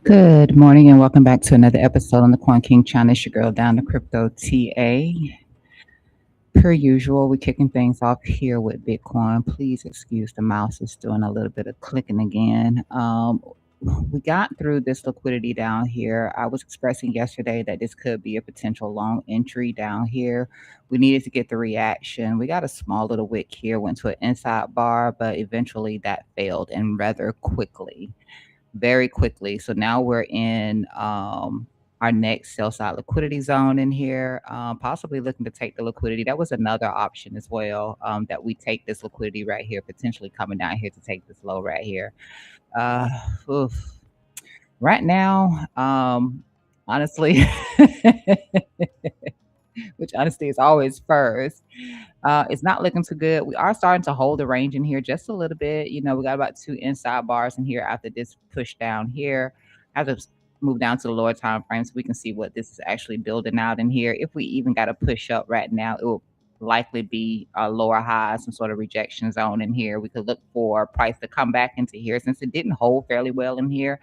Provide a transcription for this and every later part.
Good morning and welcome back to another episode on the Quan King channel. It's your girl down the crypto TA. Per usual, we're kicking things off here with Bitcoin. Please excuse the mouse, it's doing a little bit of clicking again. We got through this liquidity down here. I was expressing yesterday that this could be a potential long entry down here. We needed to get the reaction. We got a small little wick here, went to an inside bar, but eventually that failed and rather quickly, very quickly. So now we're in our next sell side liquidity zone in here, possibly looking to take the liquidity. That was another option as well, that we take this liquidity right here, potentially coming down here to take this low right here. Uh, oof. Right now, honestly, which honestly is always first. It's not looking too good. We are starting to hold the range in here just a little bit. We got about 2 inside bars in here after this push down here. I have to move down to the lower time frame so we can see what this is actually building out in here. If we even got a push up right now, it will likely be a lower high, some sort of rejection zone in here. We could look for price to come back into here since it didn't hold fairly well in here.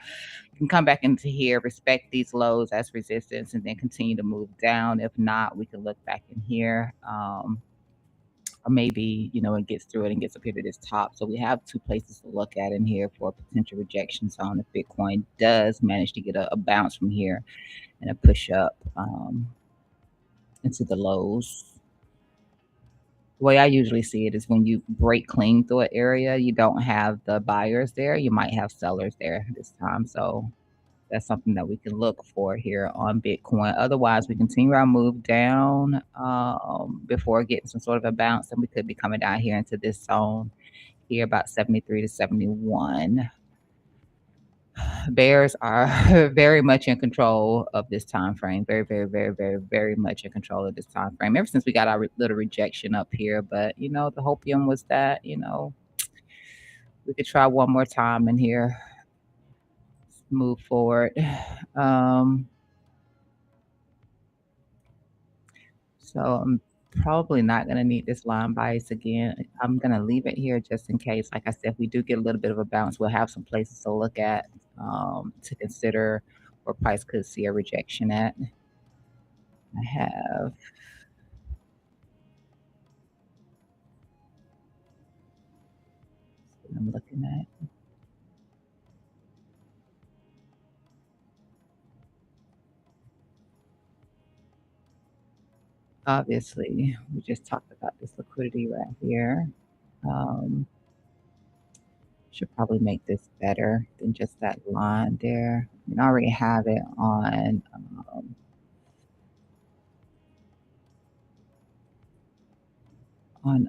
You can come back into here, respect these lows as resistance, and then continue to move down. If not, we can look back in here. Or maybe, it gets through it and gets up here to this top. So we have 2 places to look at in here for a potential rejection zone if Bitcoin does manage to get a bounce from here and a push up into the lows. The way I usually see it is when you break clean through an area, you don't have the buyers there. You might have sellers there this time. So that's something that we can look for here on Bitcoin. Otherwise, we continue our move down before getting some sort of a bounce, and we could be coming down here into this zone here about 73 to 71. Bears are very much in control of this time frame. Very, very, very, very, very much in control of this time frame. Ever since we got our little rejection up here, but the hopium was that we could try one more time in here. Let's move forward. So I'm probably not going to need this line bias again. I'm going to leave it here just in case. Like I said, if we do get a little bit of a bounce, we'll have some places to look at, to consider where price could see a rejection at. I have what I'm looking at. Obviously, we just talked about this liquidity right here. Should probably make this better than just that line there. I already have it on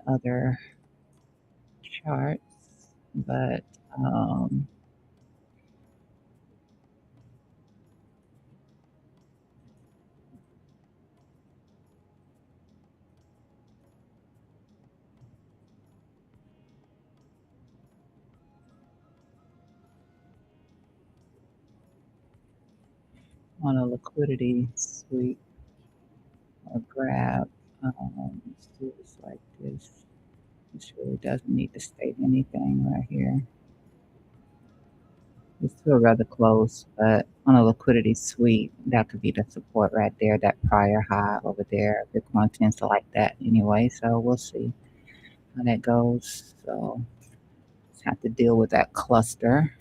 other charts, but on a liquidity sweep or grab, let's do this like this. This really doesn't need to state anything right here. It's still rather close, but on a liquidity sweep, that could be the support right there, that prior high over there. Bitcoin tends to like that anyway, so we'll see how that goes. So just have to deal with that cluster.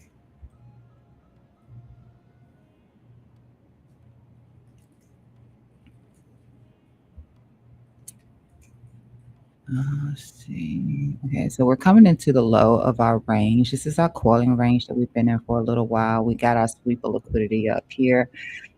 Let's see. Okay, so we're coming into the low of our range. This is our coiling range that we've been in for a little while. We got our sweep of liquidity up here,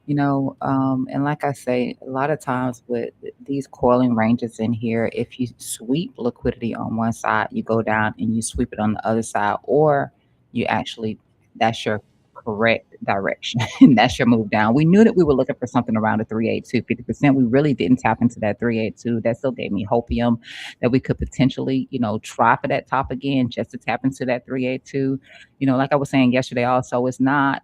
and like I say, a lot of times with these coiling ranges in here, if you sweep liquidity on one side, you go down and you sweep it on the other side, or you actually, that's your correct direction. And that's your move down. We knew that we were looking for something around a 382, 50%. We really didn't tap into that 382. That still gave me hopium that we could potentially, try for that top again just to tap into that 382. Like I was saying yesterday also, it's not,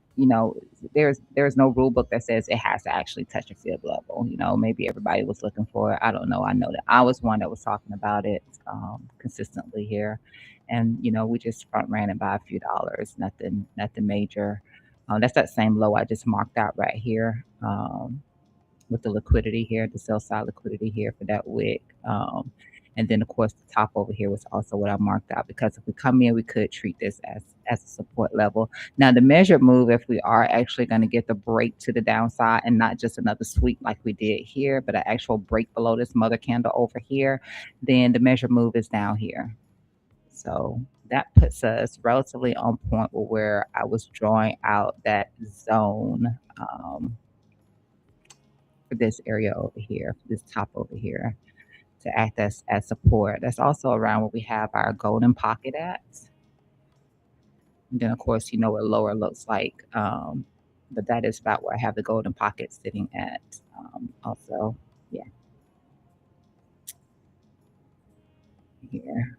there's no rule book that says it has to actually touch a fib level. Maybe everybody was looking for it. I don't know. I know that I was one that was talking about it consistently here. And we just front ran it by a few dollars, nothing major. That's that same low I just marked out right here. With the liquidity here, the sell side liquidity here for that wick. And then of course the top over here was also what I marked out, because if we come in, we could treat this as a support level. Now the measured move, if we are actually going to get the break to the downside and not just another sweep like we did here, but an actual break below this mother candle over here, then the measured move is down here. So that puts us relatively on point with where I was drawing out that zone. For this area over here, for this top over here, to act as support. That's also around where we have our golden pocket at. And then of course, you know what lower looks like. But that is about where I have the golden pocket sitting at. Also, yeah, here.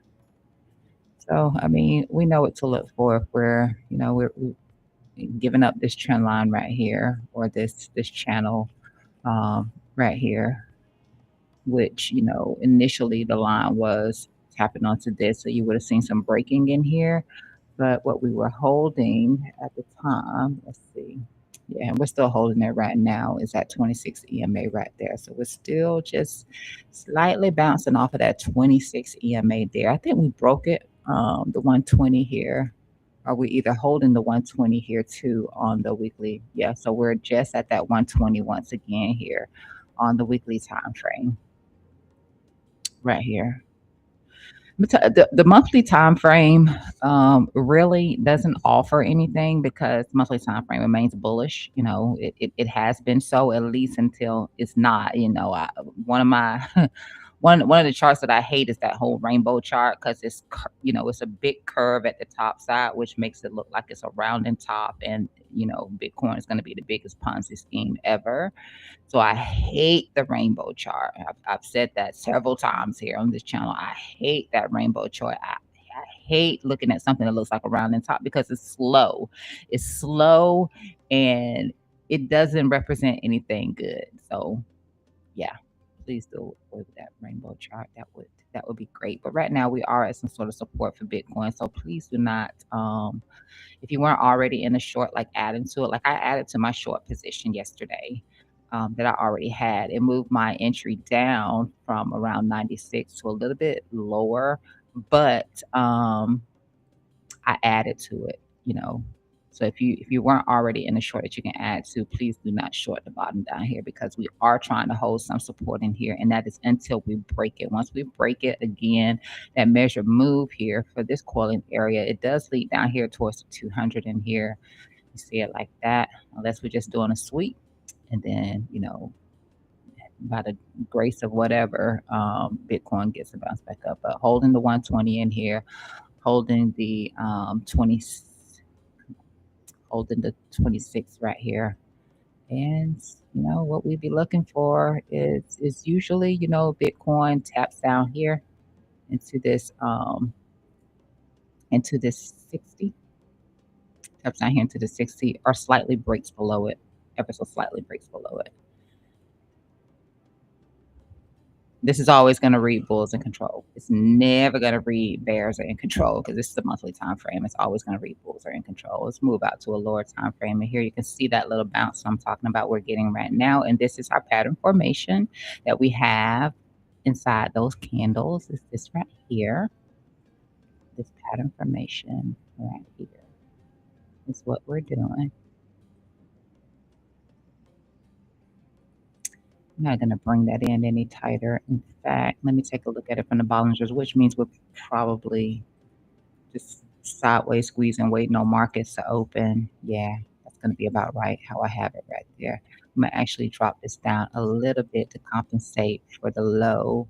So I mean, we know what to look for if we're, we're giving up this trend line right here, or this channel right here, which, initially the line was tapping onto this. So you would have seen some breaking in here. But what we were holding at the time, let's see. Yeah, and we're still holding it right now, is at 26 EMA right there. So we're still just slightly bouncing off of that 26 EMA there. I think we broke it, the 120 here. Are we either holding the 120 here too on the weekly? Yeah, so we're just at that 120 once again here on the weekly time frame right here. The monthly time frame really doesn't offer anything, because monthly time frame remains bullish. It has been so, at least until it's not. One of my one of the charts that I hate is that whole rainbow chart, because it's a big curve at the top side, which makes it look like it's a rounding top, and Bitcoin is going to be the biggest Ponzi scheme ever. So I hate the rainbow chart. I've said that several times here on this channel. I hate that rainbow chart. I hate looking at something that looks like a rounding top, because it's slow. It's slow, and it doesn't represent anything good. So yeah, please do avoid that rainbow chart. That would be great. But right now we are at some sort of support for Bitcoin. So please do not, if you weren't already in a short, like adding to it. Like I added to my short position yesterday, that I already had. It moved my entry down from around 96 to a little bit lower, but I added to it, you know. So if you weren't already in a short that you can add to, please do not short the bottom down here, because we are trying to hold some support in here, and that is until we break it. Once we break it again, that measure move here for this coiling area, it does lead down here towards the 200 in here. You see it like that, unless we're just doing a sweep, and then by the grace of whatever, Bitcoin gets to bounce back up. But holding the 120 in here, holding the 20, holding the 26 right here. And what we'd be looking for is usually, Bitcoin taps down here into this 60, taps down here into the 60, or slightly breaks below it, ever so slightly breaks below it. This is always going to read bulls in control. It's never going to read bears are in control, because this is the monthly time frame. It's always going to read bulls are in control. Let's move out to a lower time frame, and here you can see that little bounce I'm talking about we're getting right now. And this is our pattern formation that we have inside those candles. Is this right here? This pattern formation right here is what we're doing. I'm not going to bring that in any tighter. In fact, let me take a look at it from the Bollingers, which means we're probably just sideways squeezing, waiting on markets to open. Yeah, that's going to be about right how I have it right there. I'm going to actually drop this down a little bit to compensate for the low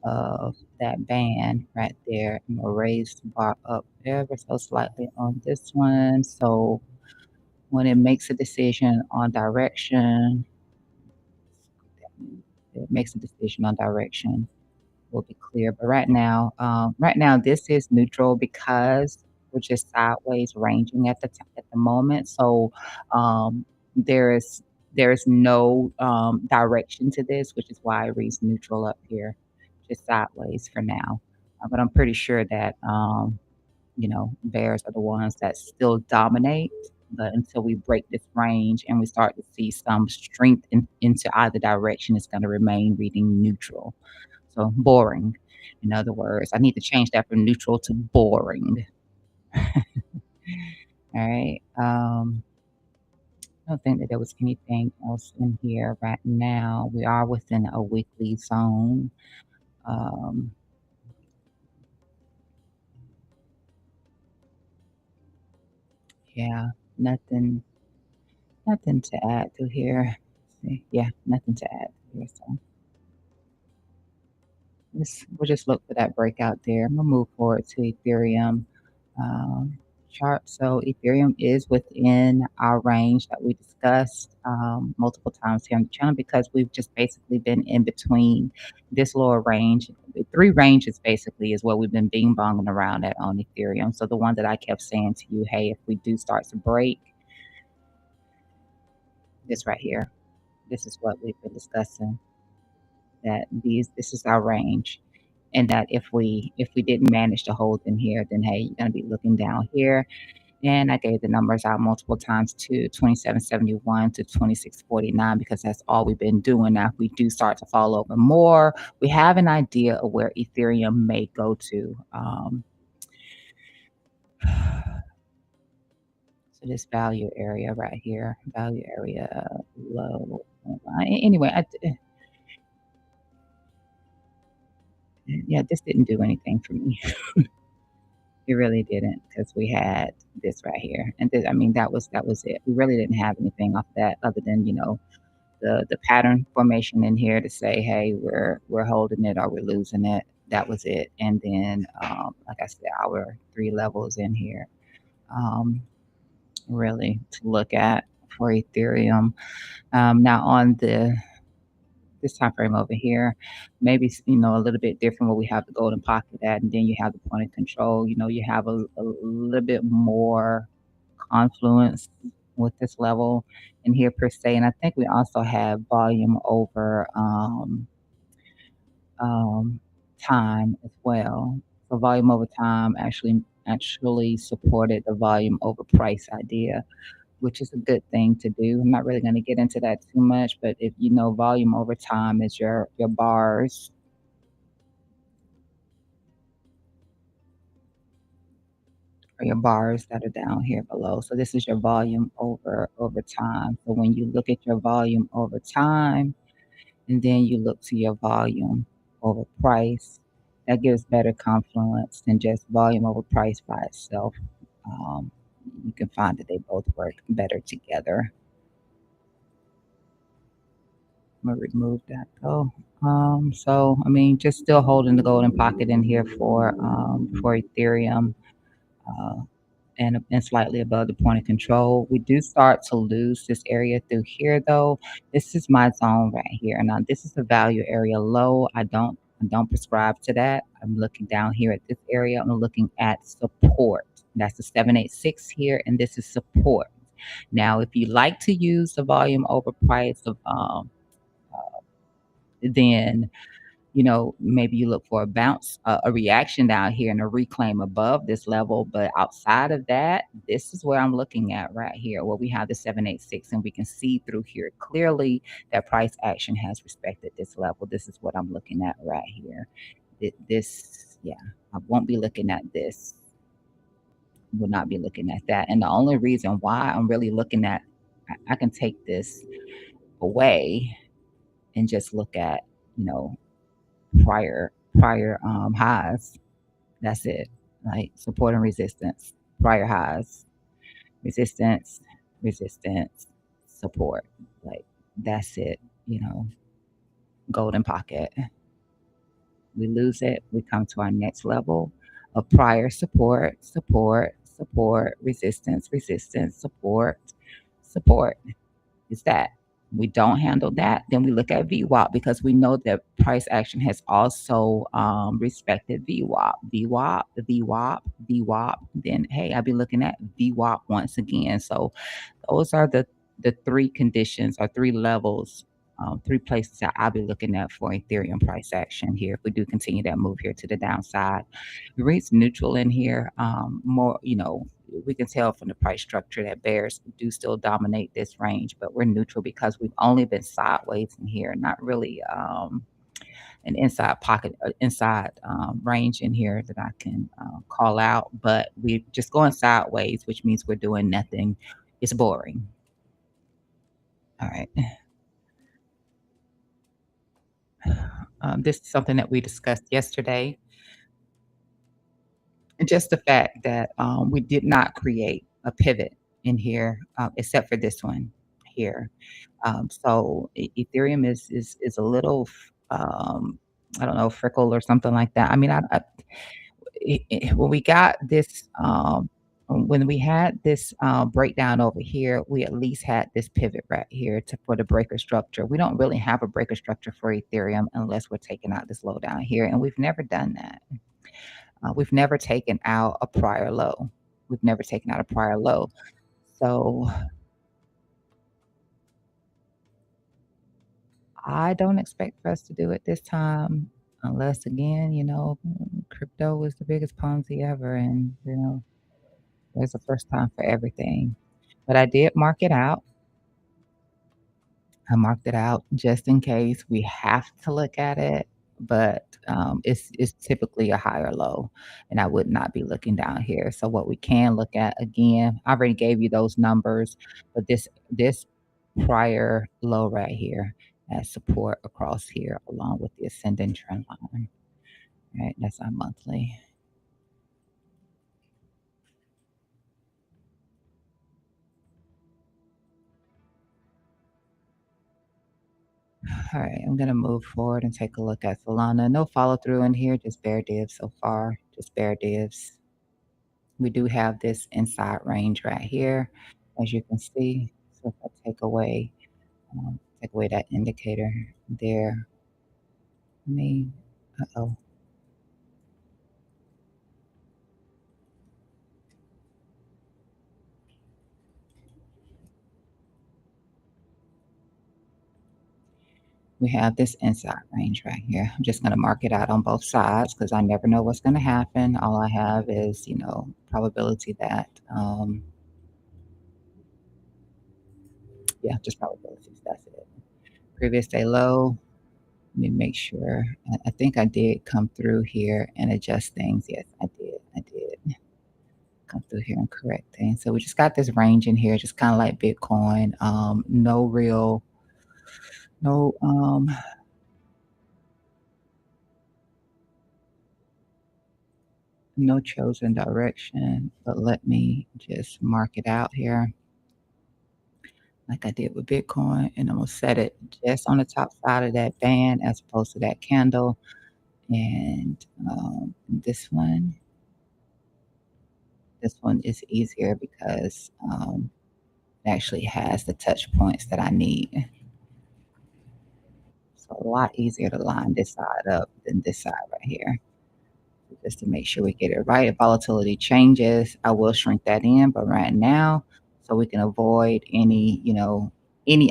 of that band right there. I'm going to raise the bar up ever so slightly on this one. So when it makes a decision on direction, will be clear. But right now this is neutral, because we're just sideways ranging at the moment. So there is no direction to this, which is why it reads neutral up here, just sideways for now. But I'm pretty sure that bears are the ones that still dominate But until we break this range and we start to see some strength into either direction, it's going to remain reading neutral. So boring. In other words, I need to change that from neutral to boring. All right. I don't think that there was anything else in here right now. We are within a weekly zone. Um, yeah, nothing, nothing to add to here. See, yeah, nothing to add to here. So we'll just look for that breakout there. I'm gonna move forward to Ethereum um, chart. So Ethereum is within our range that we discussed multiple times here on the channel because we've just basically been in between this lower range. The three ranges basically is what we've been bing bonging around at on Ethereum. So the one that I kept saying to you, hey, if we do start to break this right here, this is what we've been discussing. That this is our range, and that if we didn't manage to hold in here, then hey, you're gonna be looking down here. And I gave the numbers out multiple times to 2771 to 2649 because that's all we've been doing. Now, if we do start to fall over more, we have an idea of where Ethereum may go to. So this value area right here, value area low. Anyway, yeah, this didn't do anything for me. It really didn't because we had this right here, and I mean that was it. We really didn't have anything off that other than the pattern formation in here to say, hey, we're holding it or we're losing it. That was it. And then, like I said, our three levels in here, um, really to look at for Ethereum. Now on this time frame over here, maybe a little bit different where we have the golden pocket at, and then you have the point of control. You have a little bit more confluence with this level in here per se, and I think we also have volume over um, time as well. So volume over time actually supported the volume over price idea, which is a good thing to do. I'm not really going to get into that too much, but if you know volume over time is your bars or your bars that are down here below. So this is your volume over time. So when you look at your volume over time and then you look to your volume over price, that gives better confluence than just volume over price by itself. Um, you can find that they both work better together. I'm gonna remove that though. So I mean, just still holding the golden pocket in here for Ethereum, uh, and slightly above the point of control. We do start to lose this area through here though. This is my zone right here. Now this is the value area low. I don't prescribe to that. I'm looking down here at this area. I'm looking at support. That's the 786 here, and this is support. Now, if you like to use the volume over price of then maybe you look for a bounce, a reaction down here and a reclaim above this level. But outside of that, this is where I'm looking at right here, where we have the 786 and we can see through here clearly that price action has respected this level. This is what I'm looking at right here. This, yeah, I won't be looking at this, will not be looking at that. And the only reason why I'm really looking at, I can take this away and just look at, you know, prior highs. That's it. Like support and resistance, prior highs, resistance, resistance, support. Like that's it. Golden pocket. We lose it, we come to our next level of prior support, support, support, resistance, resistance, support, support. Is that we don't handle that, then we look at VWAP because we know that price action has also respected VWAP, VWAP, VWAP, VWAP. Then hey, I'll be looking at VWAP once again. So those are the three conditions or three levels, three places that I'll be looking at for Ethereum price action here. If we do continue that move here to the downside, it reads neutral in here. More, we can tell from the price structure that bears do still dominate this range, but we're neutral because we've only been sideways in here, not really an inside pocket, inside range in here that I can call out. But we're just going sideways, which means we're doing nothing. It's boring. All right. This is something that we discussed yesterday. And just the fact that we did not create a pivot in here, except for this one here. So Ethereum is a little, I don't know, frickle or something like that. I mean, when we got this, when we had this breakdown over here, we at least had this pivot right here to for the breaker structure. We don't really have a breaker structure for Ethereum unless we're taking out this low down here, and we've never done that. We've never taken out a prior low. We've never taken out a prior low. So I don't expect for us to do it this time unless again, crypto was the biggest Ponzi ever and there's a first time for everything. But I did mark it out. I marked it out just in case we have to look at it, but it's typically a higher low, and I would not be looking down here. So what we can look at again, I already gave you those numbers, but this prior low right here has support across here along with the ascending trend line. Right, that's our monthly. All right, I'm gonna move forward and take a look at Solana. No follow through in here, just bear divs so far, just bear divs. We do have this inside range right here, as you can see. So if I take away that indicator there, me, uh-oh, we have this inside range right here. I'm just gonna mark it out on both sides because I never know what's gonna happen. All I have is, probability that, yeah, just probabilities. That's it. Previous day low. Let me make sure. I think I did come through here and adjust things. Yes, I did. I did come through here and correct things. So we just got this range in here, just kind of like Bitcoin. No real, no, no chosen direction. But let me just mark it out here, like I did with Bitcoin, and I'm gonna set it just on the top side of that band as opposed to that candle. And this one. This one is easier because it actually has the touch points that I need. So a lot easier to line this side up than this side right here. Just to make sure we get it right. If volatility changes, I will shrink that in. But right now, so we can avoid any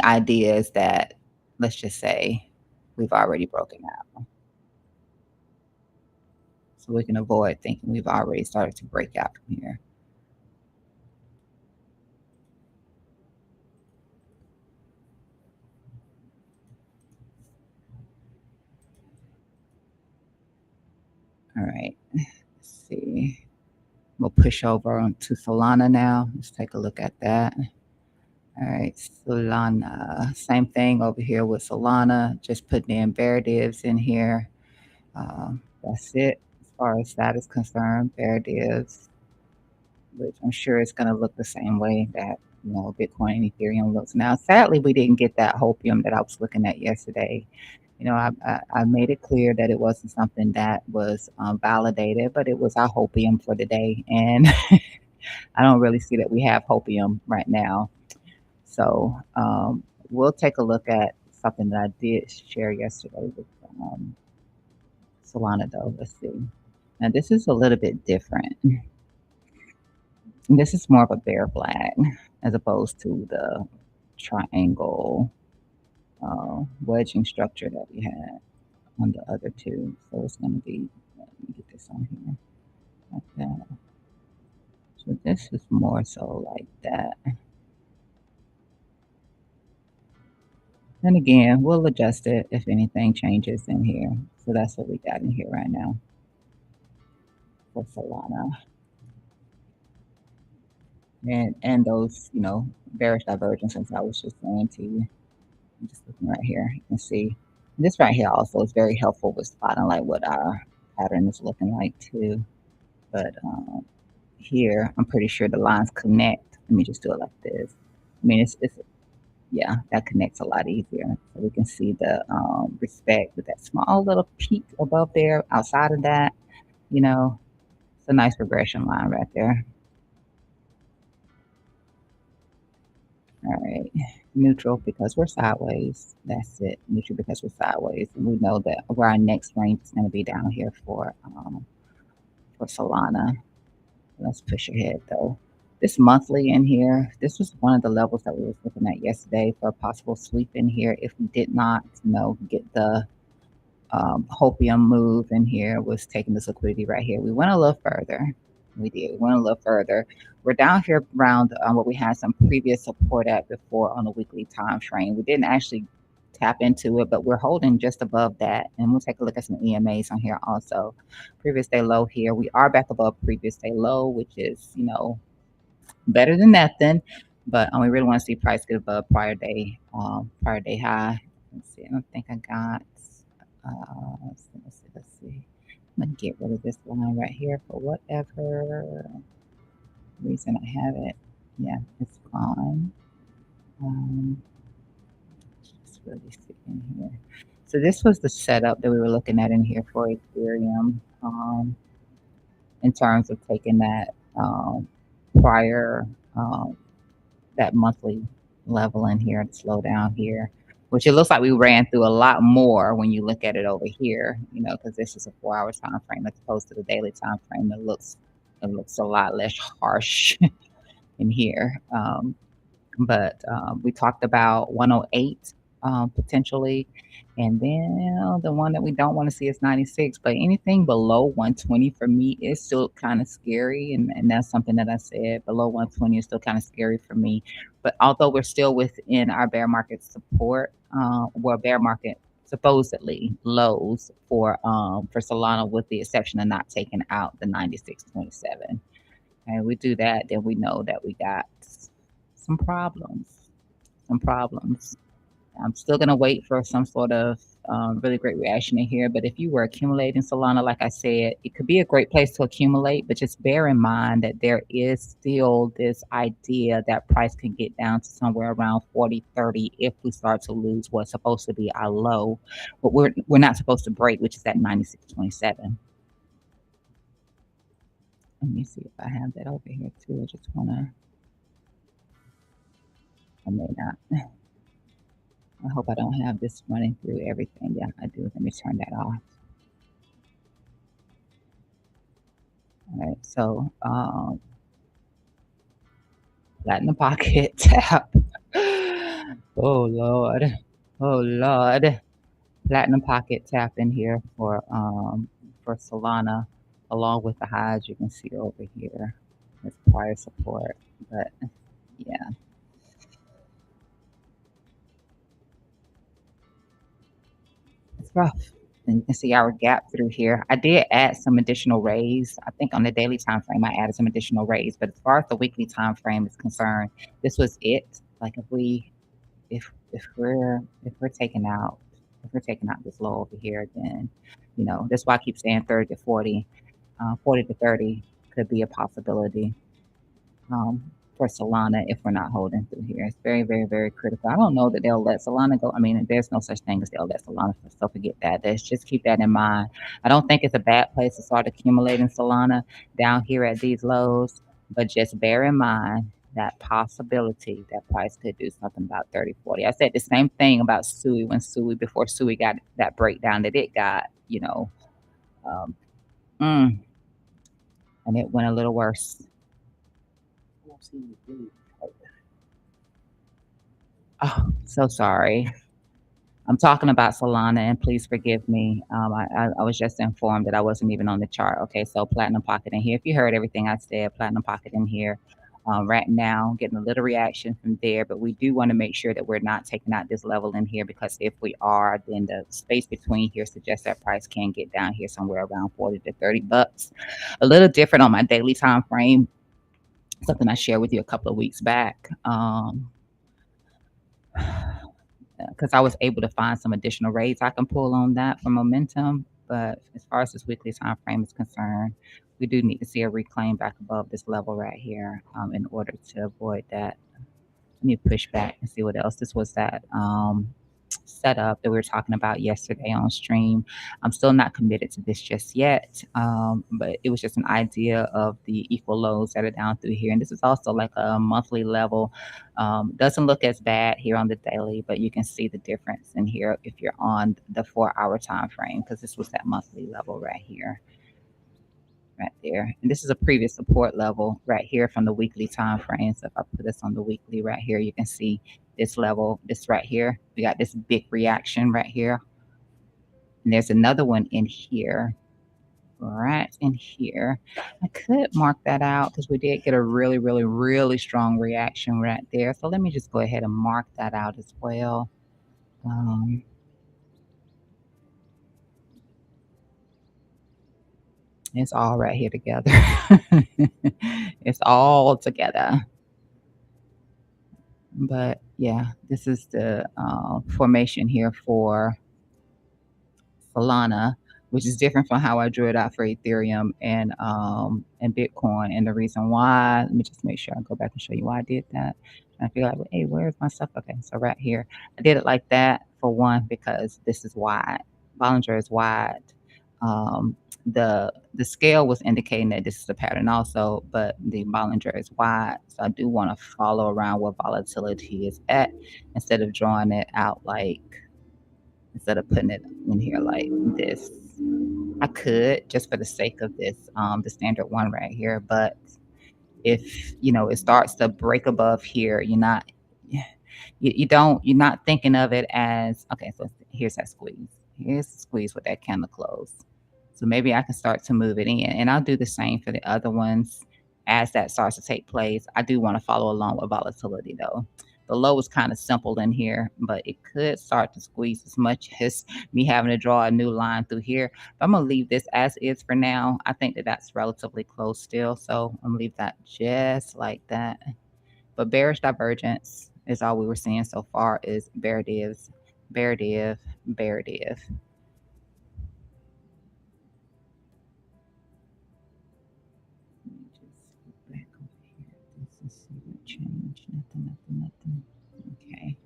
ideas that, let's just say, we've already broken out. So we can avoid thinking we've already started to break out from here. All right. Let's see. We'll push over onto Solana now. Let's take a look at that. All right, Solana. Same thing over here with Solana. Just putting in bear divs in here. That's it as far as that is concerned. Bear divs, which I'm sure it's going to look the same way that Bitcoin and Ethereum looks now. Sadly, we didn't get that hopium that I was looking at yesterday. I made it clear that it wasn't something that was validated, but it was our hopium for the day. And I don't really see that we have hopium right now. So we'll take a look at something that I did share yesterday with Solana, though. Let's see. Now, this is a little bit different. This is more of a bear flag as opposed to the triangle wedging structure that we had on the other two. So it's going to be, let me get this on here like that. So this is more so like that. And again, we'll adjust it if anything changes in here. So that's what we got in here right now for Solana. And those, bearish divergences I was just saying to you. I'm just looking right here. You can see this right here also is very helpful with spotting like what our pattern is looking like too. But here, I'm pretty sure the lines connect. Let me just do it like this. I mean, it's yeah, that connects a lot easier. So we can see the respect with that small little peak above there. Outside of that, it's a nice regression line right there. All right, neutral because we're sideways. That's it. Neutral because we're sideways, and we know that where our next range is going to be down here for Solana. Let's push ahead though. This monthly in here, this was one of the levels that we were looking at yesterday for a possible sweep in here if we did not, get the hopium move in here was taking this liquidity right here. We went a little further. We did. We went a little further. We're down here around what we had some previous support at before on the weekly time frame. We didn't actually tap into it, but we're holding just above that. And we'll take a look at some EMAs on here also. Previous day low here. We are back above previous day low, which is, better than nothing. But we really want to see price get above prior day high. Let's see. I don't think I got. Let's see. I'm gonna get rid of this line right here for whatever reason I have it. Yeah, it's gone. Let's really see in here. So this was the setup that we were looking at in here for Ethereum, in terms of taking that prior that monthly level in here and slow down here, which it looks like we ran through a lot more when you look at it over here, because this is a 4-hour time frame as opposed to the daily time frame. It looks a lot less harsh in here. But we talked about 108 potentially. And then the one that we don't want to see is 96. But anything below 120 for me is still kind of scary. And that's something that I said. Below 120 is still kind of scary for me. But although we're still within our bear market support, bear market supposedly lows for Solana, with the exception of not taking out the 96.27. And we do that, then we know that we got some problems. Some problems. I'm still going to wait for some sort of really great reaction in here. But if you were accumulating Solana, like I said, it could be a great place to accumulate. But just bear in mind that there is still this idea that price can get down to somewhere around 40.30 if we start to lose what's supposed to be our low. But we're not supposed to break, which is at 96.27. Let me see if I have that over here too. I just want to. I may not. I hope I don't have this running through everything. Yeah, I do. Let me turn that off. All right, so platinum pocket tap. Oh Lord. Oh Lord. Platinum pocket tap in here for Solana, along with the highs you can see over here. It's prior support. But yeah. It's rough. And you can see our gap through here. I did add some additional rays. I think on the daily time frame, I added some additional rays. But as far as the weekly time frame is concerned, this was it. Like if we're taking out this low over here, then that's why I keep saying 30 to 40, 40 to 30 could be a possibility. For Solana if we're not holding through here. It's very, very, very critical. I don't know that they'll let Solana go. I mean, there's no such thing as they'll let Solana, so forget that. Let's just keep that in mind. I don't think it's a bad place to start accumulating Solana down here at these lows, but just bear in mind that possibility that price could do something about 30, 40. I said the same thing about Sui before Sui got that breakdown that it got, um, and it went a little worse. Oh, so sorry. I'm talking about Solana, and please forgive me. I was just informed that I wasn't even on the chart. Okay, so Platinum Pocket in here. If you heard everything I said, Platinum Pocket in here. Right now, getting a little reaction from there, but we do want to make sure that we're not taking out this level in here because if we are, then the space between here suggests that price can get down here somewhere around 40 to 30 bucks. A little different on my daily time frame, something I shared with you a couple of weeks back. Because I was able to find some additional rates I can pull on that for momentum. But as far as this weekly time frame is concerned, we do need to see a reclaim back above this level right here in order to avoid that. Let me push back and see what else. This was that setup that we were talking about yesterday on stream. I'm still not committed to this just yet, but it was just an idea of the equal lows that are down through here. And this is also like a monthly level. Doesn't look as bad here on the daily, but you can see the difference in here if you're on the 4 hour time frame because this was that monthly level right here. Right there. And this is a previous support level right here from the weekly time frame. So if I put this on the weekly right here, you can see this level, this right here. We got this big reaction right here. And there's another one in here, right in here. I could mark that out because we did get a really, really, really strong reaction right there. So let me just go ahead and mark that out as well. It's all right here together. It's all together. But yeah, this is the formation here for Solana, which is different from how I drew it out for Ethereum and Bitcoin. And the reason why, let me just make sure I go back and show you why I did that. I feel like, hey, where's my stuff? Okay, so right here, I did it like that for one because this is wide. Bollinger is wide. Um, the scale was indicating that this is a pattern also, but the Bollinger is wide. So I do want to follow around where volatility is at instead of drawing it out like instead of putting it in here like this. I could just for the sake of this, the standard one right here. But if it starts to break above here, you're not thinking of it as okay. So here's that squeeze. Here's the squeeze with that candle close. So maybe I can start to move it in, and I'll do the same for the other ones as that starts to take place. I do want to follow along with volatility though. The low is kind of simple in here, but it could start to squeeze as much as me having to draw a new line through here. But I'm gonna leave this as is for now. I think that that's relatively close still, so I'm gonna leave that just like that. But bearish divergence is all we were seeing so far is bear divs, bear div, bear div. Let me just go back over here. Let's see what changed. Nothing. Okay.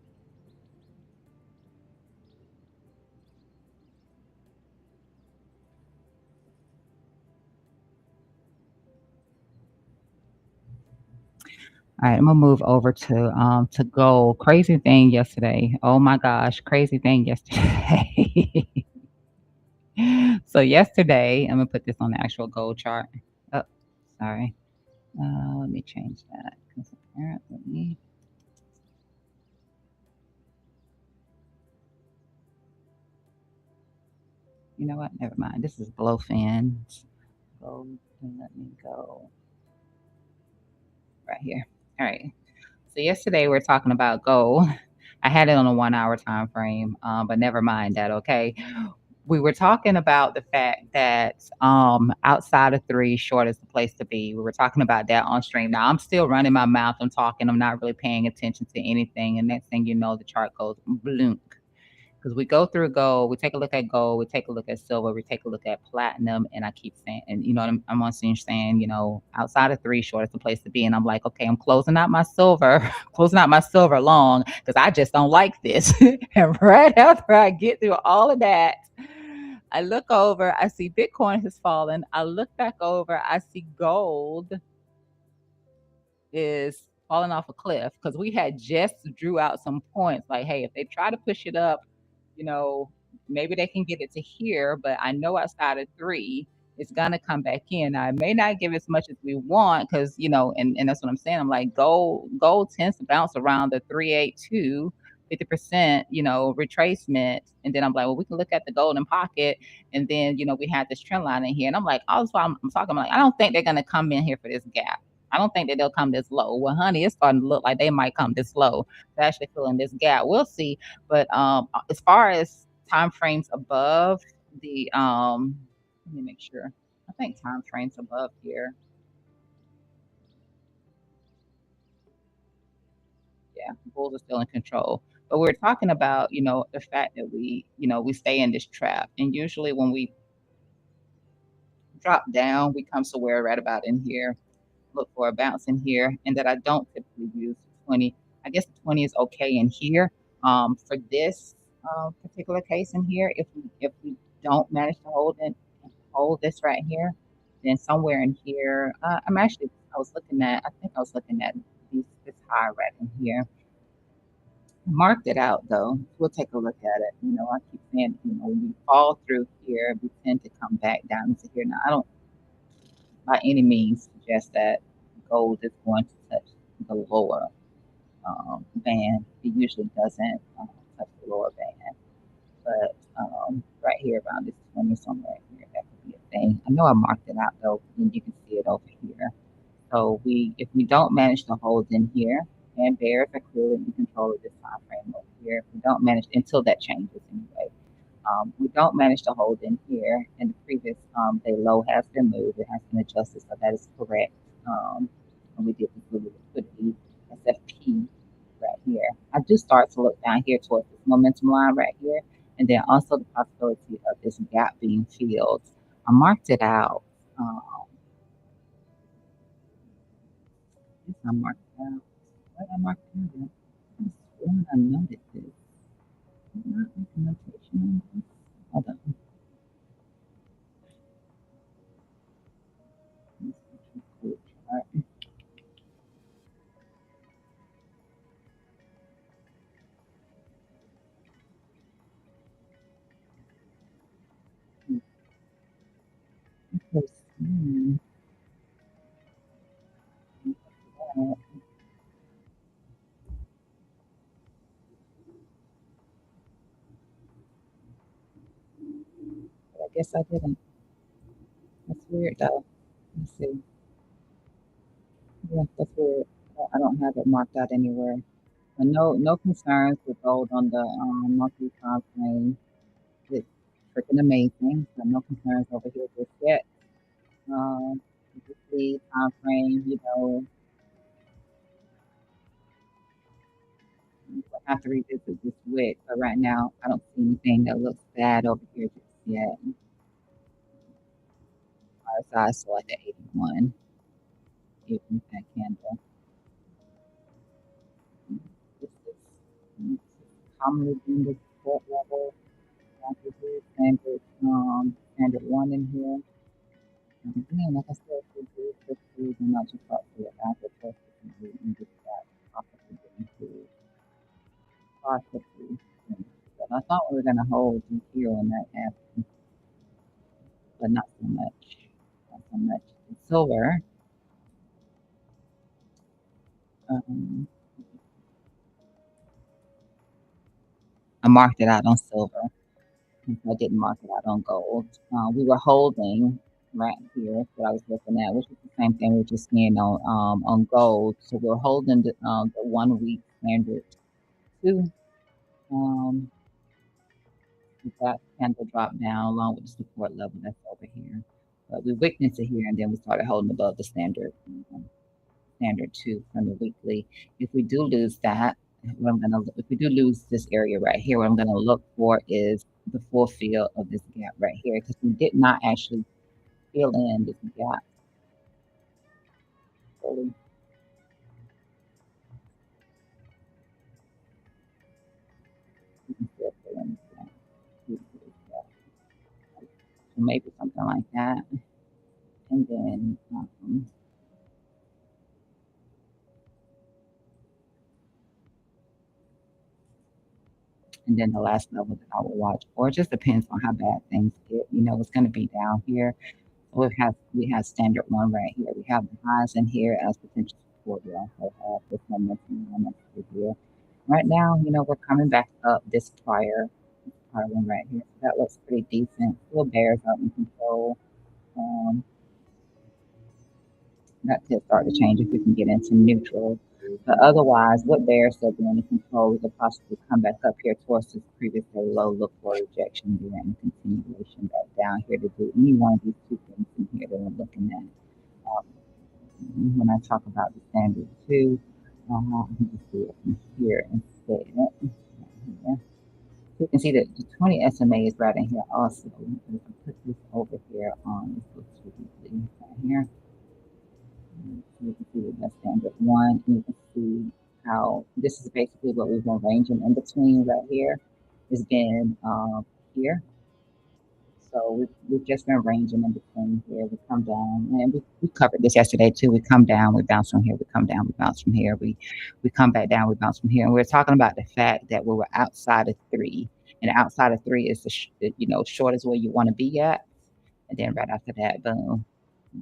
All right, I'm gonna move over to gold. Crazy thing yesterday. Oh my gosh, crazy thing yesterday. So yesterday, I'm gonna put this on the actual gold chart. Oh, sorry. Let me change that because apparently, you know what? Never mind. This is blow fins. Gold, and let me go right here. All right. So yesterday we were talking about gold. I had it on a 1 hour time frame, but never mind that. Okay, we were talking about the fact that outside of three, short is the place to be. We were talking about that on stream. Now I'm still running my mouth. I'm talking. I'm not really paying attention to anything. And next thing you know, the chart goes bloom because we go through gold, we take a look at gold, we take a look at silver, we take a look at platinum, and I keep saying, and I'm on scene saying, outside of three short is the place to be, and I'm like, okay, I'm closing out my silver, closing out my silver long because I just don't like this. And right after I get through all of that, I look over, I see Bitcoin has fallen. I look back over, I see gold is falling off a cliff because we had just drew out some points like, hey, if they try to push it up, you know, maybe they can get it to here, but I know outside of three, it's gonna come back in. Now, it may not give as much as we want because and that's what I'm saying. I'm like, gold tends to bounce around the 382. 50%, retracement. And then I'm like, well, we can look at the golden pocket. And then, we had this trend line in here. And I'm like, also, I'm talking, I'm like, I don't think they're going to come in here for this gap. I don't think that they'll come this low. Well, honey, it's starting to look like they might come this low. They're actually filling this gap. We'll see. But as far as time frames above let me make sure. I think time frames above here. Yeah, the Bulls are still in control. But we're talking about, the fact that we stay in this trap. And usually when we drop down, we come somewhere right about in here, look for a bounce in here, and that I don't typically use 20. I guess 20 is okay in here. For this particular case in here, if we don't manage to hold this right here, then somewhere in here, I think I was looking at this high right in here. Marked it out though. We'll take a look at it. I keep saying, when we fall through here, we tend to come back down into here. Now, I don't by any means suggest that gold is going to touch the lower band. It usually doesn't touch the lower band, but right here around this 20 somewhere here, that could be a thing. I know I marked it out though, and you can see it over here. So if we don't manage to hold in here, and bears are clearly in control of this time frame over here. If we don't manage until that changes anyway. We don't manage to hold in here, and the previous day low has been moved. It has been adjusted, so that is correct. And we did the liquidity SFP right here. I do start to look down here towards this momentum line right here, and then also the possibility of this gap being filled. I marked it out. Yes, I marked it out. What I marked it out? I swear I noted this. Did I not make a notation on this? Hold on. Let's see, cool chart. Because, but I guess I didn't. That's weird though. Let's see. Yeah, that's weird. I don't have it marked out anywhere. But no concerns with gold on the monthly time frame. It's freaking amazing. So no concerns over here just yet. Um, weekly time frame, we'll have to revisit this wick. But right now, I don't see anything that looks bad over here just yet. RSI is still at the 81. Even that candle. This is commonly deemed the support level. After here, standard one in here. And again, like I said, for food and not just about food. After test, you just got possibly getting food. Possibly. But I thought we were going to hold in here when that happened, but not so much. Not so much. Silver. Um, I marked it out on silver. I didn't mark it out on gold. We were holding right here. That's what I was looking at, which is the same thing we are just seeing on gold. So we're holding the 1 week standard too. Um, that candle dropped down along with the support level that's over here. But we witnessed it here, and then we started holding above the standard two from the weekly. If we do lose that, if we do lose this area right here, what I'm gonna look for is the full fill of this gap right here, because we did not actually fill in this gap fully. We can still fill in this gap. So maybe something like that. And then the last level that I will watch, or it just depends on how bad things get. It's going to be down here. We have standard one right here. We have the highs in here as potential support. We also have this momentum line up here. Right now, we're coming back up this prior one right here. So that looks pretty decent. Still bears out in control. Um, that could start to change if we can get into neutral. But otherwise, what bears still being in control, we could possibly come back up here towards this previous day low, look for rejection there and continuation back down here to do any one of these two things in here that I'm looking at. When I talk about the standard two, you can see it from here instead. Yeah. You can see that the 20 SMA is right in here also. If I put this over here on this looks weekly right here, you can see that that's standard one. And you can see how this is basically what we've been ranging in between right here. It's been here. So we've just been ranging in between here. We come down, and we covered this yesterday too. We come down, we bounce from here. We come down, we bounce from here. We come back down, we bounce from here. And we're talking about the fact that we were outside of three, and outside of three is short is where you want to be at, and then right after that, boom,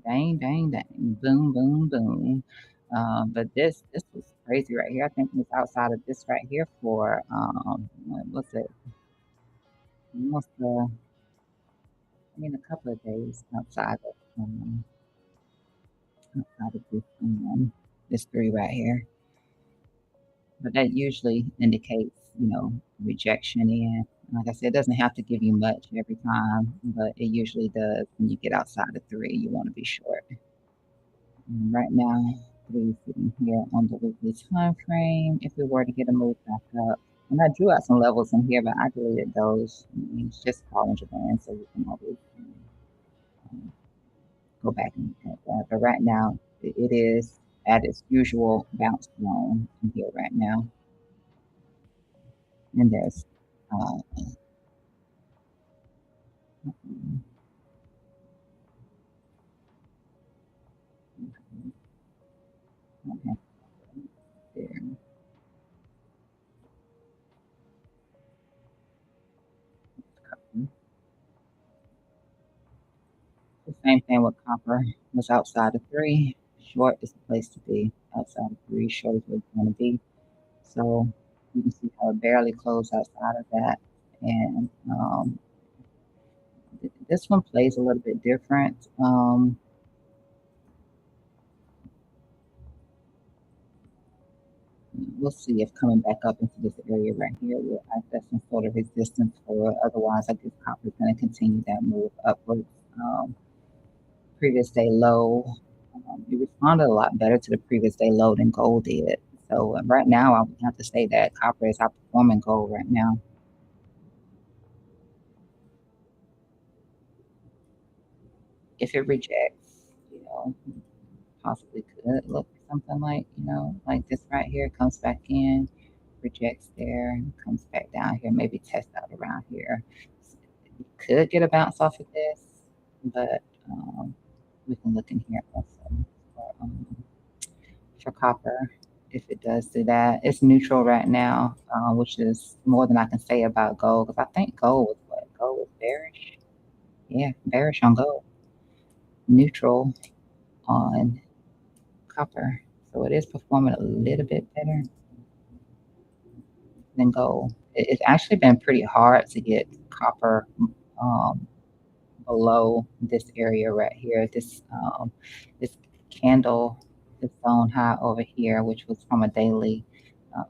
bang, bang, bang, boom, boom, boom. But this was crazy right here. I think it was outside of this right here for what's it? Almost a couple of days outside of this three right here. But that usually indicates, rejection in. Like I said, it doesn't have to give you much every time, but it usually does when you get outside of three. You want to be short. And right now, three sitting here on the weekly time frame. If we were to get a move back up, and I drew out some levels in here, but I deleted those. It's just Bollinger Band, so you can always go back and look at that. But right now, it is at its usual bounce zone in here right now. And there's, uh, okay, there. The same thing with copper was outside of three. Short is the place to be. Outside of three, short is where you want to be. So you can see how it barely closed outside of that. And this one plays a little bit different. We'll see if coming back up into this area right here will act as some sort of resistance for it. Otherwise, I guess copper is going to continue that move upwards. Previous day low, it responded a lot better to the previous day low than gold did. So right now, I would have to say that copper is outperforming gold right now. If it rejects, possibly could look something like this right here comes back in, rejects there, and comes back down here, maybe test out around here. You could get a bounce off of this, but we can look in here also for copper. If it does do that, it's neutral right now, which is more than I can say about gold because I think gold was what? Gold was bearish. Yeah, bearish on gold, neutral on copper. So it is performing a little bit better than gold. It's actually been pretty hard to get copper um, below this area right here. This candle, this zone high over here, which was from a daily uh,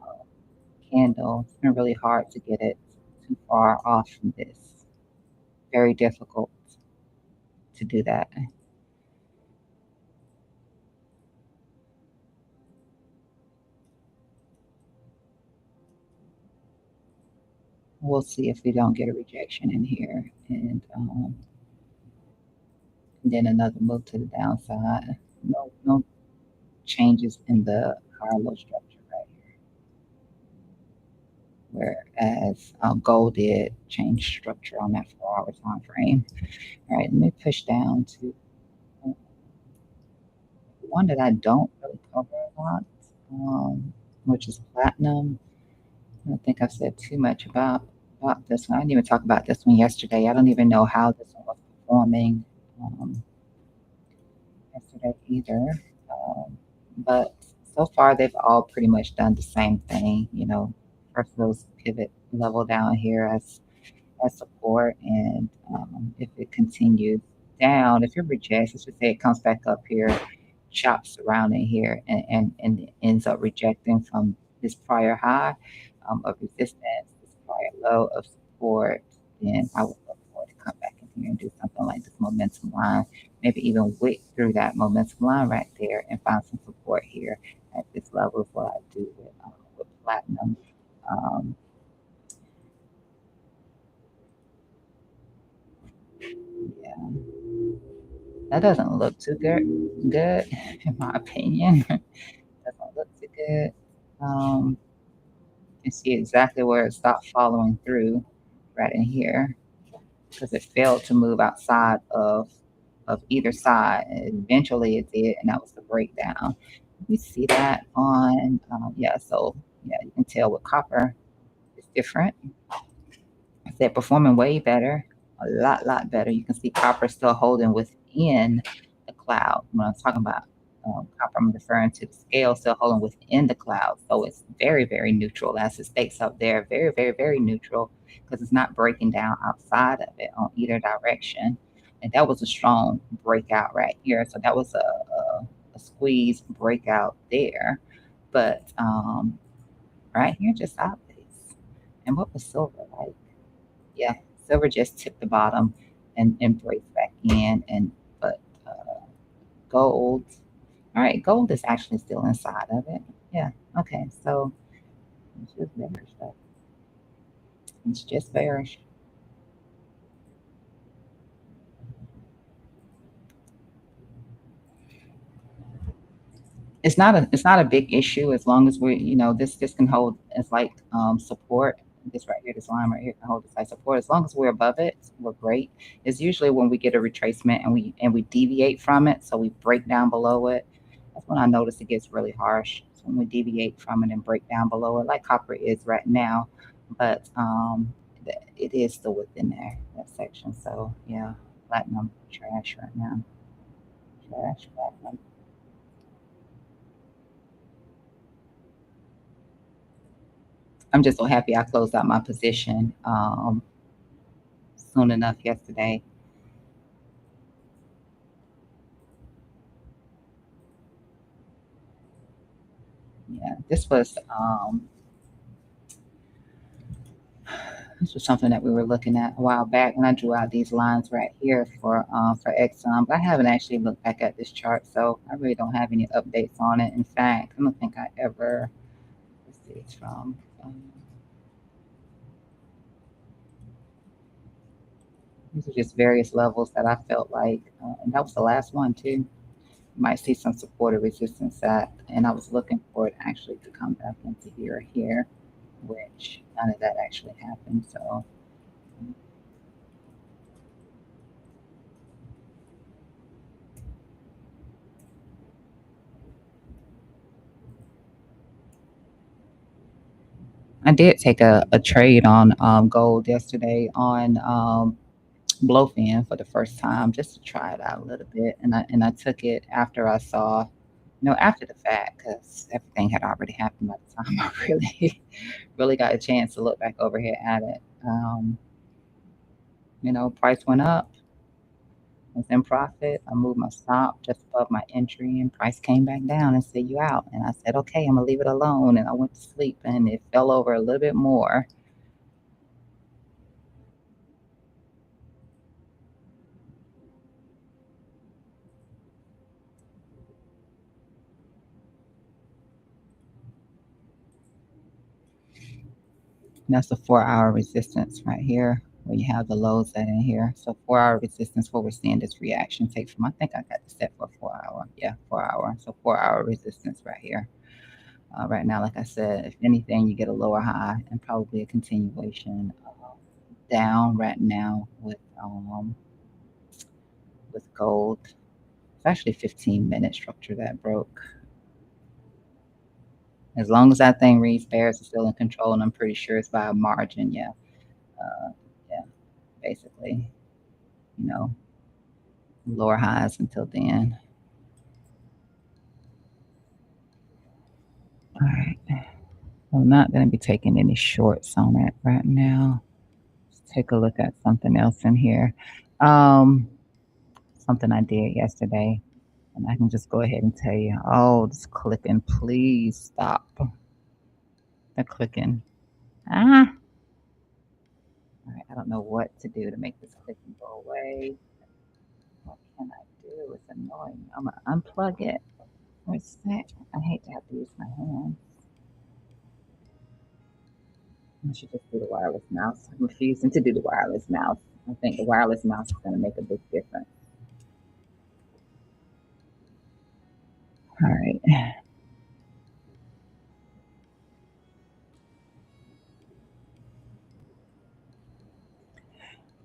candle. It's been really hard to get it too far off from this. Very difficult to do that. We'll see if we don't get a rejection in here, and then another move to the downside. No changes in the higher low structure right here, whereas gold did change structure on that 4-hour time frame. All right, let me push down to one that I don't really cover a lot, which is platinum. I don't think I've said too much about this one. I didn't even talk about this one yesterday. I don't even know how this one was performing yesterday either. But so far, they've all pretty much done the same thing, first of those pivot level down here as support, and if it continues down, if it rejects, let's just say it comes back up here, chops around in here, and ends up rejecting from this prior high of resistance, this prior low of support, then I would look for it to come back in here and do something like this momentum line, maybe even wick through that momentum line right there and find some support here at this level is what I do with platinum. Um, yeah, that doesn't look too good in my opinion. Doesn't look too good. Um, you see exactly where it stopped following through right in here because it failed to move outside of either side. And eventually it did, and that was the breakdown. We see that on yeah. So yeah, you can tell with copper it's different. They're performing way better, a lot better. You can see copper still holding within the cloud. When I'm talking about copper, I'm referring to the scale still holding within the cloud. So it's very neutral, as it states up there. Very neutral because it's not breaking down outside of it on either direction. And that was a strong breakout right here. So that was a squeeze breakout there. But right here, just out this. And what was silver like? Yeah, silver just tipped the bottom and breaks back in, and but gold. All right, gold is actually still inside of it. Yeah. Okay. So it's just bearish. Though. It's just bearish. It's not a big issue as long as we this can hold as like support. This right here, this line right here can hold as like support. As long as we're above it, we're great. It's usually when we get a retracement and we deviate from it, so we break down below it. That's when I notice it gets really harsh. So when we deviate from it and break down below it, like copper is right now, but it is still within there that section. So yeah, platinum trash right now. Trash platinum. I'm just so happy I closed out my position soon enough yesterday. Yeah, this was something that we were looking at a while back, and I drew out these lines right here for Exxon. But I haven't actually looked back at this chart, so I really don't have any updates on it. In fact, I don't think I ever. Let's see, it's from. These are just various levels that I felt like, and that was the last one too. You might see some support or resistance at, and I was looking for it actually to come back into here, which none of that actually happened. So I did take a trade on gold yesterday on Blowfin for the first time just to try it out a little bit, and I took it after I saw, after the fact because everything had already happened by the time I really got a chance to look back over here at it. Price went up, was in profit. I moved my stop just above my entry, and price came back down and said, "You out." And I said, "Okay, I'm gonna leave it alone." And I went to sleep, and it fell over a little bit more. And that's the 4 hour resistance right here, where you have the lows set in here. So 4 hour resistance, where we're seeing this reaction take from. I think I got this set for 4 hour. Yeah, 4 hour. So 4 hour resistance right here. Right now, like I said, if anything, you get a lower high and probably a continuation down right now with gold. It's actually 15-minute structure that broke. As long as that thing reads bears are still in control, and I'm pretty sure it's by a margin. Yeah, uh, yeah, basically, you know, lower highs until then. All right. I'm not going to be taking any shorts on it right now. Let's take a look at something else in here. Um, Something I did yesterday, and I can just go ahead and tell you. Oh, it's clicking. Please stop the clicking. Ah, all right. I don't know what to do to make this clicking go away. What can I do? It's annoying. I'm gonna unplug it. What's that? I hate to have to use my hands. I should just do the wireless mouse. I'm refusing to do the wireless mouse. I think the wireless mouse is going to make a big difference. All right.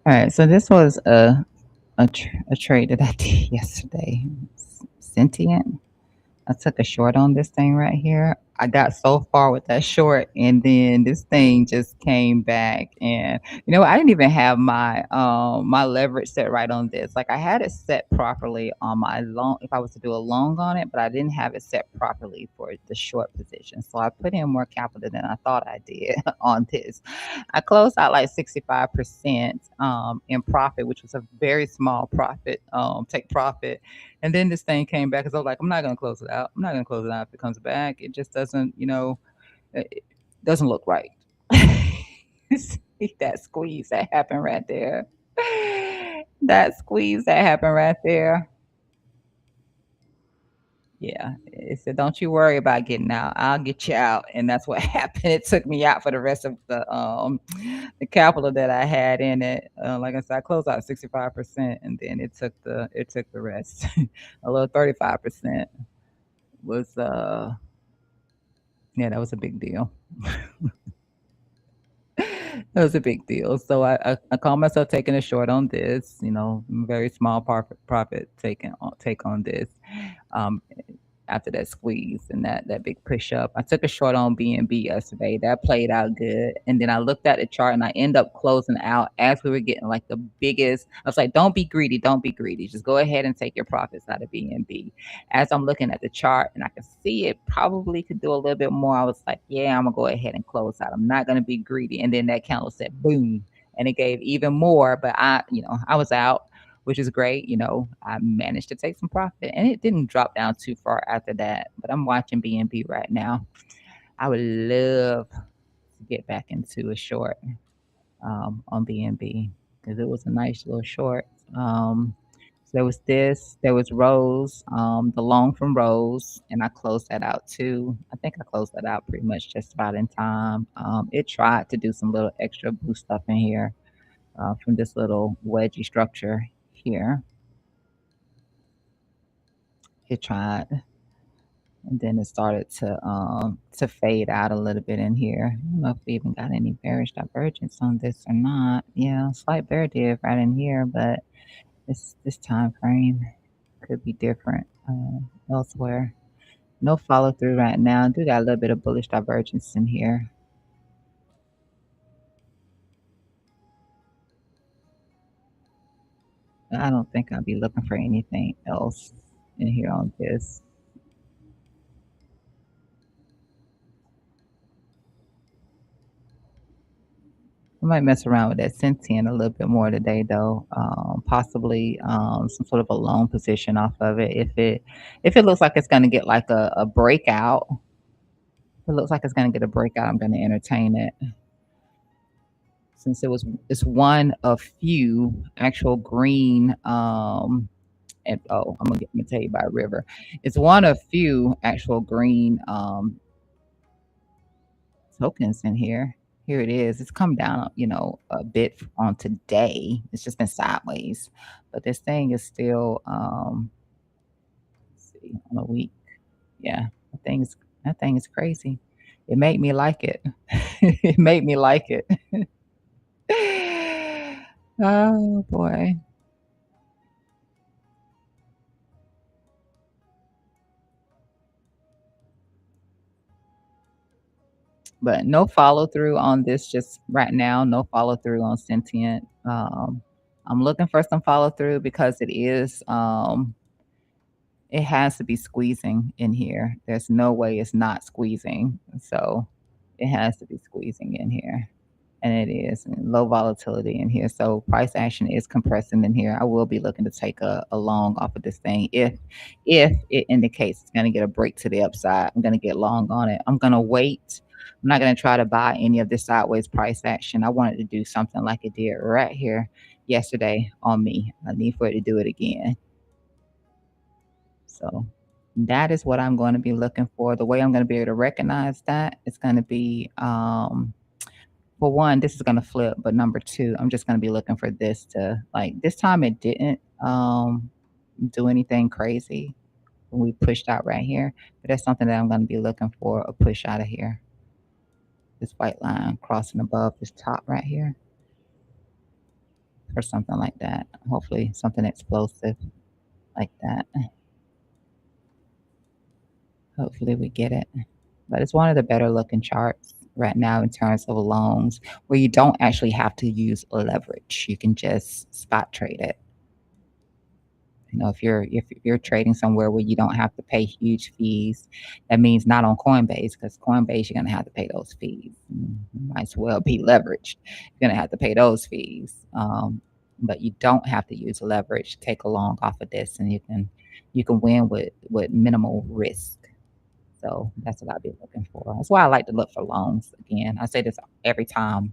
All right. So this was a trade that I did yesterday. Sentient. I took a short on this thing right here. I got so far with that short, and then this thing just came back. And I didn't even have my leverage set right on this. Like I had it set properly on my long if I was to do a long on it, but I didn't have it set properly for the short position. So I put in more capital than I thought I did on this. I closed out like 65% in profit, which was a very small profit, take profit. And then this thing came back because I was like, I'm not gonna close it out. I'm not gonna close it out if it comes back. It just doesn't, it doesn't look right. See that squeeze that happened right there. That squeeze that happened right there. Yeah, it said, "Don't you worry about getting out. I'll get you out." And that's what happened. It took me out for the rest of the capital that I had in it. Like I said, I closed out 65%, and then it took the rest. A little 35% was yeah, that was a big deal. That was a big deal. So I call myself taking a short on this. Very small profit taken on take on this. Um, After that squeeze and that big push up. I took a short on BNB yesterday. That played out good. And then I looked at the chart and I end up closing out as we were getting like the biggest. I was like, don't be greedy. Don't be greedy. Just go ahead and take your profits out of BNB. As I'm looking at the chart and I can see it probably could do a little bit more, I was like, yeah, I'm going to go ahead and close out. I'm not going to be greedy. And then that candle said boom. And it gave even more, but I was out, which is great. I managed to take some profit and it didn't drop down too far after that. But I'm watching BNB right now. I would love to get back into a short on BNB because it was a nice little short. So there was this, there was Rose, the long from Rose, and I closed that out too. I think I closed that out pretty much just about in time. It tried to do some little extra boost up in here from this little wedgie structure here. It tried, and then it started to fade out a little bit in here. I don't know if we even got any bearish divergence on this or not. Yeah, slight bear div right in here, but this time frame could be different elsewhere. No follow through right now. I do got a little bit of bullish divergence in here. I don't think I'll be looking for anything else in here on this. I might mess around with that Sentient a little bit more today, though. Possibly some sort of a long position off of it. If it looks like it's going to get like a breakout, if it looks like it's going to get a breakout, I'm going to entertain it. Since it's one of few actual green and I'm gonna tell you about River. It's one of few actual green tokens in here. Here it is. It's come down, a bit on today. It's just been sideways, but this thing is still, let's see, on a week. Yeah, that thing is crazy. It made me like it. It made me like it. Oh boy. But no follow through on this just right now. No follow through on Sentient. I'm looking for some follow through because it has to be squeezing in here. There's no way it's not squeezing. So It has to be squeezing in here. And it is, and low volatility in here. So price action is compressing in here. I will be looking to take a long off of this thing if it indicates it's gonna get a break to the upside. I'm gonna get long on it. I'm gonna wait. I'm not gonna try to buy any of this sideways price action. I wanted to do something like it did right here yesterday on me. I need for it to do it again. So that is what I'm going to be looking for. The way I'm going to be able to recognize that it's going to be for one, this is gonna flip, but number two, I'm just gonna be looking for this to like this time it didn't do anything crazy when we pushed out right here. But that's something that I'm gonna be looking for a push out of here. This white line crossing above this top right here or something like that. Hopefully something explosive like that. Hopefully we get it. But it's one of the better looking charts right now in terms of loans where you don't actually have to use leverage. You can just spot trade it. You know, if you're trading somewhere where you don't have to pay huge fees, that means not on Coinbase, because Coinbase, you're gonna have to pay those fees. Might as well be leveraged. You're gonna have to pay those fees. But you don't have to use leverage. Take a long off of this, and you can win with minimal risk. So that's what I'll be looking for. That's why I like to look for loans. Again, I say this every time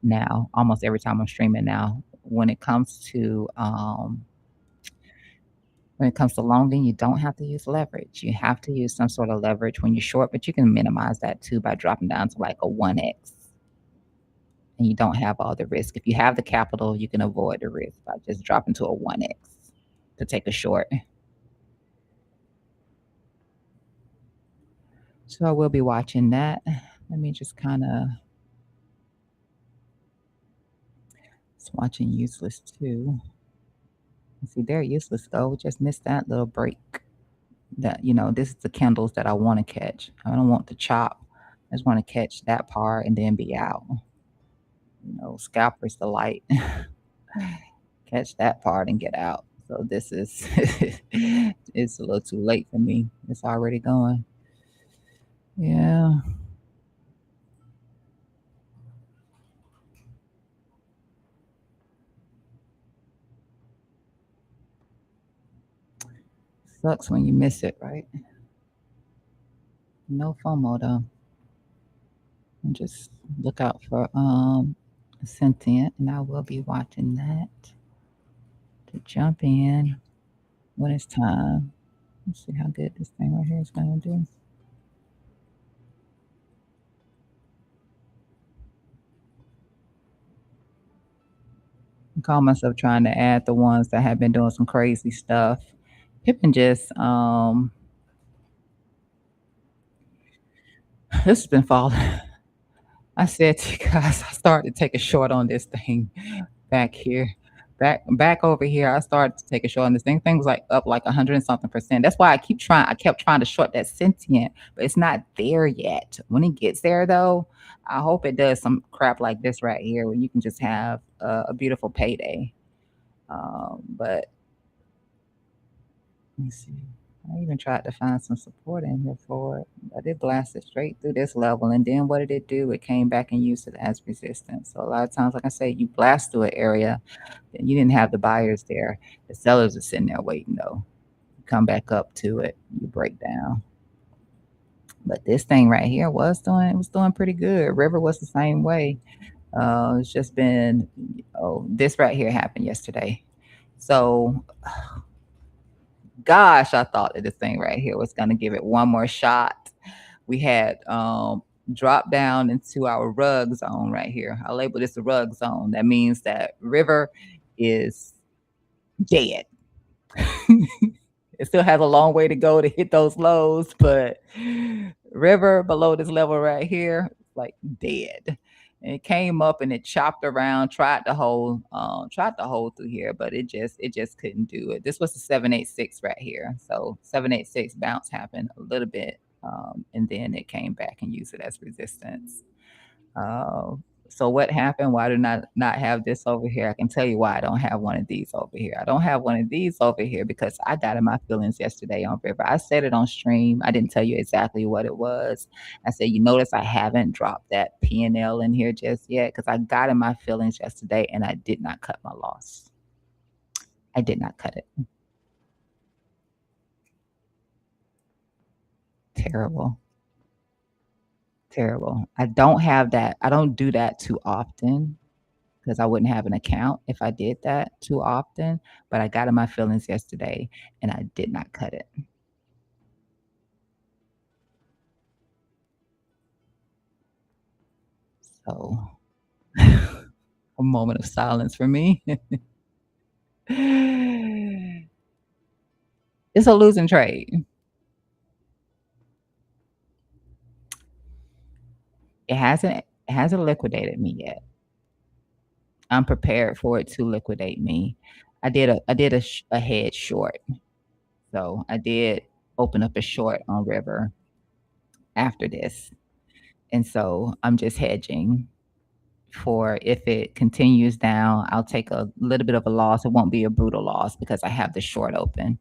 now, almost every time I'm streaming now. When it comes to longing, you don't have to use leverage. You have to use some sort of leverage when you're short, but you can minimize that too by dropping down to like a 1x, and you don't have all the risk. If you have the capital, you can avoid the risk by just dropping to a 1x to take a short. So I will be watching that. Let me just kind of watching useless too. See, they're useless though. We just missed that little break. This is the candles that I want to catch. I don't want to chop. I just want to catch that part and then be out. Scalpers the light. Catch that part and get out. So this is it's a little too late for me. It's already going. Yeah. Sucks when you miss it, right? No FOMO though. And just look out for sentient, and I will be watching that to jump in when it's time. Let's see how good this thing right here is going to do. I call myself trying to add the ones that have been doing some crazy stuff. Pippin just this has been falling. I said to you guys, I started to take a short on this thing back here. Back over here, I started to take a short on this thing. Thing was like up like 100 and something percent. That's why I kept trying to short that sentient, but it's not there yet. When it gets there though, I hope it does some crap like this right here where you can just have a beautiful payday. But let me see. I even tried to find some support in here for it, but it blasted straight through this level. And then what did it do? It came back and used it as resistance. So a lot of times, like I say, you blast through an area, and you didn't have the buyers there. The sellers are sitting there waiting though. You come back up to it, you break down. But this thing right here was doing pretty good. River was the same way. It's just been this right here happened yesterday. So gosh, I thought that this thing right here was going to give it one more shot. We had dropped down into our rug zone right here. I label this a rug zone. That means that river is dead. It still has a long way to go to hit those lows, but river below this level right here, like dead. And it came up and it chopped around, tried to hold through here, but it just couldn't do it. This was the 786 right here. So 786 bounce happened a little bit, and then it came back and used it as resistance. Uh, So what happened? Why do not have this over here? I can tell you why I don't have one of these over here. I don't have one of these over here because I got in my feelings yesterday on River. I said it on stream. I didn't tell you exactly what it was. I said, you notice I haven't dropped that P&L in here just yet because I got in my feelings yesterday and I did not cut my loss. I did not cut it. Terrible. Terrible. I don't have that. I don't do that too often because I wouldn't have an account if I did that too often, but I got in my feelings yesterday and I did not cut it. So, a moment of silence for me. It's a losing trade. It hasn't liquidated me yet. I'm prepared for it to liquidate me. I did a head short. So, I did open up a short on River after this. And so, I'm just hedging for if it continues down, I'll take a little bit of a loss. It won't be a brutal loss because I have the short open.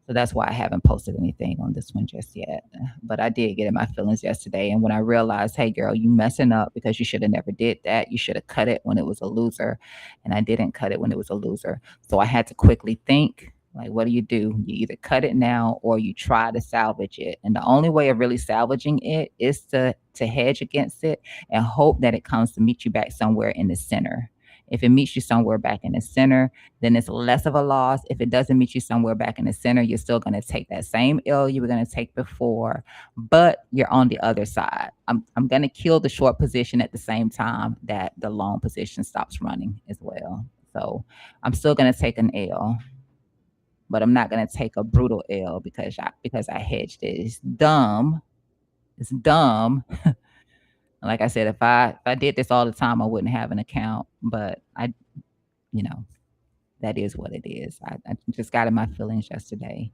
So that's why I haven't posted anything on this one just yet. But I did get in my feelings yesterday. And when I realized, hey, girl, you messing up because you should have never did that. You should have cut it when it was a loser. And I didn't cut it when it was a loser. So I had to quickly think, like, what do? You either cut it now or you try to salvage it. And the only way of really salvaging it is to hedge against it and hope that it comes to meet you back somewhere in the center. If it meets you somewhere back in the center, then it's less of a loss. If it doesn't meet you somewhere back in the center, you're still going to take that same L you were going to take before, but you're on the other side. I'm going to kill the short position at the same time that the long position stops running as well. So I'm still going to take an L, but I'm not going to take a brutal L because I hedged it. It's dumb. It's dumb. Like I said, if I did this all the time, I wouldn't have an account. But you know, that is what it is. I just got in my feelings yesterday.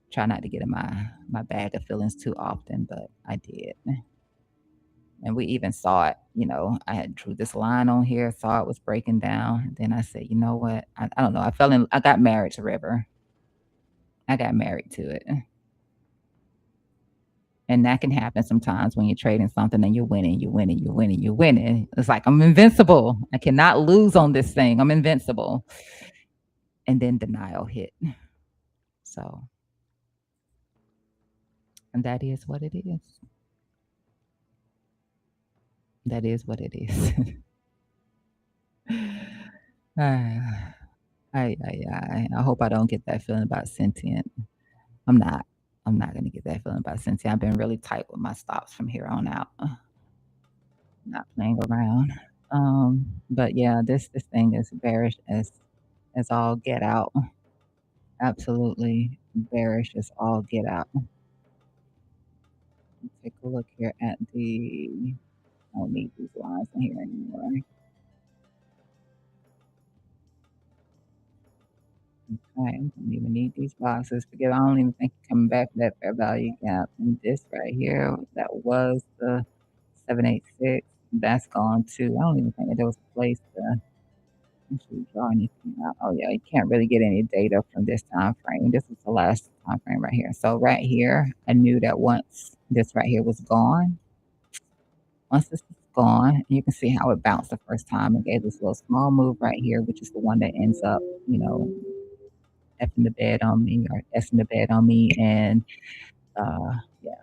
Try not to get in my bag of feelings too often, but I did. And we even saw it, I had drew this line on here, saw it was breaking down. Then I said, you know what? I don't know. I got married to River. I got married to it. And that can happen sometimes when you're trading something and you're winning, you're winning, you're winning, you're winning. It's like I'm invincible. I cannot lose on this thing. I'm invincible. And then denial hit. So, and that is what it is. That is what it is. Ah, I hope I don't get that feeling about sentient. I'm not. I'm not gonna get that feeling about sentient. I've been really tight with my stops from here on out. Not playing around. But yeah, this thing is bearish as all get out. Absolutely bearish as all get out. Take a look here at the. I don't need these lines in here anymore. Right, I don't even need these boxes. Forget I don't even think coming back to that fair value gap. And this right here, that was the 786. That's gone too. I don't even think that there was a place to actually draw anything out. Oh yeah, you can't really get any data from this time frame. This is the last time frame right here. So right here, I knew that once this right here was gone, once this is gone, you can see how it bounced the first time and gave this little small move right here, which is the one that ends up, effing the bed on me or effing the bed on me, and yeah,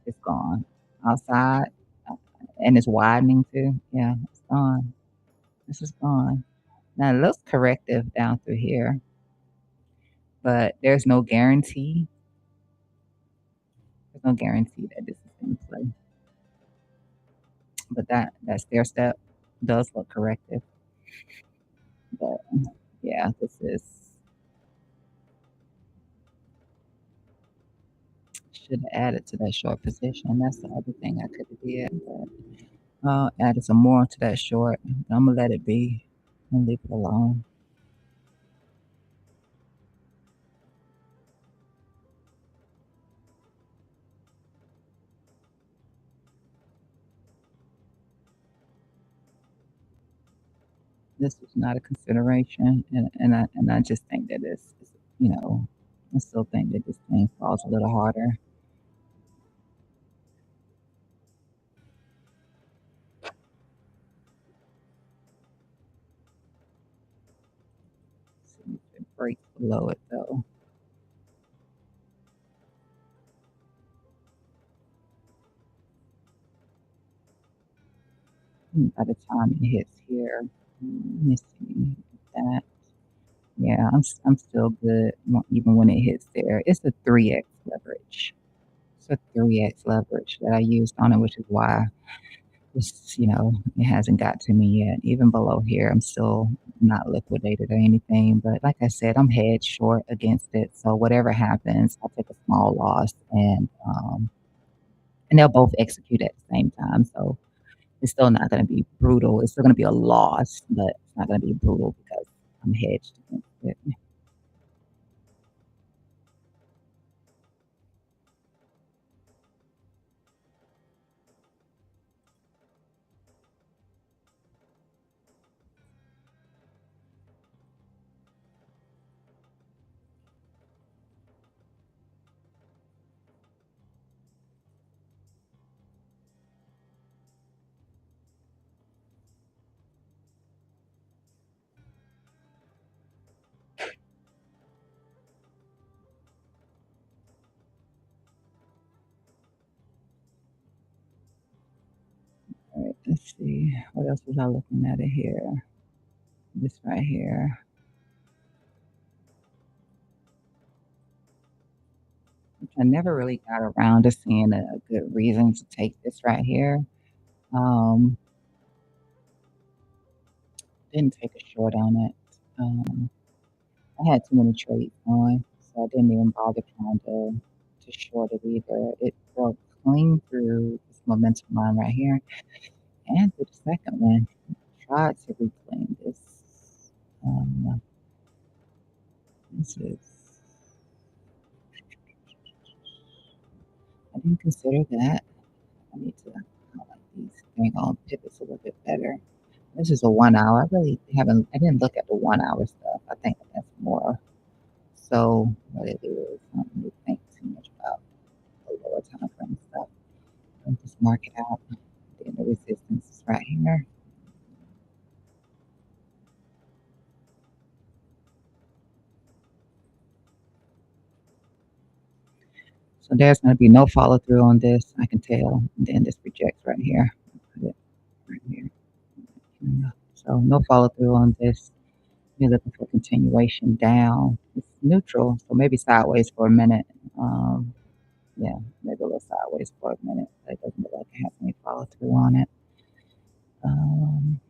it's gone outside, uh, and it's widening too. Yeah, it's gone. This is gone. Now it looks corrective down through here, but there's no guarantee. There's no guarantee that this is going to play. But that stair step does look corrective. But yeah, this is should have added to that short position. That's the other thing I could have did. But added some more to that short. I'm gonna let it be and leave it alone. this was not a consideration, and I just think that it's, you know, I still think that this thing falls a little harder. See if it breaks below it though. By the time it hits here, let me see that. Yeah, I'm still good even when it hits there. It's a 3x leverage. It's a 3x leverage that I used on it, which is why it hasn't got to me yet. Even below here, I'm still not liquidated or anything. But like I said, I'm head short against it. So whatever happens, I'll take a small loss and they'll both execute at the same time. So it's still not going to be brutal. It's still going to be a loss, but it's not going to be brutal because I'm hedged against it. All right, let's see. What else was I looking at it here? This right here, which I never really got around to seeing a good reason to take this right here. Um, didn't take a short on it. Um, I had too many trades on, so I didn't even bother trying to short it either. It broke clean through this momentum line right here and through the second one. Tried to reclaim this. Um, this is I didn't consider that. I need to highlight these dang on pivots a little bit better. This is a 1 hour. I didn't look at the 1 hour stuff. I think that's more so what it is. I don't really think too much about the lower time frame stuff. I'll just mark it out. Then the resistance is right here. So there's going to be no follow through on this. I can tell. And then this rejects right here. Put it right here. So no follow through on this. You're looking for continuation down. It's neutral, so maybe sideways for a minute. Um, yeah, maybe a little sideways for a minute. But it doesn't look like it has any follow through on it. Um,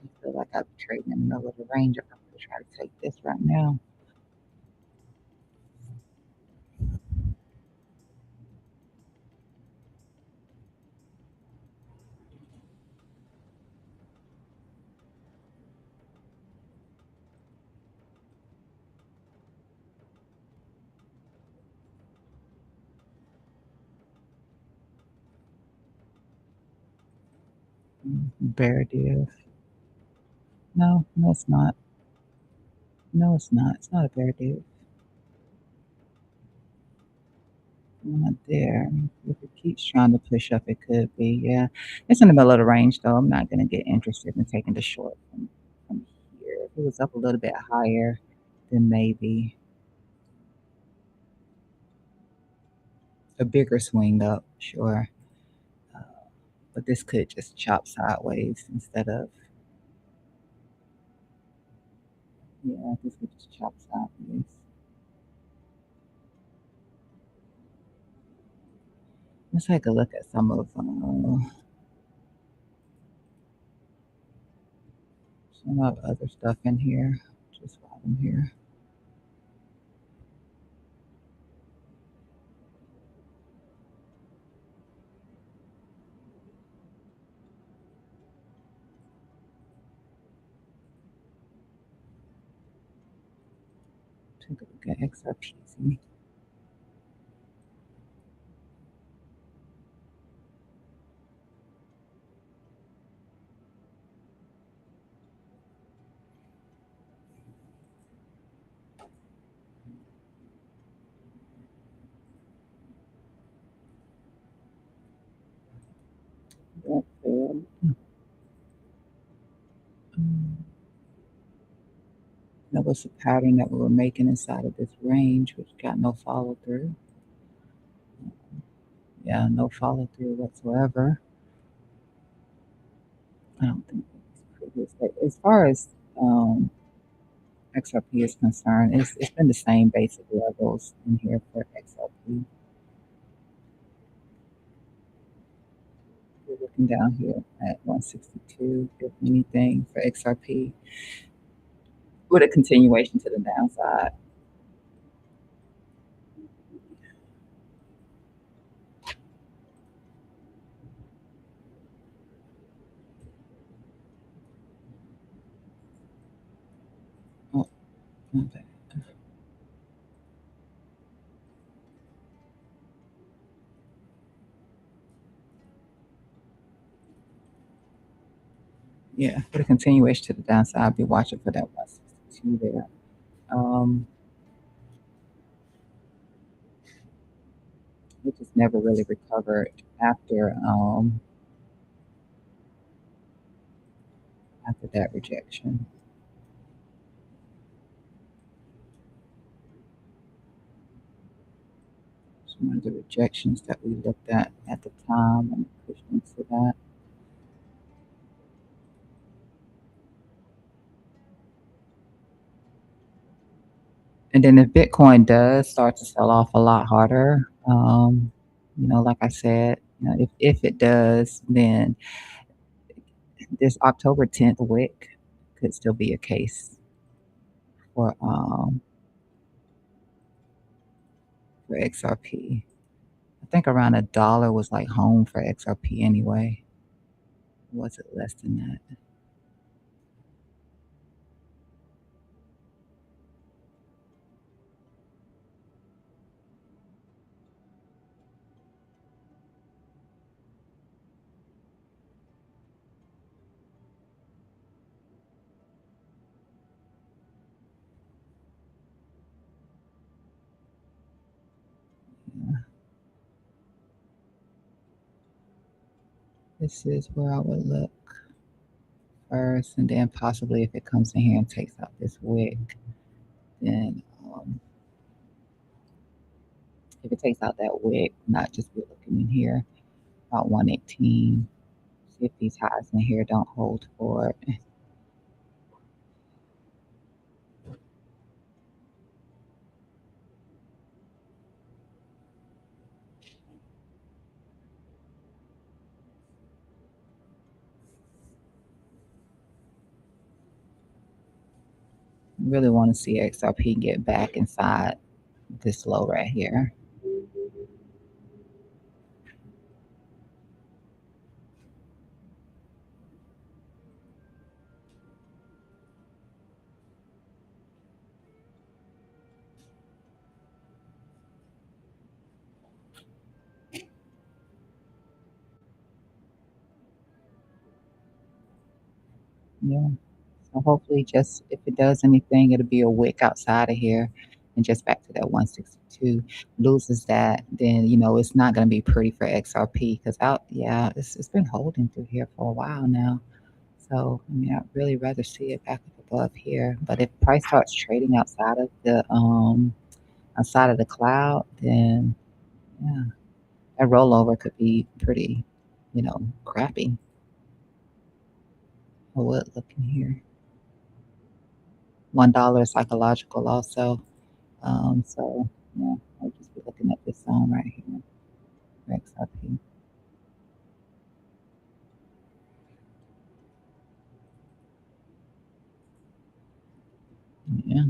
I feel like I'm trading in the middle of the range. I'm going to try to take this right now. Bear div. No, no, it's not. No, it's not. It's not a bear div. Not there. If it keeps trying to push up, it could be. Yeah, it's in the middle of the range, though. I'm not going to get interested in taking the short from here. If it was up a little bit higher, then maybe a bigger swing up, sure. Uh, but this could just chop sideways instead of, yeah, this could just chop sideways. Let's take a look at some of other stuff in here. Just while I'm here. Take a look at XRPZ. That failed. Um, that was a pattern that we were making inside of this range, which got no follow through. Yeah, no follow through whatsoever. I don't think it's previous. As far as XRP is concerned, it's been the same basic levels in here for XRP. We're looking down here at 162, if anything, for XRP, with a continuation to the downside. Oh, okay. Yeah, with a continuation to the downside, I'll be watching for that 162 there. It just never really recovered after that rejection. It's one of the rejections that we looked at the time and pushed into that. And then if Bitcoin does start to sell off a lot harder, like I said, if it does, then this October 10th wick could still be a case for XRP. I think around $1 was like home for XRP anyway. Was it less than that? Yeah. This is where I would look first, and then possibly if it comes in here and takes out this wick, then if it takes out that wick, not just be looking in here about 118. See if these highs in here don't hold for it. Really want to see XRP get back inside this low right here. Yeah. So hopefully, just if it does anything, it'll be a wick outside of here, and just back to that 162. Loses that, then it's not going to be pretty for XRP because yeah, it's been holding through here for a while now. So I mean, I'd really rather see it back up above here. But if price starts trading outside of the cloud, then yeah, that rollover could be pretty, crappy. I would look in here. $1 psychological also. So yeah, I'll just be looking at this zone right here. XRP. Yeah.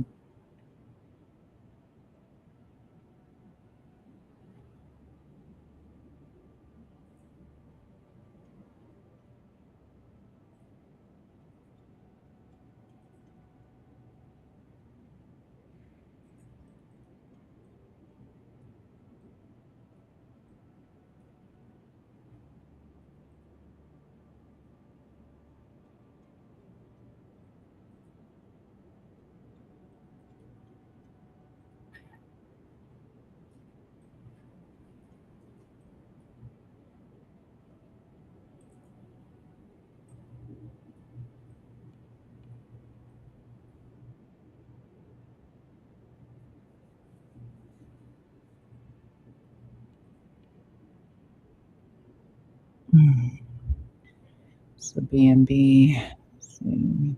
So BNB. See.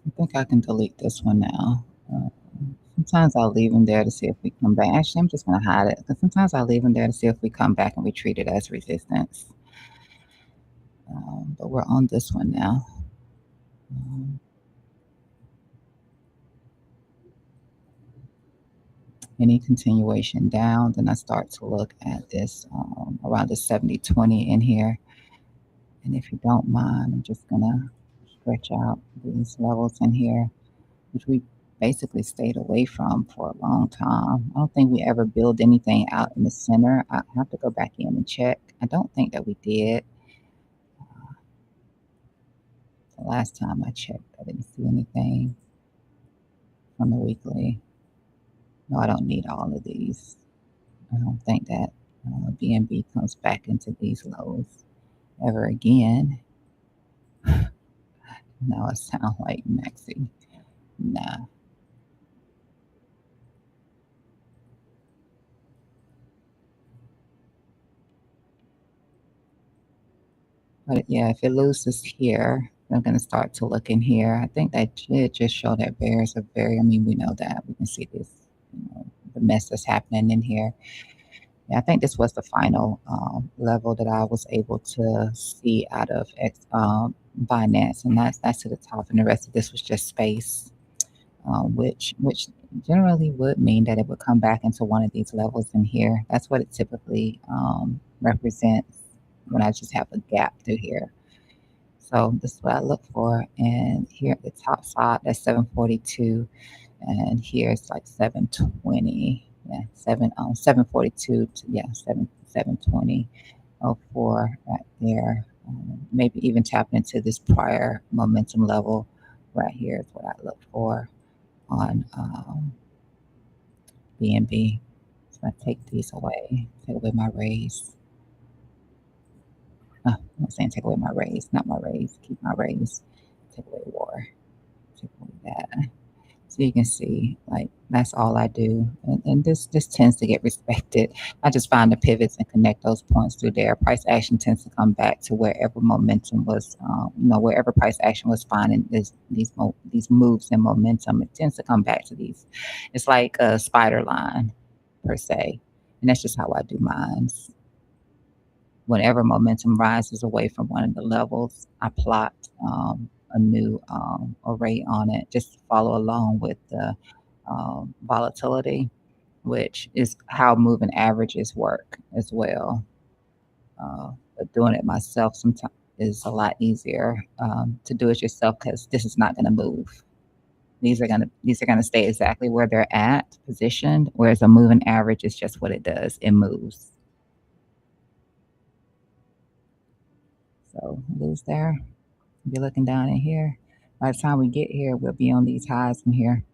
I think I can delete this one now. Sometimes I'll leave them there to see if we come back. Actually, I'm just going to hide it because sometimes I'll leave them there to see if we come back and we treat it as resistance. But we're on this one now. Um, any continuation down, then I start to look at this around the 70-20 in here. And if you don't mind, I'm just going to stretch out these levels in here, which we basically stayed away from for a long time. I don't think we ever build anything out in the center. I have to go back in and check. I don't think that we did. The last time I checked, I didn't see anything from the weekly. No, I don't need all of these. I don't think that BNB comes back into these lows ever again. Now I sound like Maxi. Nah. But yeah, if it loses here, I'm going to start to look in here. I think that should just show that bears are very, I mean, we know that. We can see this, the mess that's happening in here. Yeah, I think this was the final level that I was able to see out of Binance, and that's to the top, and the rest of this was just space, which generally would mean that it would come back into one of these levels in here. That's what it typically represents when I just have a gap through here. So this is what I look for, and here at the top side, that's 742, and here it's like 720. Yeah, 742 to 720. Oh, 4 right there. Maybe even tap into this prior momentum level right here is what I look for on BNB. So I take these away, take away my raise. I'm not saying take away my raise, not my raise, keep my raise, take away war, take away that. So you can see, like, that's all I do. And this tends to get respected. I just find the pivots and connect those points through there. Price action tends to come back to wherever momentum was, wherever price action was finding these moves and momentum. It tends to come back to these. It's like a spider line, per se. And that's just how I do mine. Whenever momentum rises away from one of the levels, I plot a new array on it. Just follow along with the volatility, which is how moving averages work as well. But doing it myself sometimes is a lot easier to do it yourself because this is not going to move. These are gonna stay exactly where they're at, positioned. Whereas a moving average is just what it does. It moves. So lose there. Be looking down in here. By the time we get here, we'll be on these highs from here.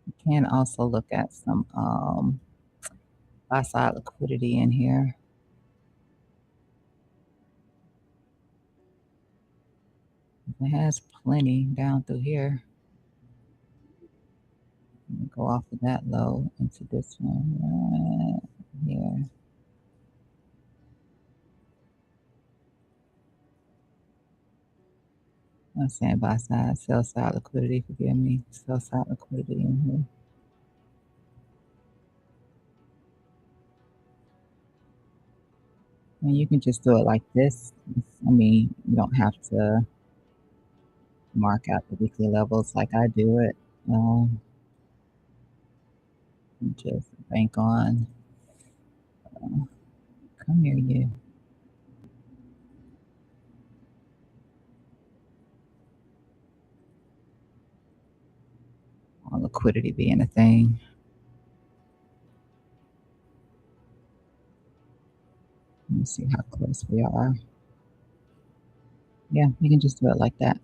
You can also look at some buy side liquidity in here. It has plenty down through here. Go off of that low into this one right here. I'm saying buy side, sell side liquidity, forgive me. Sell side liquidity in here. And you can just do it like this. I mean, you don't have to mark out the weekly levels like I do it. Just bank on. Come here, you. On liquidity being a thing. Let me see how close we are. Yeah, you can just do it like that.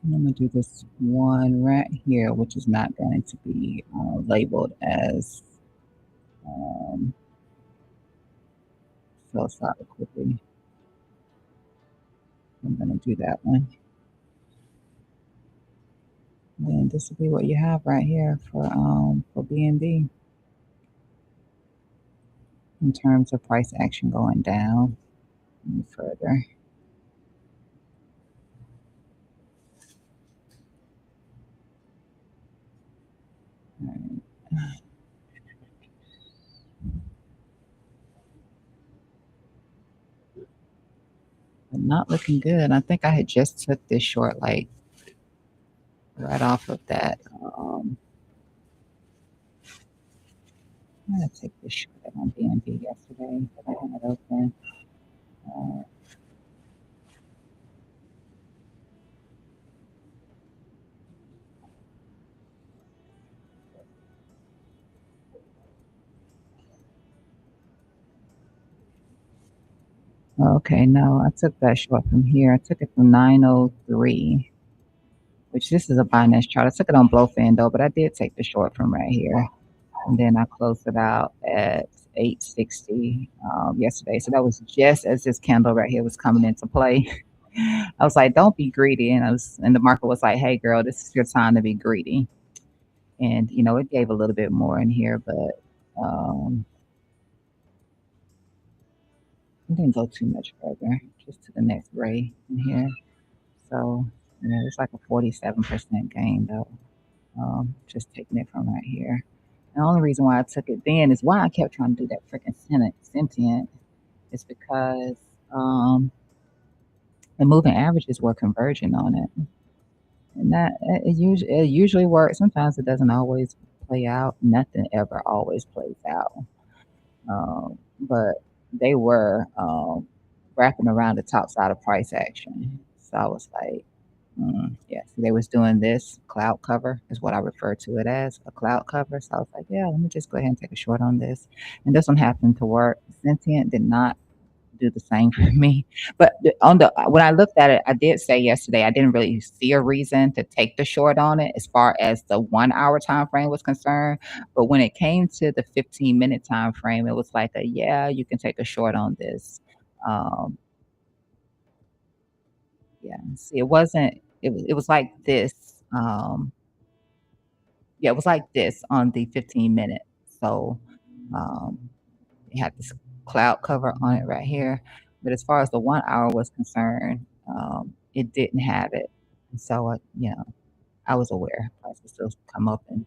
I'm gonna do this one right here, which is not going to be labeled as um, sell side liquidity. I'm gonna do that one. And this will be what you have right here for BNB in terms of price action going down any further. All right. But not looking good. I think I had just took this short like right off of that. I'm gonna take this short on BNB yesterday, but I had it open. Uh, okay, no, I took that short from here. I took it from 903, which this is a Binance chart. I took it on Blowfin though, but I did take the short from right here. And then I closed it out at 860 yesterday. So that was just as this candle right here was coming into play. I was like, don't be greedy. And the market was like, hey girl, this is your time to be greedy. And it gave a little bit more in here, but it didn't go too much further, just to the next ray in here. So it's like a 47% gain though. Just taking it from right here. The only reason why I took it then is why I kept trying to do that freaking sentient is because the moving averages were converging on it, and that it usually works. Sometimes it doesn't always play out. Nothing ever always plays out, but they were wrapping around the top side of price action. So I was like, yeah. So they was doing this cloud cover is what I refer to it as, a cloud cover. So I was like, yeah, let me just go ahead and take a short on this. And this one happened to work. Sentient did not do the same for me. But when I looked at it, I did say yesterday I didn't really see a reason to take the short on it as far as the 1 hour time frame was concerned. But when it came to the 15-minute time frame, it was like yeah, you can take a short on this. Um, yeah. See, it wasn't. It was like this. Yeah, it was like this on the 15-minute. So um, it had this cloud cover on it right here. But as far as the 1 hour was concerned, it didn't have it. And so, I was aware price would still come up, and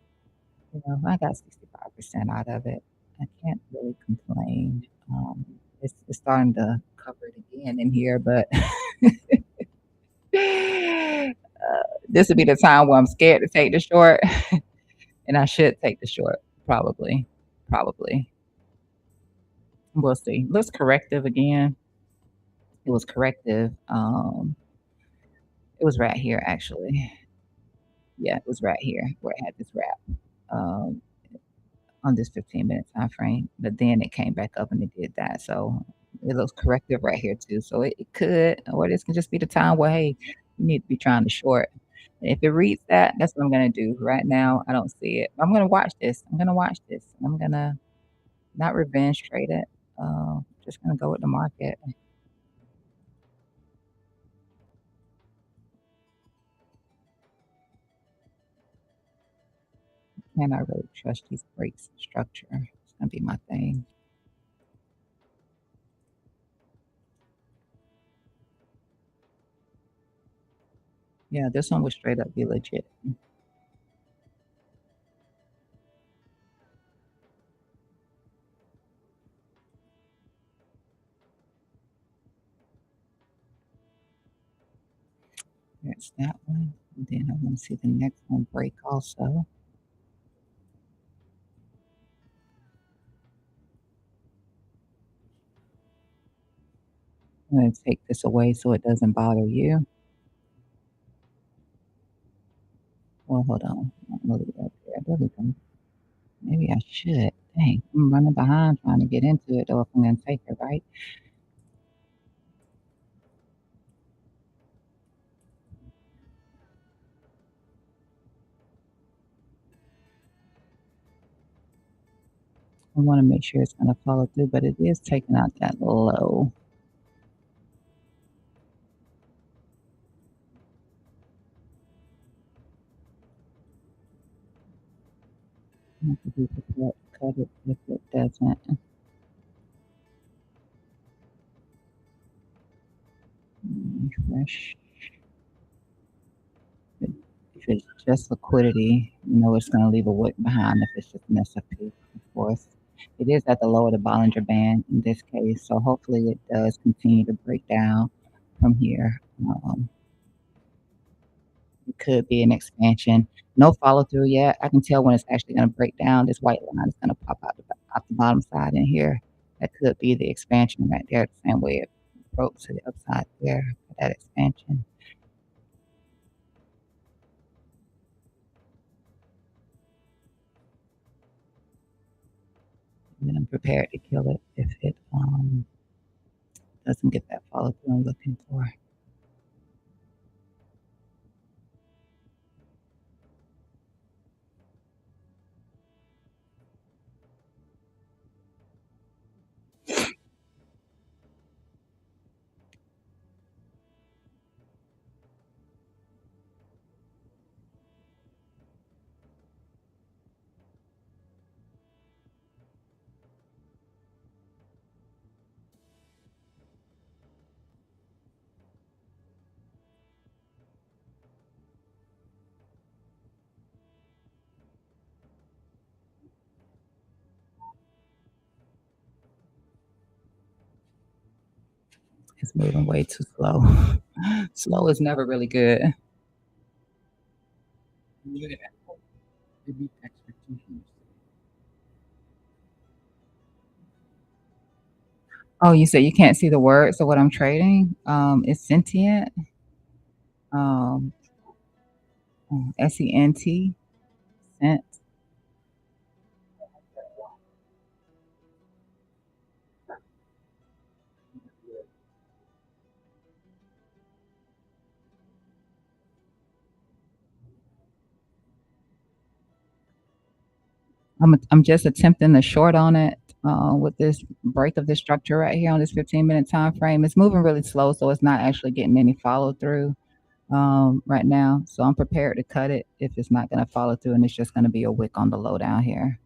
I got 65% out of it. I can't really complain. It's starting to cover it again in here, but this would be the time where I'm scared to take the short, and I should take the short, probably. Probably. We'll see. Looks corrective again. It was corrective. It was right here actually. Yeah, it was right here where it had this wrap um, on this 15-minute time frame. But then it came back up and it did that. So it looks corrective right here too. So it could, or this can just be the time where hey, you need to be trying to short. If it reads that, that's what I'm gonna do. Right now, I don't see it. I'm gonna watch this. I'm gonna watch this. I'm gonna not revenge trade it. Just gonna go with the market. Can I really trust these breaks structure? It's gonna be my thing. Yeah, this one would straight up be legit. There's that one. And then I want to see the next one break also. I'm going to take this away so it doesn't bother you. Well, hold on. I'm gonna leave it up there. There we go. Maybe I should. Dang, I'm running behind trying to get into it though if I'm going to take it, right? I want to make sure it's going to follow through, but it is taking out that low. I have to be prepared to cut it if it doesn't. Refresh. If it's just liquidity, it's going to leave a wick behind. If it's just an S&P, of course. It is at the low of the Bollinger Band in this case, so hopefully it does continue to break down from here. It could be an expansion. No follow through yet. I can tell when it's actually going to break down. This white line is going to pop out the bottom side in here. That could be the expansion right there, the same way it broke to the upside there for that expansion. And then I'm prepared to kill it if it doesn't get that follow through I'm looking for. It's moving way too slow. Slow is never really good. Oh, you said you can't see the words of what I'm trading? It's sentient. Um, SENT. Sent. I'm just attempting to short on it with this break of this structure right here on this 15-minute time frame. It's moving really slow, so it's not actually getting any follow through right now. So I'm prepared to cut it if it's not going to follow through, and it's just going to be a wick on the low down here.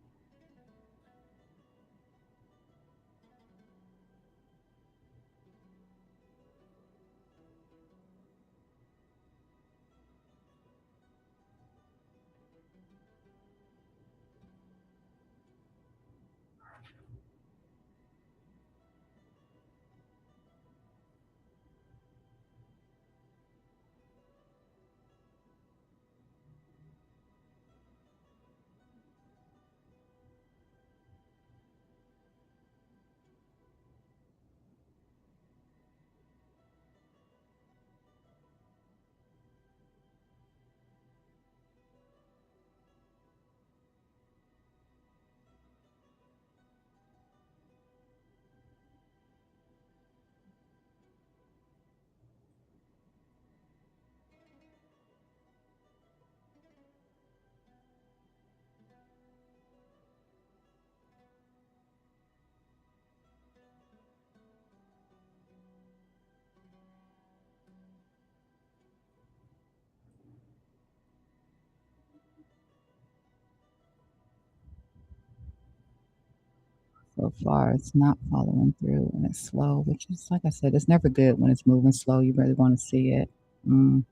So far, it's not following through and it's slow, which is, like I said, it's never good when it's moving slow. You really want to see it move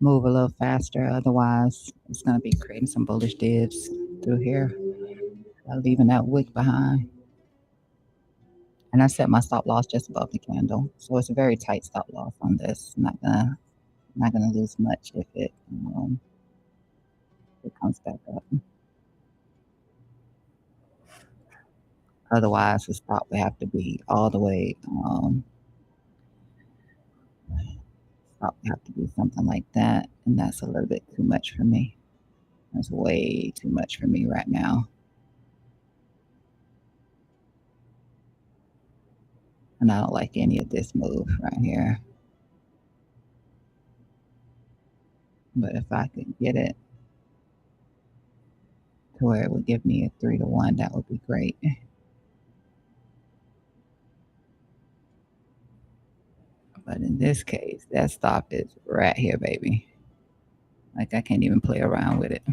a little faster. Otherwise, it's going to be creating some bullish dips through here, leaving that wick behind. And I set my stop loss just above the candle. So it's a very tight stop loss on this. Not gonna lose much if it comes back up. Otherwise, the stop would have to be all the way. Stop would have to be something like that, and that's a little bit too much for me. That's way too much for me right now, and I don't like any of this move right here. But if I could get it to where it would give me a 3 to 1. That would be great. But in this case, that stop is right here, baby. Like I can't even play around with it.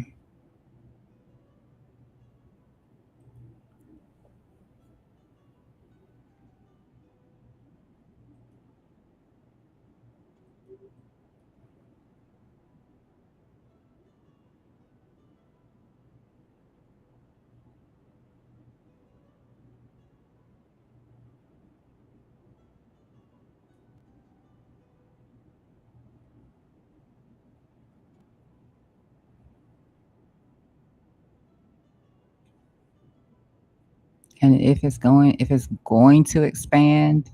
And if it's going to expand,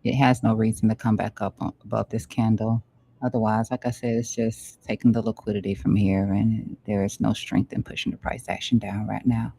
it has no reason to come back up above this candle. Otherwise, like I said, it's just taking the liquidity from here, and there is no strength in pushing the price action down right now.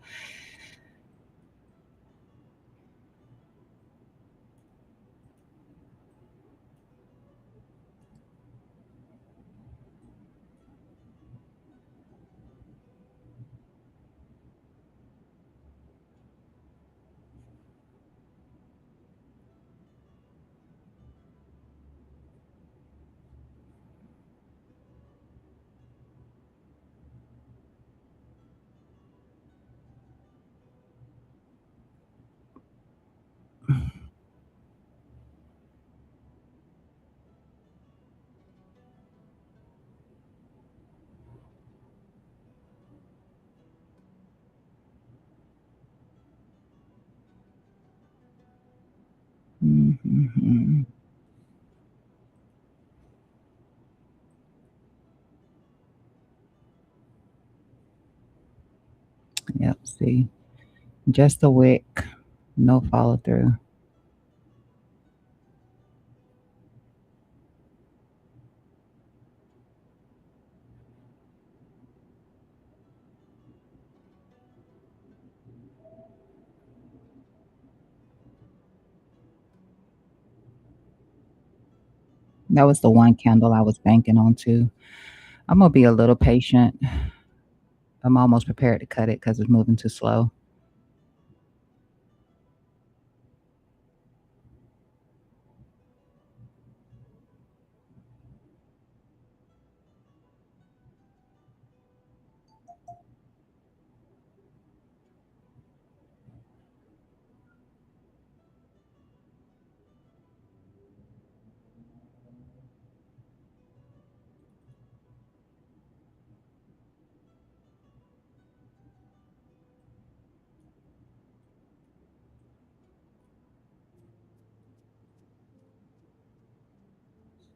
Mm-hmm. Yep. See, just a wick, no follow through. That was the one candle I was banking on too. I'm gonna be a little patient. I'm almost prepared to cut it because it's moving too slow.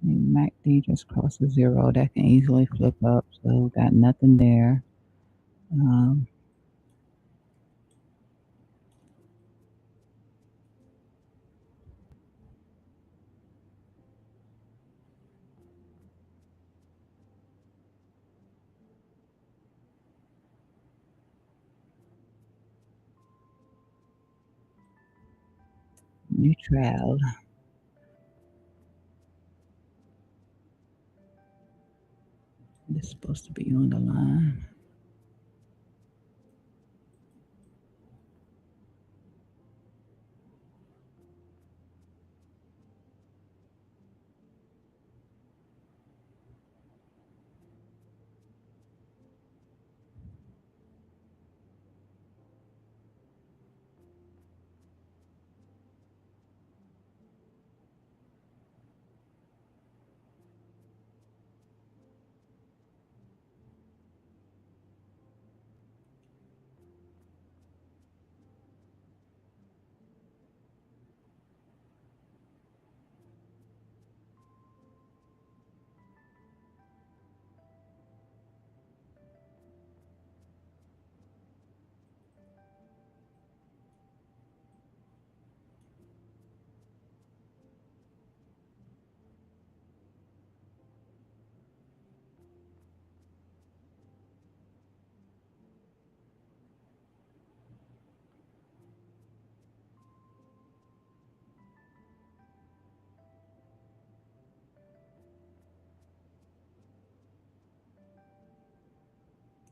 MACD just crossed a zero. That can easily flip up. So got nothing there. Um, Neutral. This is supposed to be on the line.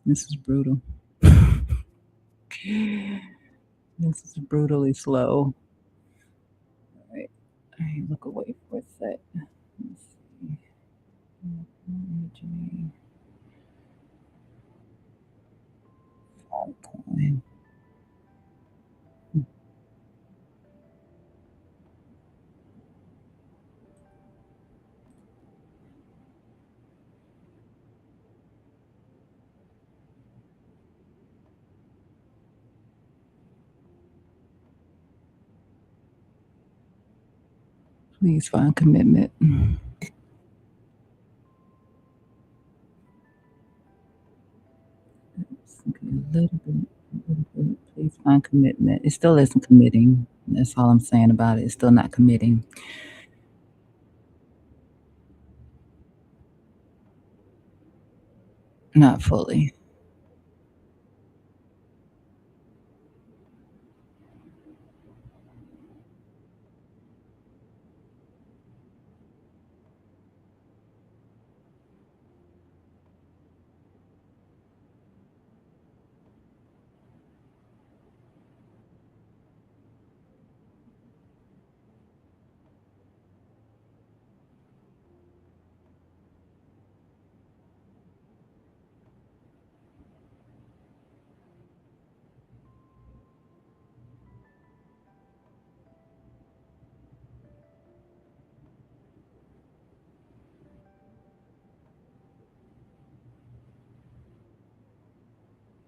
This is brutal. This is brutally slow. All right. All right, look away for a sec. Let's see. Altcoin. Please find commitment. Okay, a little bit, a little bit. Please find commitment. It still isn't committing. That's all I'm saying about it. It's still not committing. Not fully.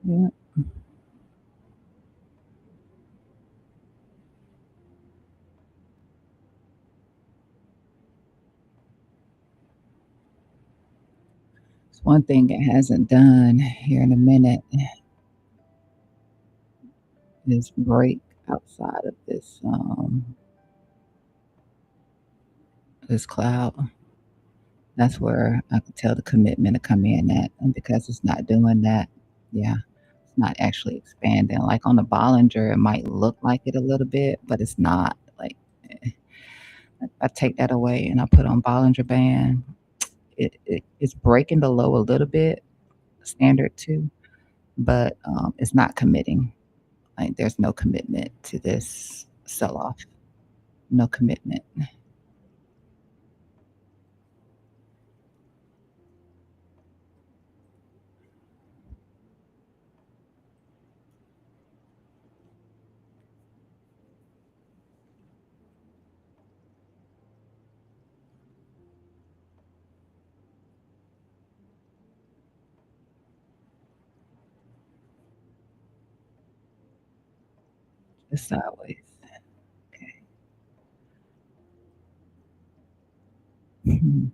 Yeah. It's one thing it hasn't done here in a minute is break outside of this cloud. That's where I could tell the commitment to come in at, and because it's not doing that, yeah, it's not actually expanding. Like on the Bollinger, it might look like it a little bit, but it's not. Like eh, I take that away and I put on Bollinger Band. It's breaking the low a little bit, standard too, but it's not committing. Like there's no commitment to this sell off. No commitment. It's sideways. Okay. Mhm.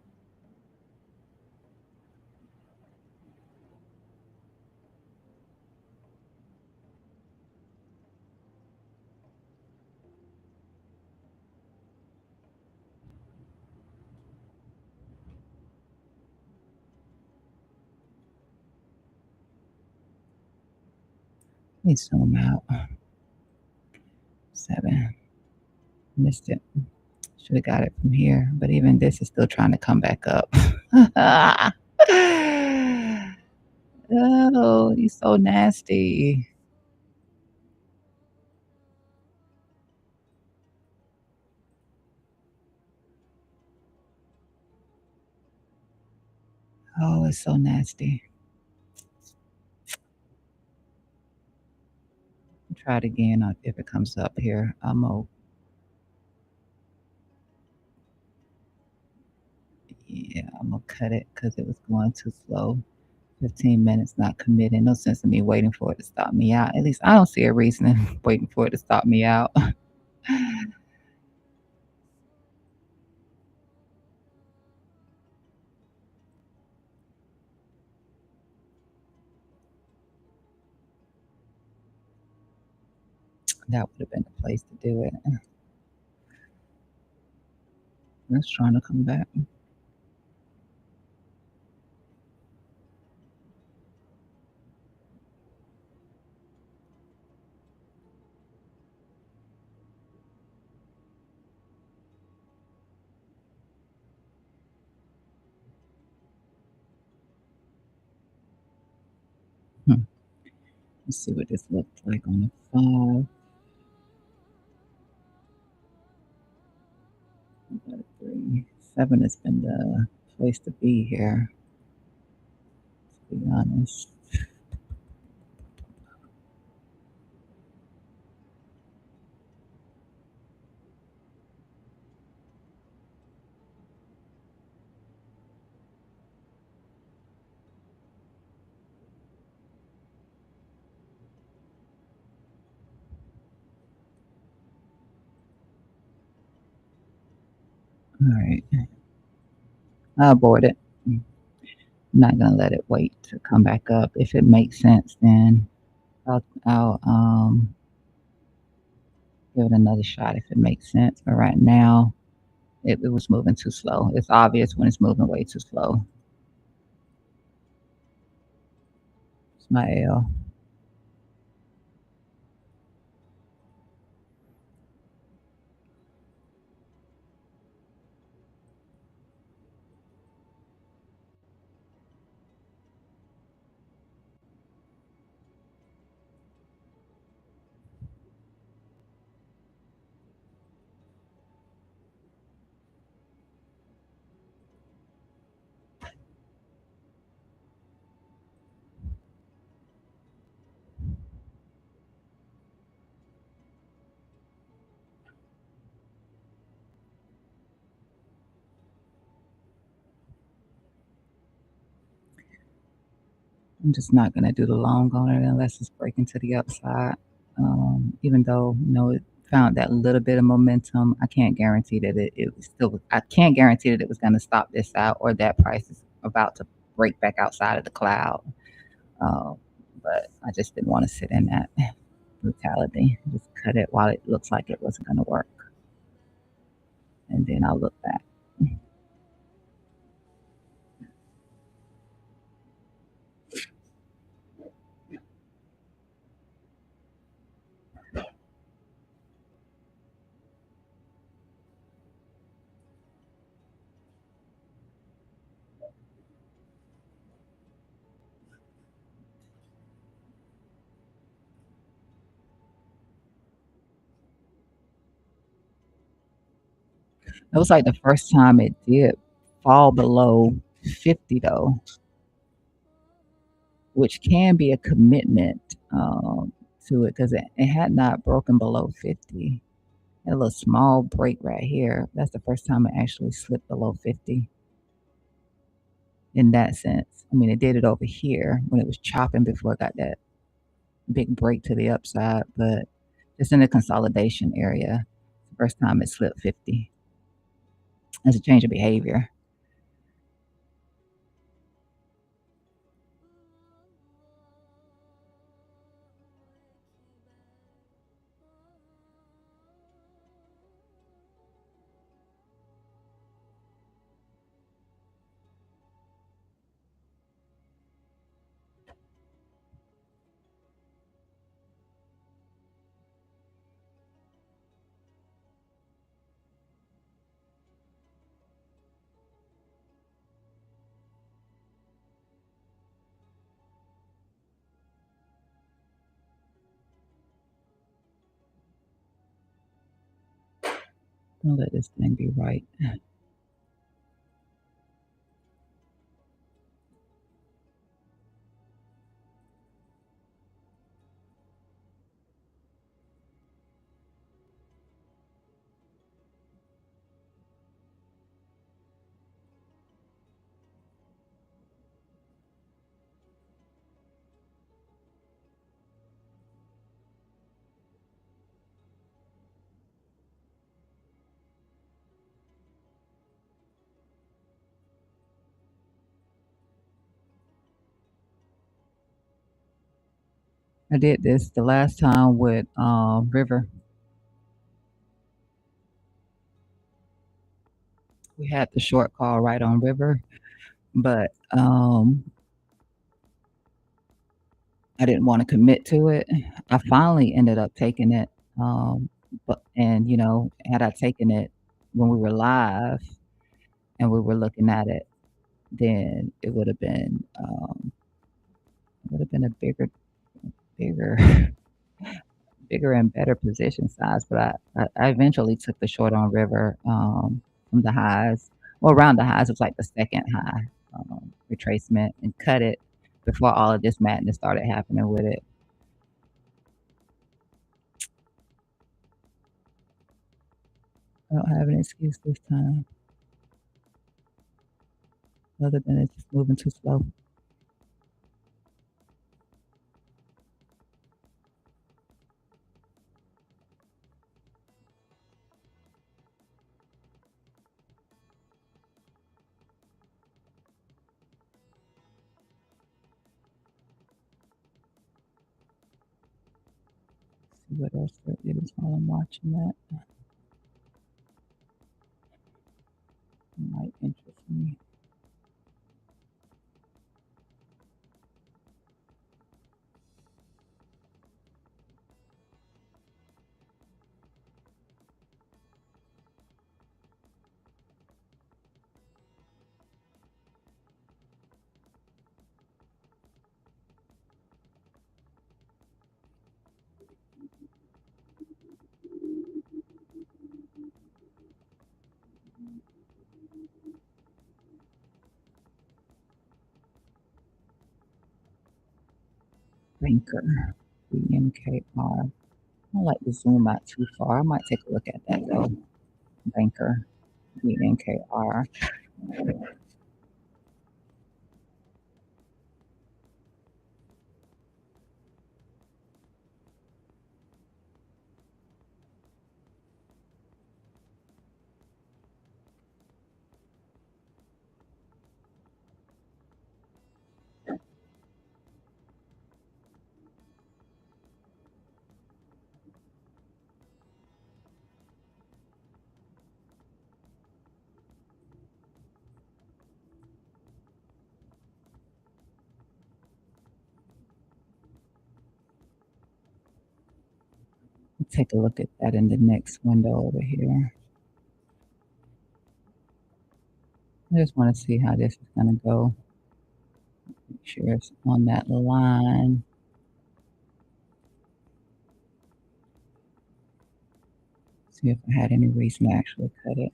Let me zoom out. 7. Missed it. Should have got it from here, but even this is still trying to come back up. Oh, he's so nasty. Oh, it's so nasty. Try it again if it comes up here. I'm gonna cut it because it was going too slow. 15 minutes not committing. No sense in me waiting for it to stop me out. At least I don't see a reason in waiting for it to stop me out. That would have been the place to do it. It's trying to come back. Hmm. Let's see what this looks like on the 5. We got a 3. 7 has been the place to be here, to be honest. All right. I'll board it. I'm not gonna let it wait to come back up. If it makes sense, then I'll give it another shot if it makes sense. But right now, it was moving too slow. It's obvious when it's moving way too slow. It's my L. I'm just not gonna do the long on it unless it's breaking to the upside. Even though it found that little bit of momentum, I can't guarantee that it was still. I can't guarantee that it was gonna stop this out or that price is about to break back outside of the cloud. Um, but I just didn't want to sit in that brutality. Just cut it while it looks like it wasn't gonna work, and then I'll look back. It was like the first time it did fall below 50 though, which can be a commitment to it because it had not broken below 50. Had a little small break right here. That's the first time it actually slipped below 50 in that sense. I mean, it did it over here when it was chopping before it got that big break to the upside, but just in the consolidation area, the first time it slipped 50 as a change of behavior. I'll let this thing be right. I did this the last time with River. We had the short call right on River, but I didn't want to commit to it. I finally ended up taking it, but and had I taken it when we were live and we were looking at it, then it would have been a bigger. bigger, bigger and better position size. But I eventually took the short on River from the highs, well, around the highs. It was like the second high retracement and cut it before all of this madness started happening with it. I don't have an excuse this time other than it's just moving too slow. See what else there is while I'm watching that. It might interest me. Banker, BNKR. I don't like to zoom out too far. I might take a look at that though. Banker, BNKR. Take a look at that in the next window over here. I just want to see how this is going to go. Make sure it's on that line. See if I had any reason to actually cut it.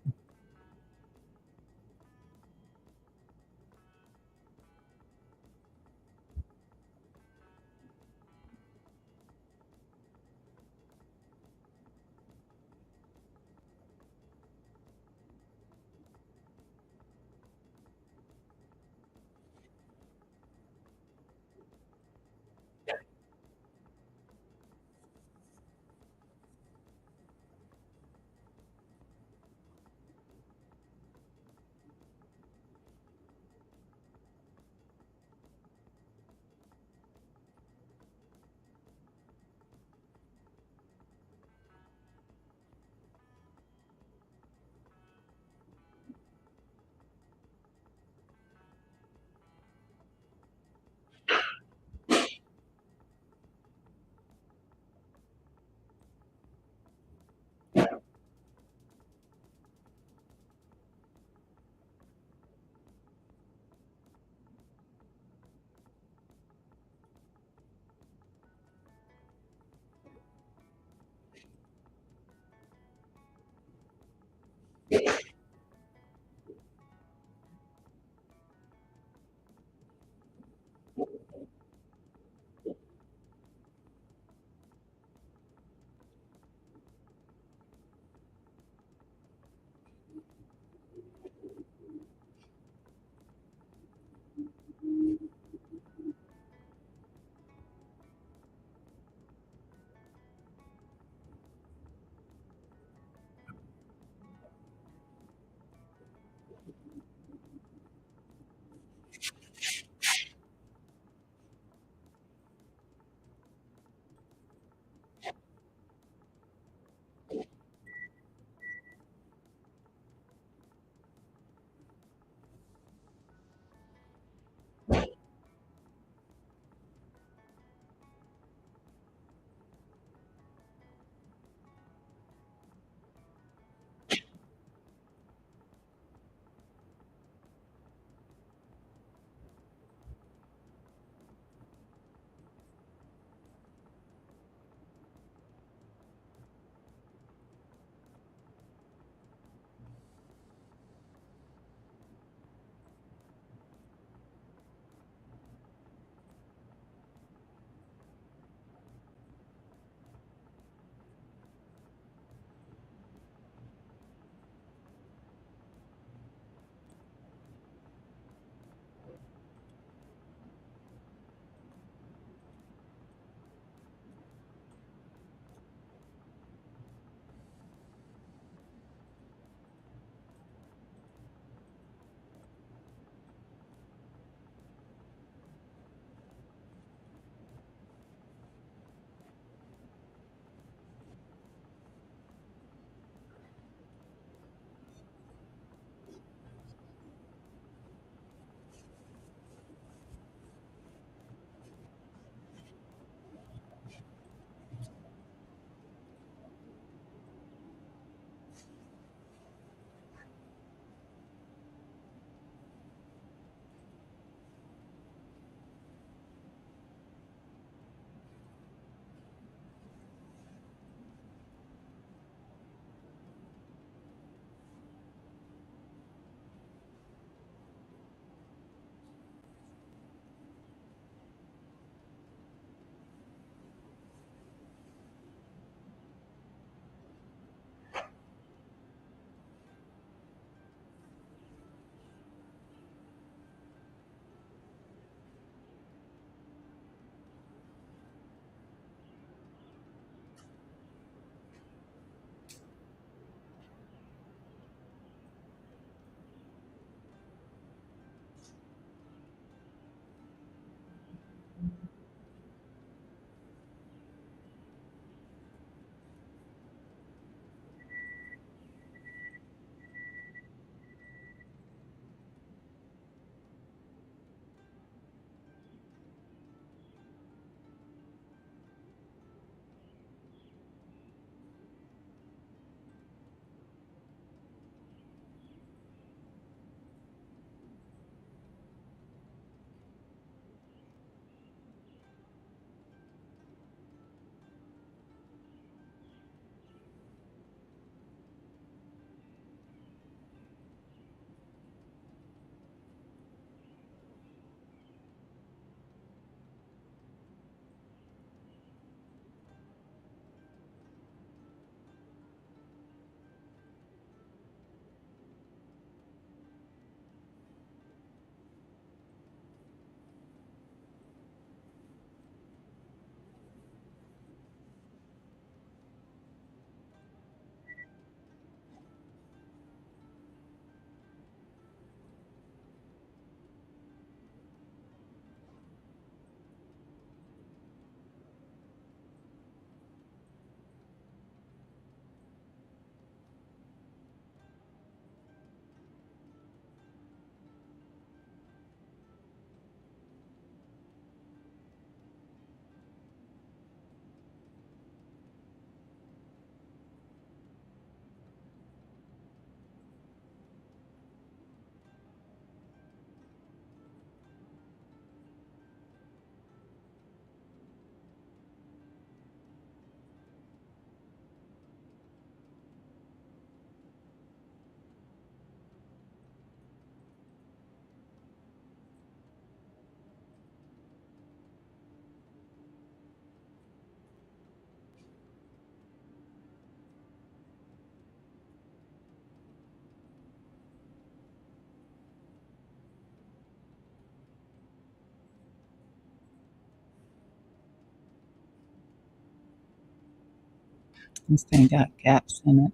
This thing got gaps in it.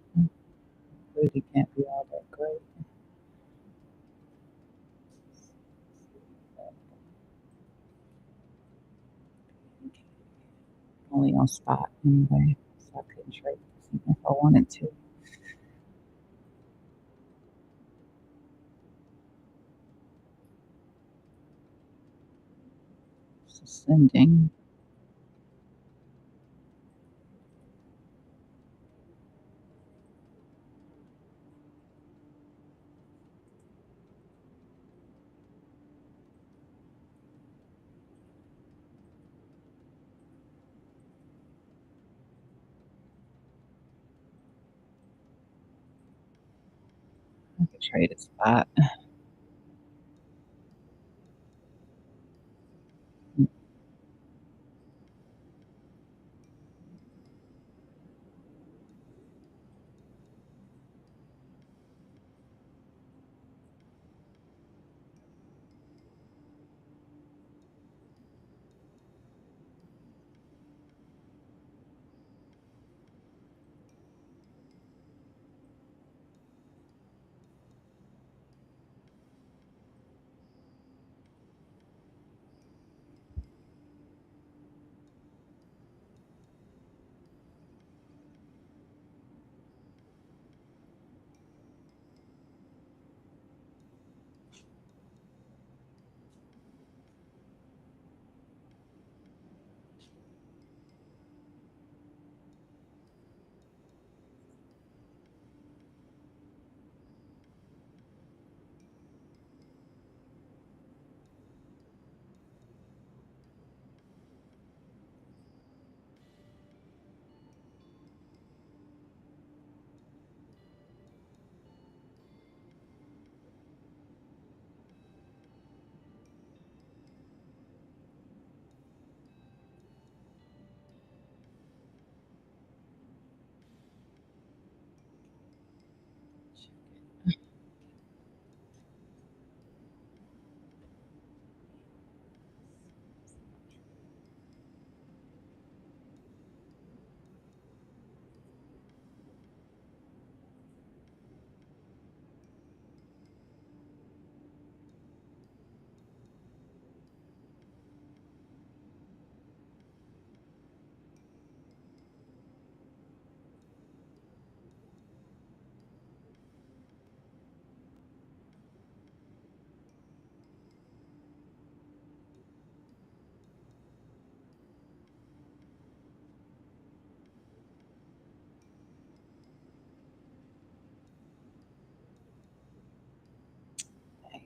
Really can't be all that great. Only on spot anyway, so I couldn't trade this even if I wanted to. It's ascending. I could trade a spot.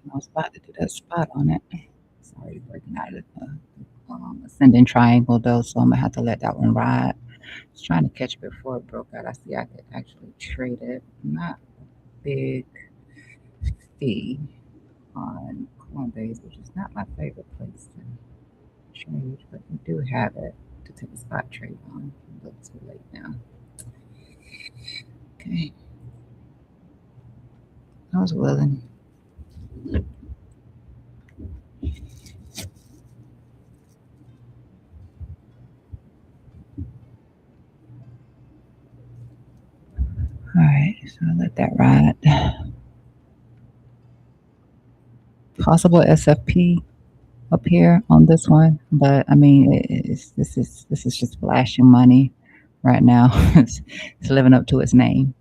I was about to do that spot on it. It's already breaking out of the ascending triangle though, so I'm gonna have to let that one ride. I was trying to catch it before it broke out. I see I could actually trade it. Not big fee on Coinbase, which is not my favorite place to trade, but we do have it to take a spot trade on. A little too late now. Okay, I was willing. All right, so I'll let that ride. Possible SFP up here on this one, but I mean, this is just flashing money right now. It's living up to its name.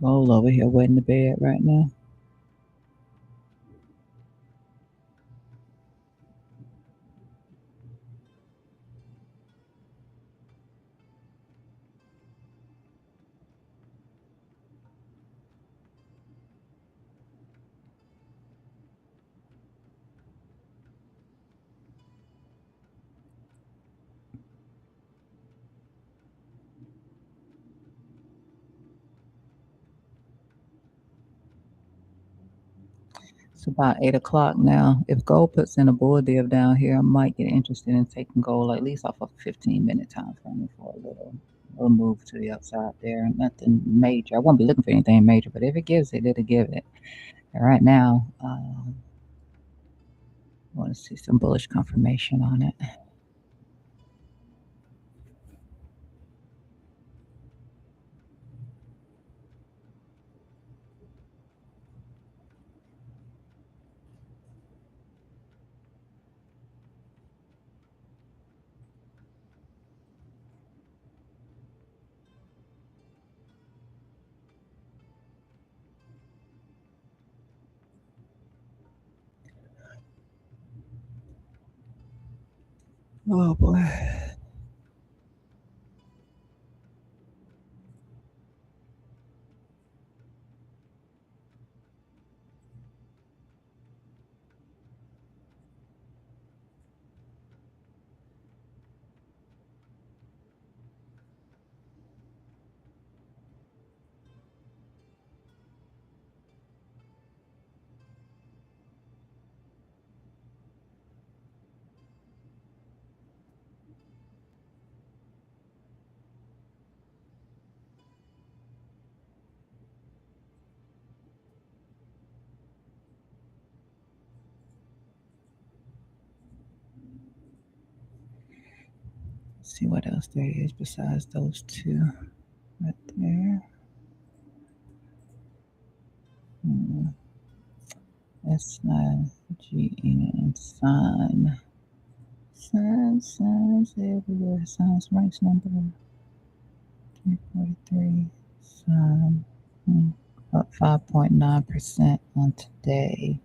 Gold over here wetting the bed right now. It's about 8 o'clock now. If gold puts in a bull div down here, I might get interested in taking gold at least off a 15-minute time frame for a little move to the upside there. Nothing major. I won't be looking for anything major, but if it gives it, it'll give it. And right now, I want to see some bullish confirmation on it. Oh boy. Let's see what else there is besides those two right there. S9, GN, sign. Signs everywhere. Signs ranks number 343. Sign. Up 5.9% on today.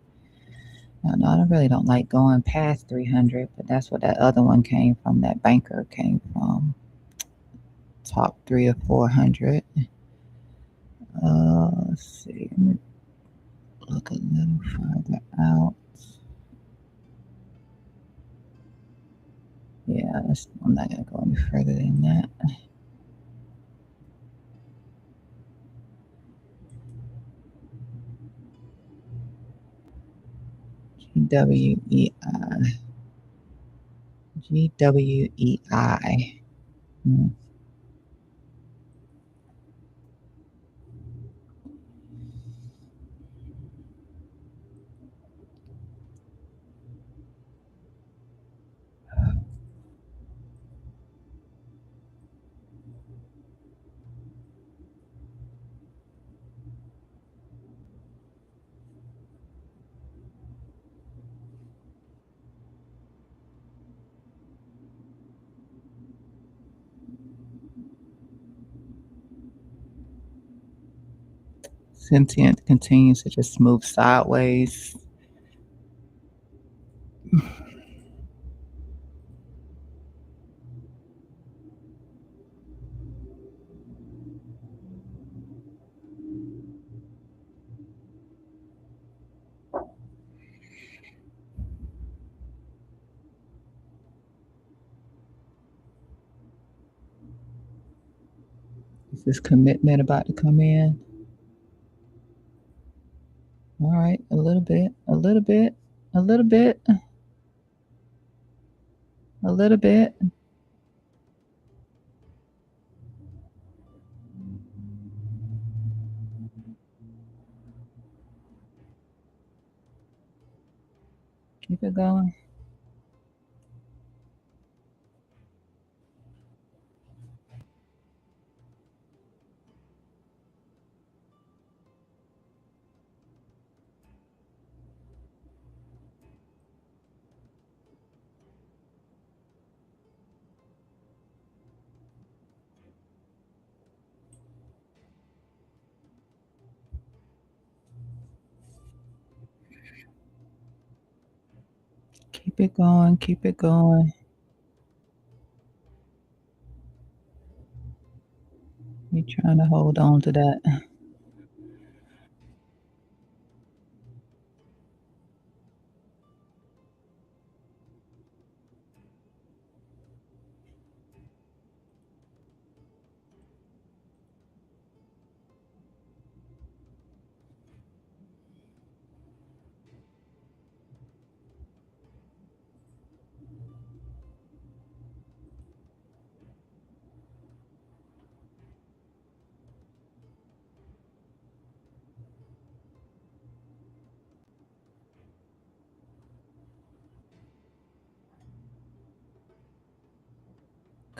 Now, I really don't like going past 300, but that's what that other one came from. That banker came from. Top 3 or 400. Let's see. Let me look a little further out. Yeah, I'm not going to go any further than that. GWEI. GWEI. Sentient continues to just move sideways. Is this commitment about to come in? All right, a little bit, a little bit, a little bit, a little bit. Keep it going. it going. Keep it going. We trying to hold on to that.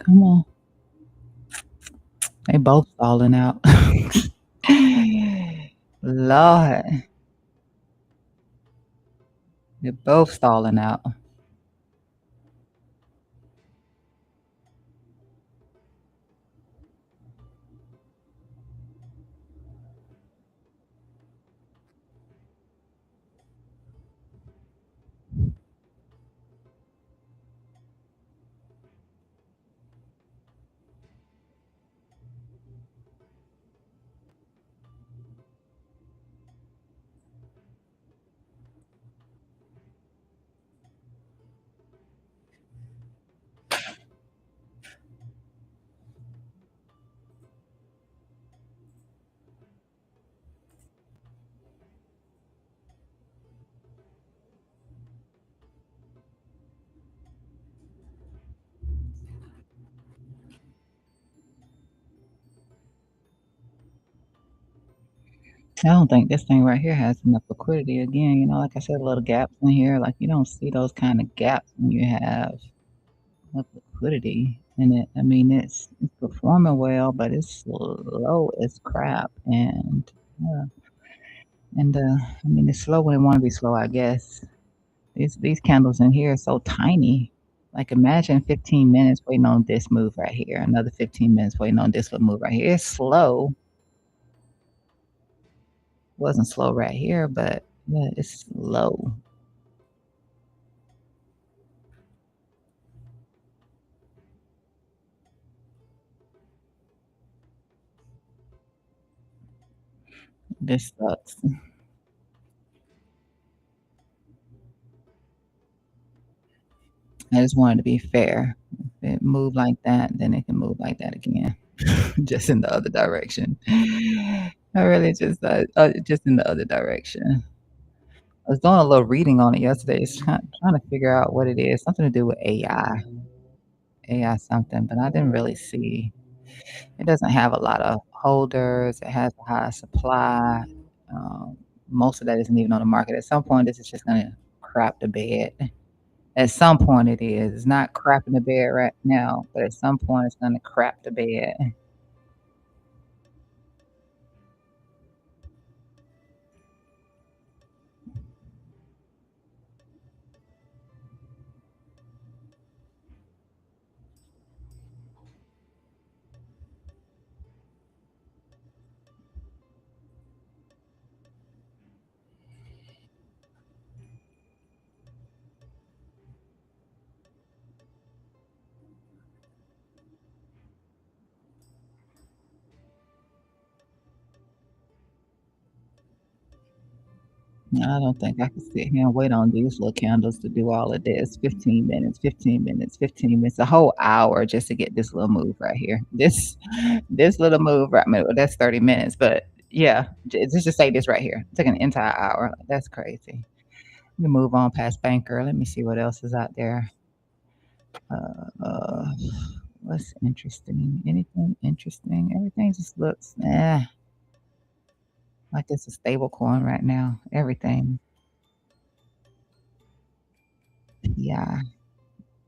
Come on. They both falling out. Lord, they're both stalling out. I don't think this thing right here has enough liquidity. Again, like I said, little gaps in here. Like you don't see those kind of gaps when you have enough liquidity in it. I mean, it's performing well, but it's slow as crap. Uh, I mean, it's slow when it want to be slow. I guess these candles in here are so tiny. Like imagine 15 minutes waiting on this move right here, another 15 minutes waiting on this one move right here. It's slow. Wasn't slow right here, but yeah, it's slow. This sucks. I just wanted to be fair. If it moved like that, then it can move like that again, just in the other direction. I really just in the other direction. I was doing a little reading on it yesterday. It's trying to figure out what it is. Something to do with AI something, but I didn't really see. It doesn't have a lot of holders. It has a high supply. Um, Most of that isn't even on the market. At some point, this is just gonna crap the bed. At some point it is. It's not crapping the bed right now, but at some point it's gonna crap the bed. I don't think I can sit here and wait on these little candles to do all of this. 15 minutes, 15 minutes, 15 minutes, a whole hour just to get this little move right here. This little move right, I mean, well, that's 30 minutes, but yeah, just to say this right here. It took an entire hour. Like, that's crazy. Let me move on past banker. Let me see what else is out there. Uh, what's interesting? Anything interesting? Everything just looks like it's a stable coin right now. Everything. Yeah,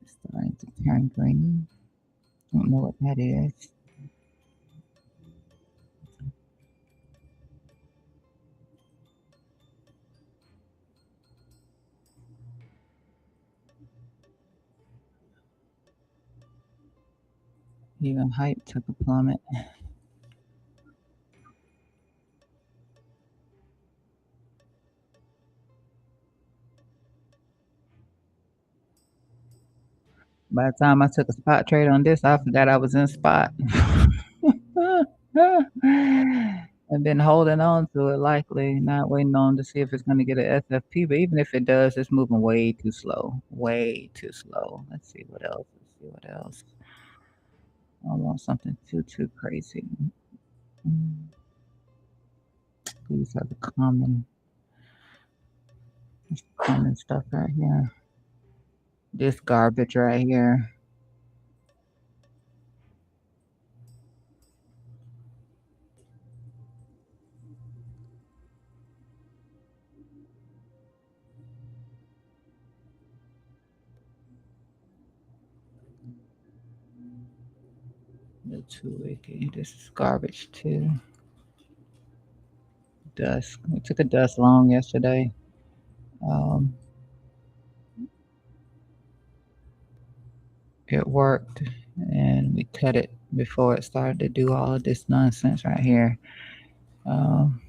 starting to turn green. Don't know what that is. Even hype took a plummet. By the time I took a spot trade on this, I forgot I was in spot. I've been holding on to it likely, not waiting on to see if it's gonna get a SFP, but even if it does, it's moving way too slow. Way too slow. Let's see what else. Let's see what else. I don't want something too crazy. Mm, These are the common stuff right here. This garbage right here. The 2 week. This is garbage too. Dust. We took a dust long yesterday. Um, it worked, and we cut it before it started to do all of this nonsense right here. Um,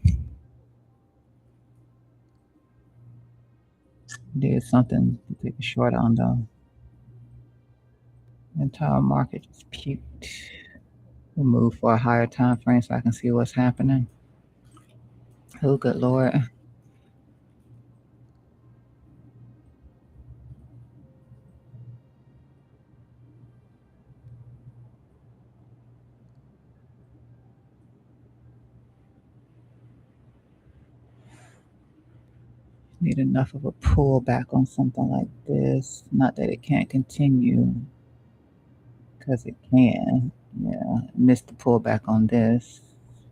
did something to take a short on though. The entire market just puked. We'll move for a higher time frame so I can see what's happening. Oh, good lord. Need enough of a pullback on something like this. Not that it can't continue, because it can. Yeah, missed the pullback on this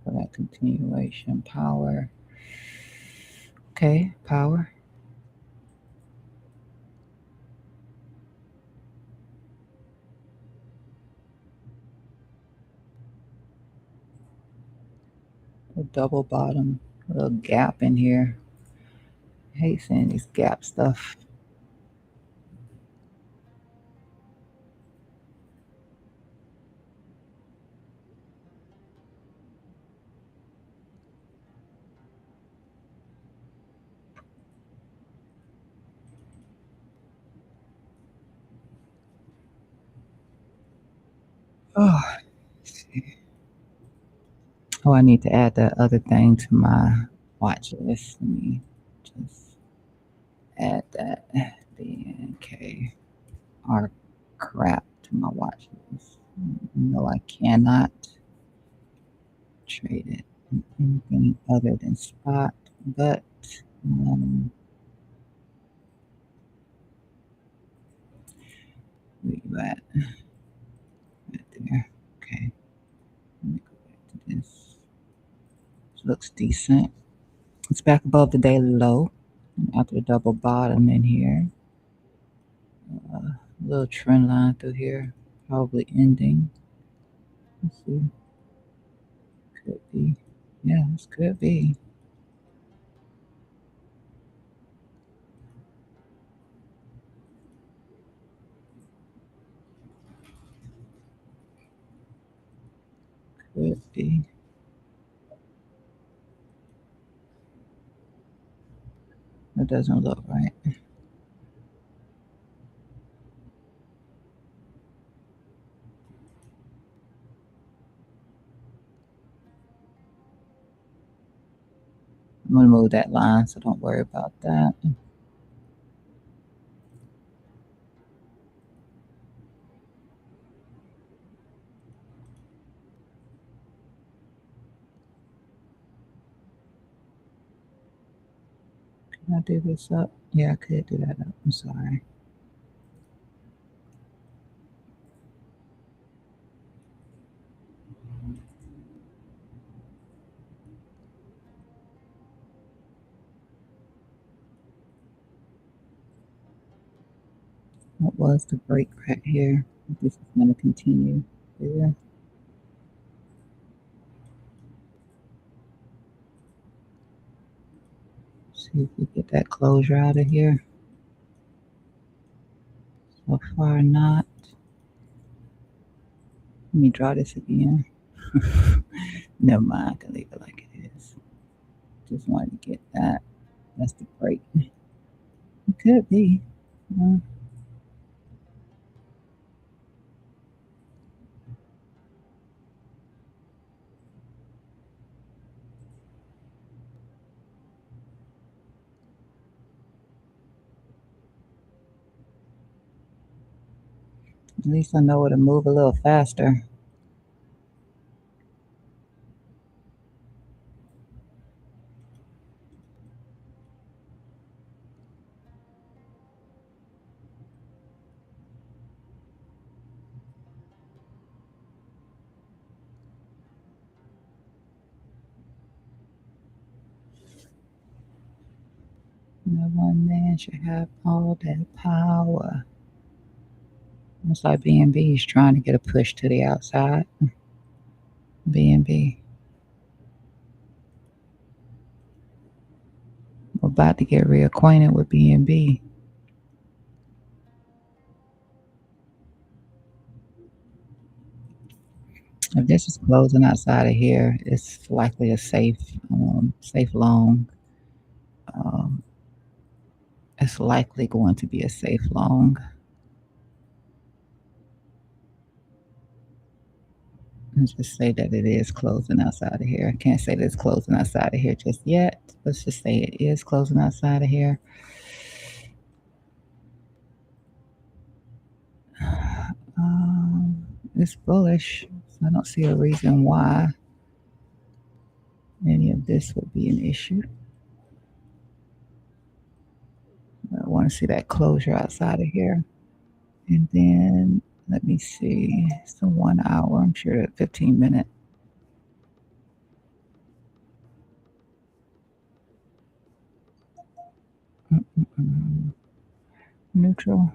for that continuation power. Okay, power. A double bottom, a little gap in here. I hate seeing these gap stuff. Oh, let's see. Oh, I need to add that other thing to my watch list. Let me just add that. BNK R crap to my watch list. No, I cannot trade it in anything other than spot, but where you at? Right there. Okay. Let me go back to this. This looks decent. It's back above the daily low after the double bottom in here. Little trend line through here, probably ending. Let's see. Could be. Yeah, this could be. Could be. That doesn't look right. I'm gonna move that line, so don't worry about that. Can I do this up? Yeah, I could do that up. I'm sorry. What was the break right here? This is gonna continue here. See if we get that closure out of here. So far, not. Let me draw this again. Never mind. I can leave it like it is. Just wanted to get that. That's the break. It could be. Uh, At least I know it'll move a little faster. No one man should have all that power. It's like BNB is trying to get a push to the outside. BNB. We're about to get reacquainted with BNB. If this is closing outside of here, it's likely a safe long. Um, it's likely going to be a safe long. Let's just say that it is closing outside of here. I can't say that it's closing outside of here just yet. Let's just say it is closing outside of here. It's bullish. So I don't see a reason why any of this would be an issue. I want to see that closure outside of here. And then let me see. It's a 1 hour. I'm sure at 15-minute. Neutral.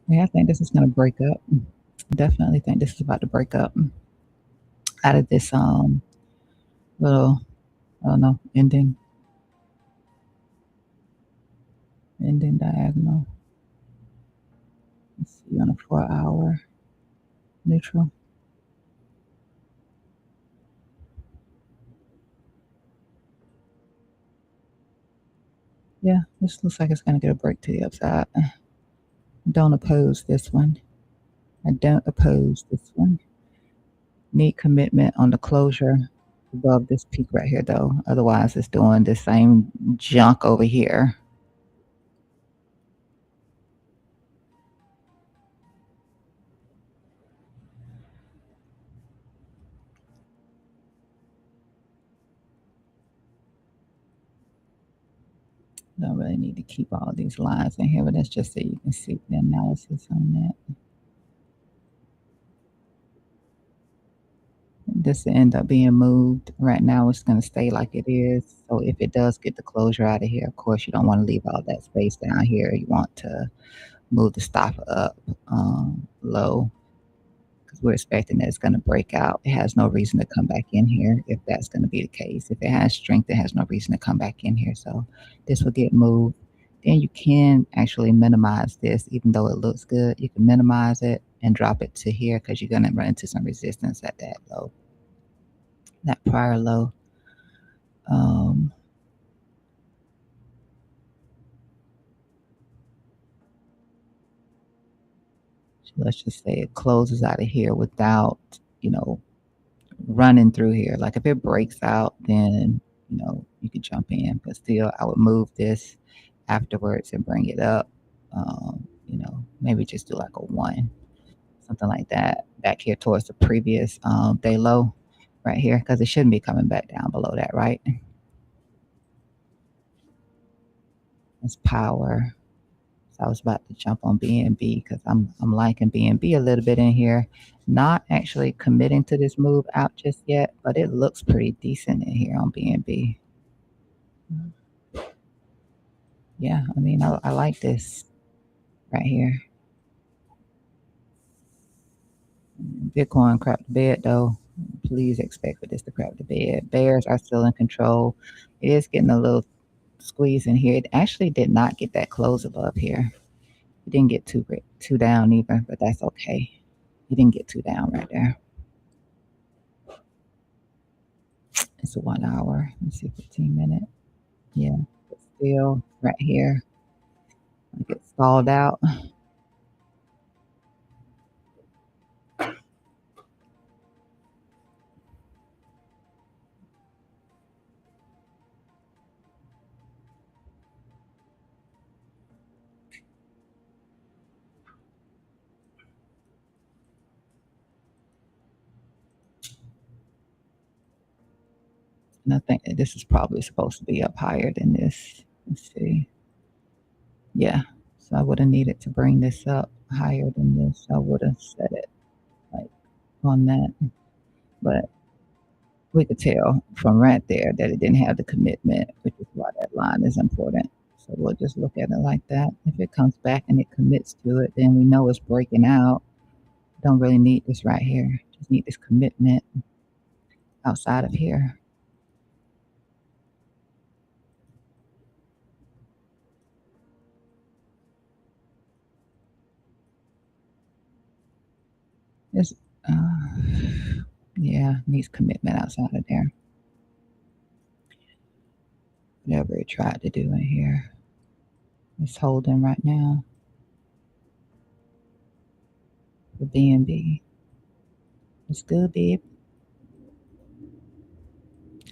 Yeah, I think this is going to break up. Definitely think this is about to break up out of this little, I don't know, ending diagonal. Let's see on a 4 hour neutral. Yeah, this looks like it's going to get a break to the upside. Don't oppose this one. I don't oppose this one. Need commitment on the closure above this peak right here, though. Otherwise, it's doing the same junk over here. Don't really need to keep all these lines in here, but that's just so you can see the analysis on that. This will end up being moved. Right now, it's going to stay like it is. So if it does get the closure out of here, of course, you don't want to leave all that space down here. You want to move the stop up low because we're expecting that it's going to break out. It has no reason to come back in here if that's going to be the case. If it has strength, it has no reason to come back in here. So this will get moved. Then you can actually minimize this, even though it looks good. You can minimize it and drop it to here because you're going to run into some resistance at that low, that prior low. So let's just say it closes out of here without, you know, running through here. Like if it breaks out, then you could jump in, but still I would move this afterwards and bring it up. Maybe just do like a 1, something like that, back here towards the previous day low right here, because it shouldn't be coming back down below that, right? It's power. So I was about to jump on BNB because I'm liking BNB a little bit in here. Not actually committing to this move out just yet, but it looks pretty decent in here on BNB. Yeah, I mean, I like this right here. Bitcoin crap the bed though. Please expect for this to crap the bed. Bears are still in control. It is getting a little squeeze in here. It actually did not get that close above here. It didn't get too down either, but that's okay. It didn't get too down right there. It's a 1 hour. Let's see, 15-minute. Yeah, but still right here. I get stalled out. And I think that this is probably supposed to be up higher than this. Let's see. Yeah. So I would have needed to bring this up higher than this. I would have set it like on that. But we could tell from right there that it didn't have the commitment, which is why that line is important. So we'll just look at it like that. If it comes back and it commits to it, then we know it's breaking out. Don't really need this right here. Just need this commitment outside of here. It's, uh, yeah, needs commitment outside of there. Whatever it tried to do in here. It's holding right now for BNB. It's good, babe.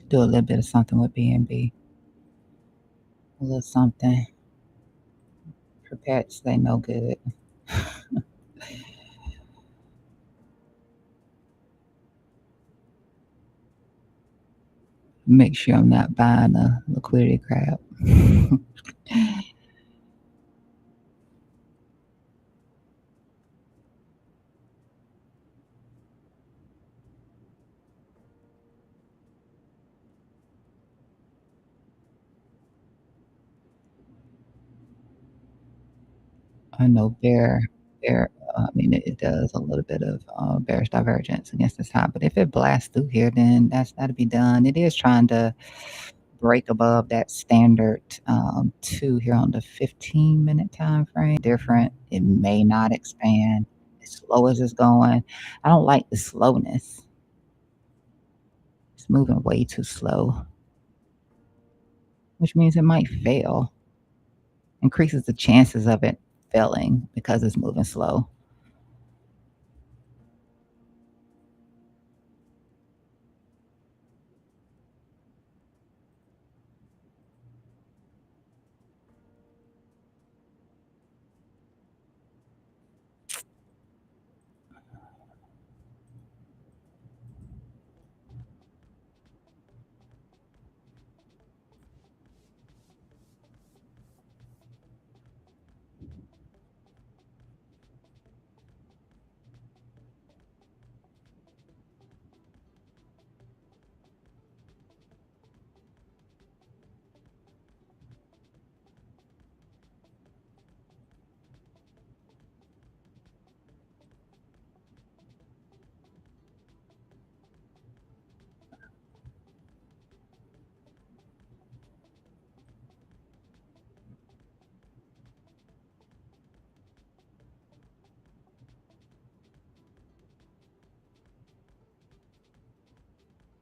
Do a little bit of something with BNB. A little something. Prepared to say no good. Make sure I'm not buying a liquidity crap. I know I mean, it does a little bit of bearish divergence against this high, but if it blasts through here, then that'll be done. It is trying to break above that standard 2 here on the 15-minute time frame. Different. It may not expand as slow as it's going. I don't like the slowness. It's moving way too slow, which means it might fail. Increases the chances of it failing because it's moving slow.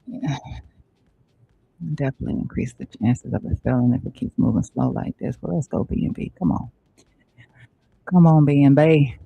Yeah, definitely increase the chances of it failing if it keeps moving slow like this. Well, let's go BNB. Come on. Come on, BNB.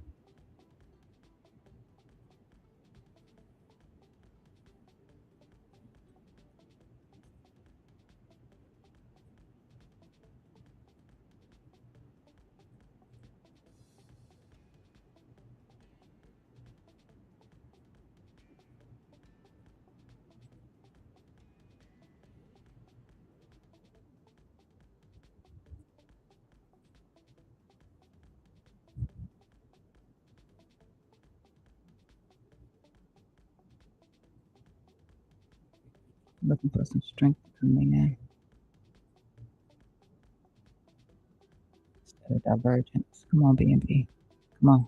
Looking for some strength coming in instead of divergence. Come on, BNB. Come on.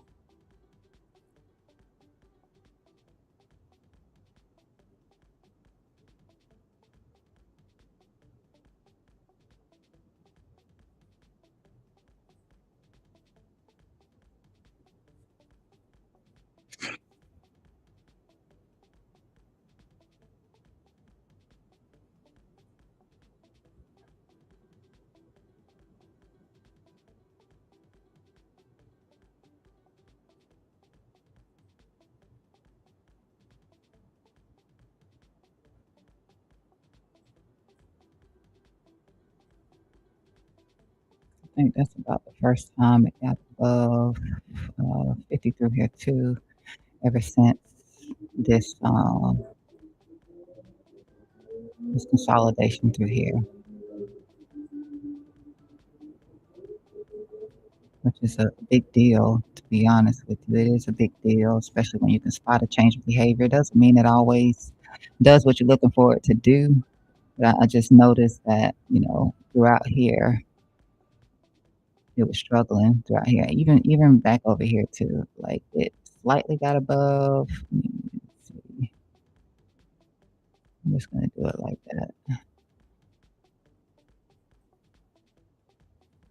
I think that's about the first time it got above 50 through here too. Ever since this This consolidation through here, which is a big deal, to be honest with you. It is a big deal, especially when you can spot a change of behavior. It doesn't mean it always does what you're looking for it to do. But I just noticed that, throughout here, it was struggling throughout here. Even back over here too. Like it slightly got above. Let me see. I'm just gonna do it like that.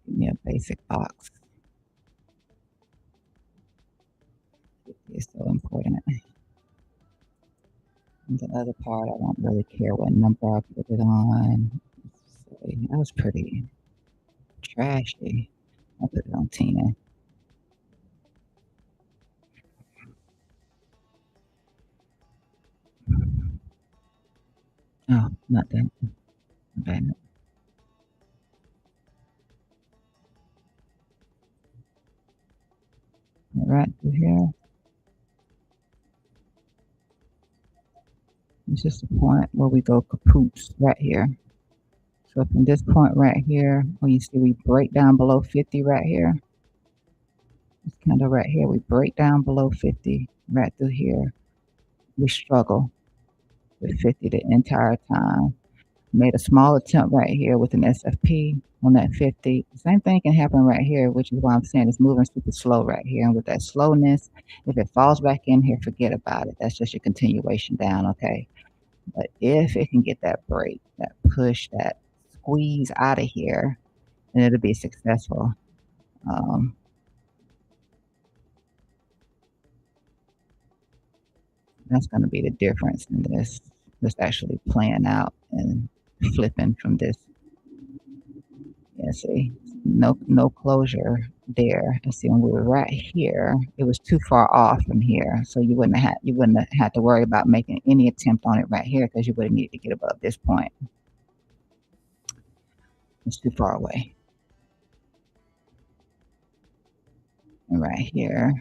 Give me a basic box. It's so important. And the other part, I don't really care what number I put it on. So that was pretty trashy. I put it on 10. Oh, not that bad. Right through here. It's just the point where we go kapoots right here. So from this point right here, where you see we break down below 50 right here, it's kind of right here. We break down below 50 right through here. We struggle with 50 the entire time. Made a small attempt right here with an SFP on that 50. Same thing can happen right here, which is why I'm saying it's moving super slow right here. And with that slowness, if it falls back in here, forget about it. That's just your continuation down, okay? But if it can get that break, that push, that squeeze out of here, then it'll be successful. Um, that's going to be the difference in this actually playing out and flipping from this. Yeah, see, no closure there. And see, when we were right here, it was too far off from here, so you wouldn't have had to worry about making any attempt on it right here because you would have needed to get above this point. It's too far away. And right here,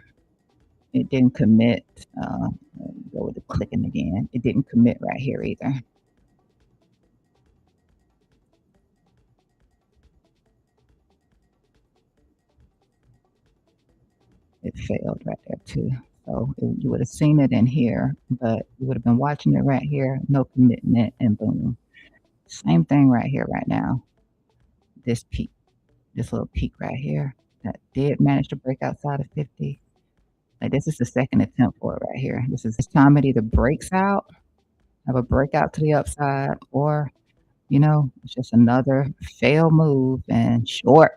it didn't commit. Go with the clicking again. It didn't commit right here either. It failed right there too. So you would have seen it in here, but you would have been watching it right here, no commitment, and boom. Same thing right here, right now. This peak, this little peak right here, that did manage to break outside of 50. Like this is the second attempt for it right here. This time it either breaks out, have a breakout to the upside, or it's just another fail move and short.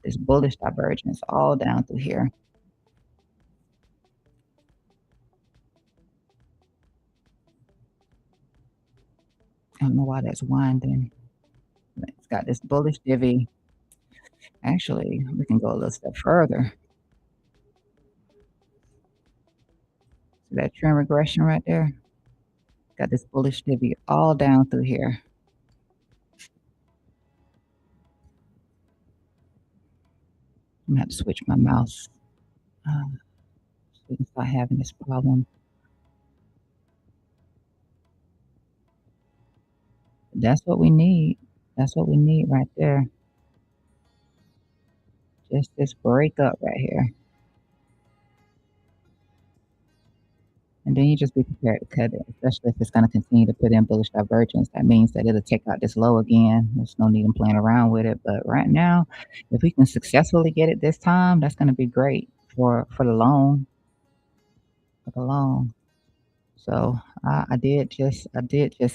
This bullish divergence all down through here. I don't know why that's winding. It's got this bullish divvy. Actually, we can go a little step further. See that trend regression right there? Got this bullish divvy all down through here. I'm gonna have to switch my mouse so we can start having this problem. That's what we need. That's what we need right there. Just this breakup right here. And then you just be prepared to cut it, especially if it's going to continue to put in bullish divergence. That means that it'll take out this low again. There's no need in playing around with it. But right now, if we can successfully get it this time, that's going to be great for the long, for the long. So I did just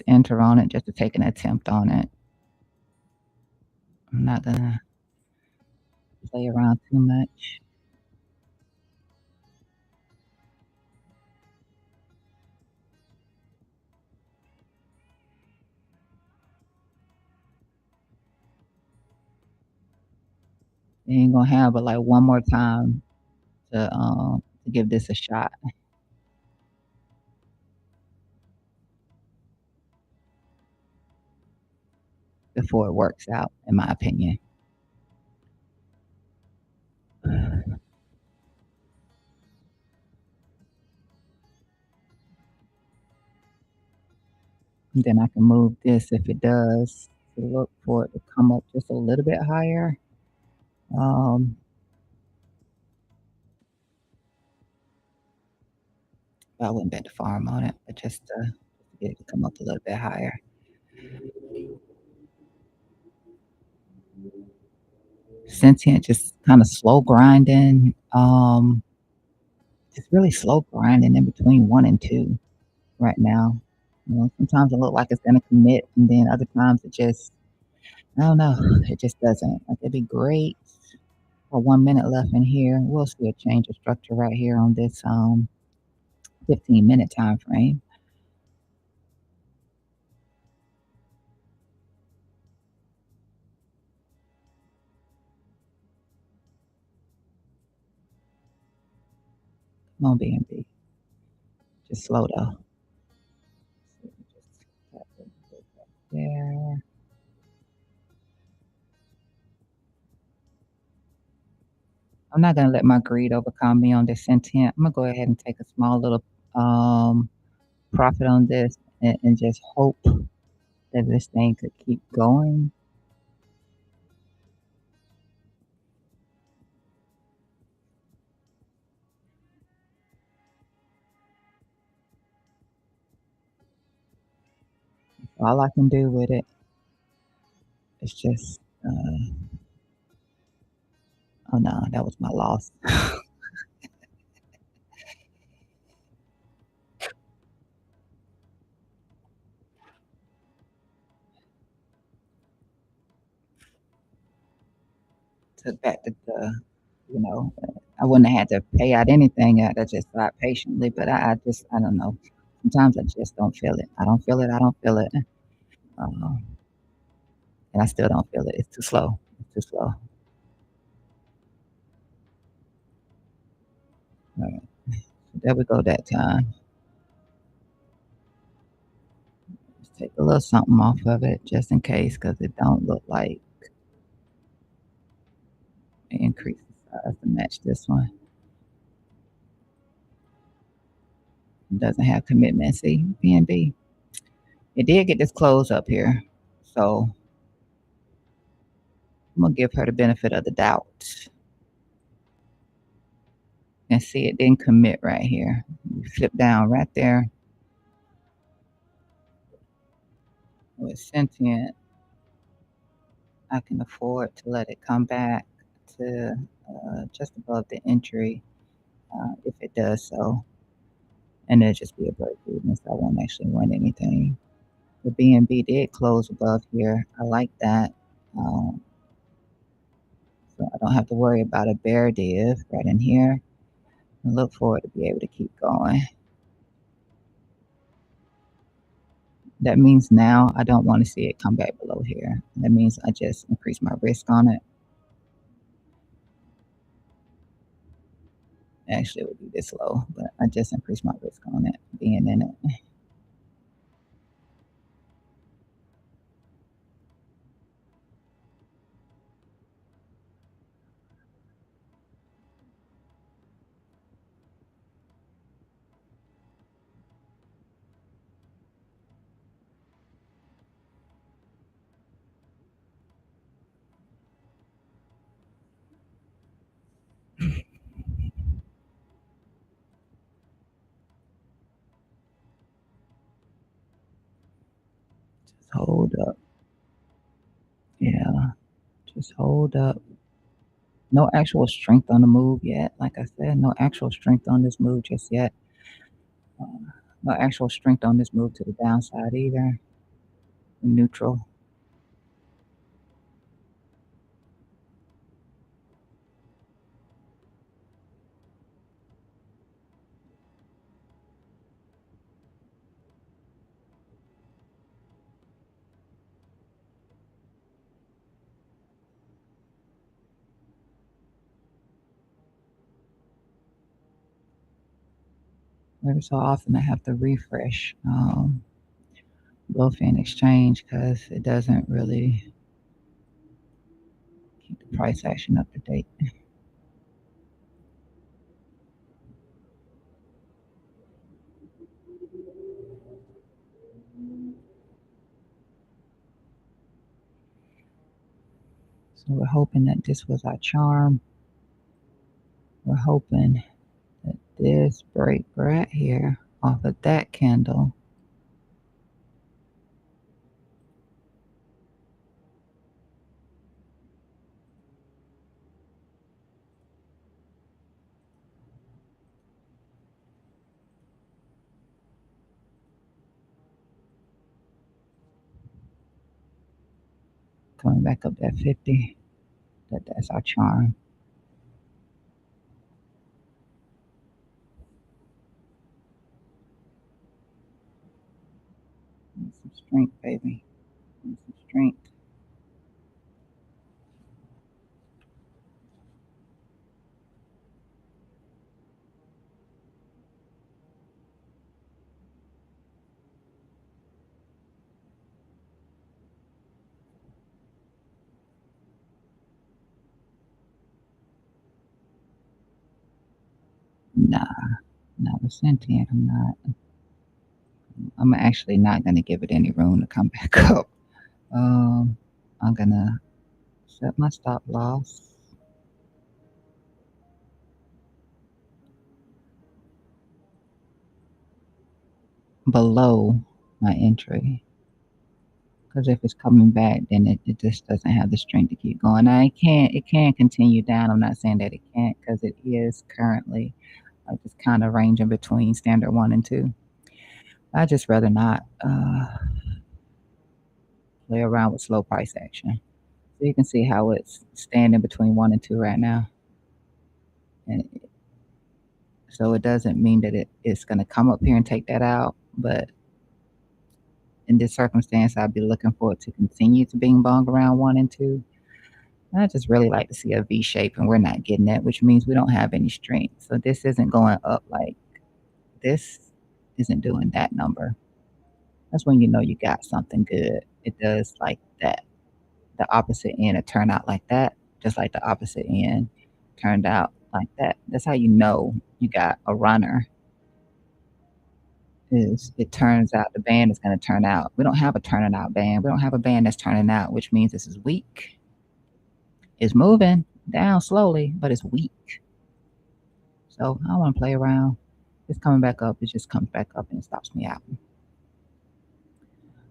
enter on it just to take an attempt on it. I'm not gonna play around too much. You ain't gonna have but like one more time to give this a shot before it works out, in my opinion. And then I can move this if it does to look for it to come up just a little bit higher. Um, I wouldn't bet the farm on it, but just to get it to come up a little bit higher. Sentient just kind of slow grinding. Just really slow grinding in between 1 and 2 right now. Sometimes it look like it's gonna commit, and then other times it just I don't know, it just doesn't. Like, it'd be great for 1 minute left in here. We'll see a change of structure right here on this, 15-minute time frame. Come on, BNB. Just slow though. Just tap it right there. I'm not gonna let my greed overcome me on this sentient. I'm gonna go ahead and take a small little um profit on this and just hope that this thing could keep going. All I can do with it is just oh no, that was my loss. Took back I wouldn't have had to pay out anything. I just sat patiently, but I just I don't know. Sometimes I just don't feel it. I don't feel it. I don't feel it. Uh, and I still don't feel it. It's too slow. It's too slow. All right. So there we go that time. Just take a little something off of it just in case because it don't look like it increases size to match this one. It doesn't have commitment. See, BNB. It did get this close up here. So I'm gonna give her the benefit of the doubt and see it didn't commit right here. You flip down right there with sentient. I can afford to let it come back to just above the entry if it does so. And it'll just be a break even, so I won't actually win anything. The BNB did close above here. I like that. Um, so I don't have to worry about a bear div right in here. I look forward to be able to keep going. That means now I don't want to see it come back below here. That means I just increase my risk on it. Actually, it would be this low, but I just increase my risk on it being in it. Just hold up. Yeah, just hold up. No actual strength on the move yet. Like I said, no actual strength on this move just yet. Uh, no actual strength on this move to the downside either. Neutral. Every so often I have to refresh Bluefin Exchange because it doesn't really keep the price action up to date. So we're hoping that this was our charm. We're hoping that this break right here off of that candle coming back up that 50, that's our charm. Need some strength, baby. Need some strength. Nah, not with sentient. I'm not. I'm actually not gonna give it any room to come back up. I'm gonna set my stop loss below my entry. Because if it's coming back, then it just doesn't have the strength to keep going. Now it can continue down. I'm not saying that it can't, because it is currently like it's kind of ranging between standard 1 and 2. I just rather not play around with slow price action. So you can see how it's standing between 1 and 2 right now. And so it doesn't mean that it's going to come up here and take that out. But in this circumstance, I'd be looking for it to continue to bing bong around 1 and 2. I just really like to see a V shape, and we're not getting that, which means we don't have any strength. So this isn't going up like this, isn't doing that number. That's when you know you got something good. It does like that. The opposite end it turned out like that, just like the opposite end turned out like that. That's how you know you got a runner. Is it turns out the band is going to turn out. We don't have a turning out band. We don't have a band that's turning out, which means this is weak. It's moving down slowly, but it's weak. So I don't want to play around. It's coming back up. It just comes back up and it stops me out.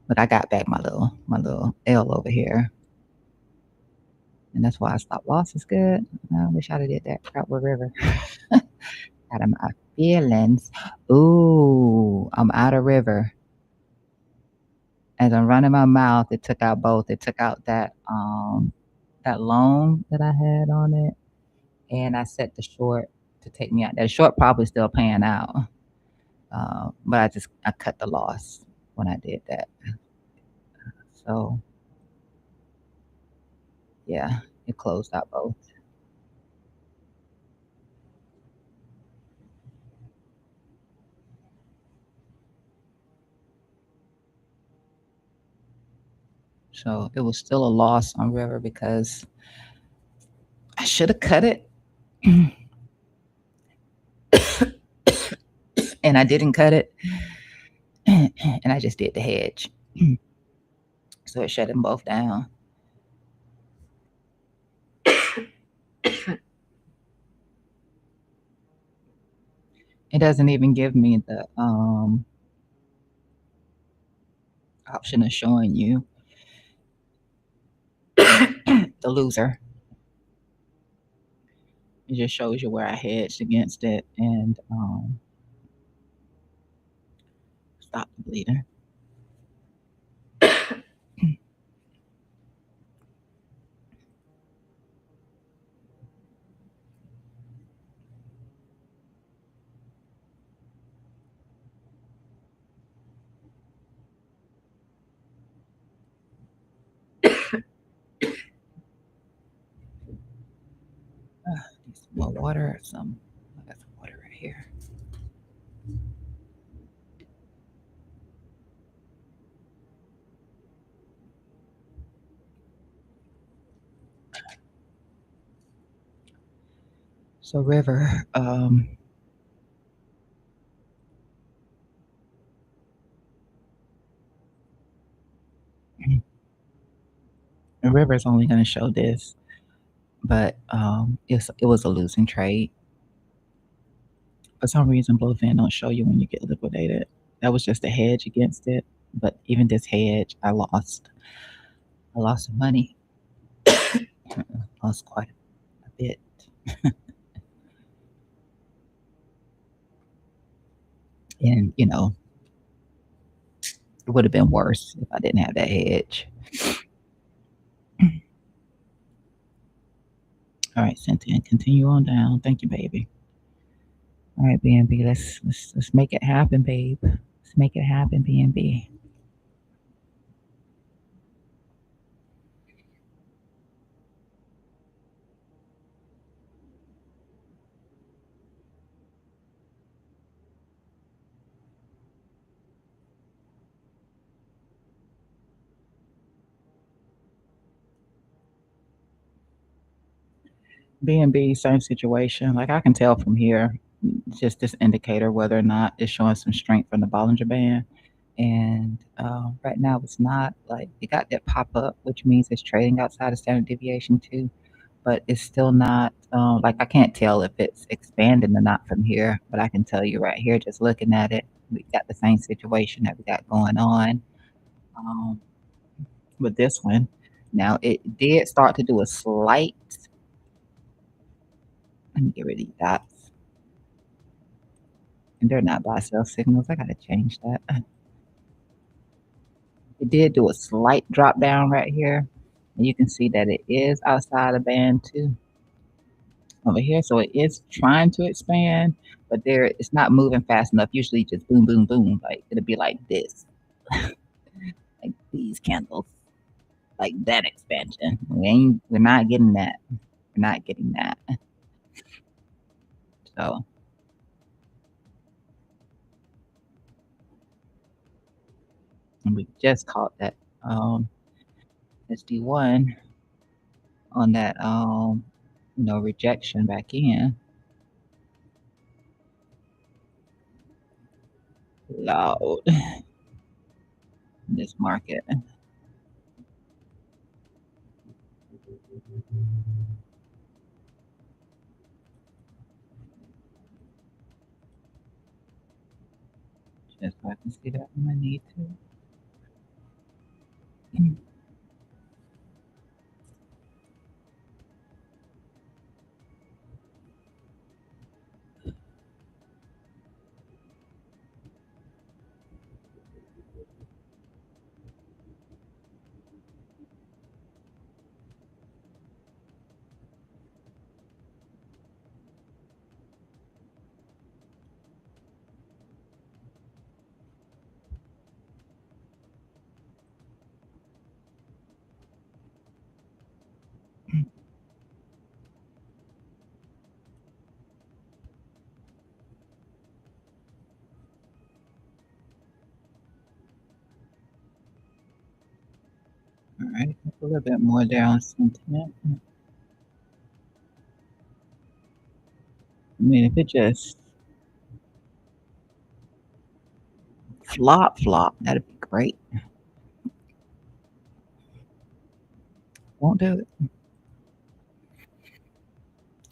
But I got back my little L over here. And that's why I stop loss is good. I wish I'd have did that crap with River. Out of my feelings. Ooh, I'm out of River. As I'm running my mouth, it took out both. It took out that loan that I had on it, and I set the short to take me out. That short probably still paying out, but I cut the loss when I did that. So yeah, it closed out both. So it was still a loss on River because I should have cut it, and I didn't cut it, and I just did the hedge. So it shut them both down. It doesn't even give me the option of showing you the loser. It just shows you where I hedged against it and stop the bleeding. Need some more water or some. I got some water right here. So River, the River is only going to show this. but it was a losing trade. For some reason, Bluefin don't show you when you get liquidated. That was just a hedge against it. But even this hedge, I lost. I lost some money. Lost quite a bit. And, it would have been worse if I didn't have that hedge. All right, Cynthia, continue on down. Thank you, baby. All right, BNB, let's make it happen, babe. Let's make it happen, BNB. BNB, same situation. Like I can tell from here, just this indicator whether or not it's showing some strength from the Bollinger Band. And right now it's not. Like it got that pop up, which means it's trading outside of standard deviation too. But it's still not like I can't tell if it's expanding or not from here. But I can tell you right here, just looking at it, we got the same situation that we got going on um, with this one. Now it did start to do a slight. Let me get rid of these dots. And they're not buy sell signals. I gotta change that. It did do a slight drop down right here. And you can see that it is outside of band two over here. So it is trying to expand, but there it's not moving fast enough. Usually just boom, boom, boom. Like it'll be like this. Like these candles. Like that expansion. We're not getting that. We're not getting that. So and we just caught that SD1 on that rejection back in. Loud this market. Just so I can see that when I need to. All right, a little bit more down sentiment. I mean, if it just flop, that'd be great. Won't do it.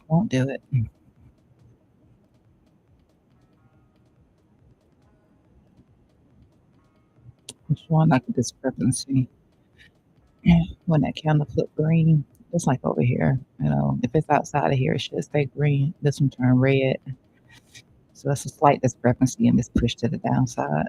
Won't do it. It's showing like a discrepancy. When that candle flip green, just like over here, if it's outside of here, it should stay green. This one turn red. So that's a slight discrepancy in this push to the downside.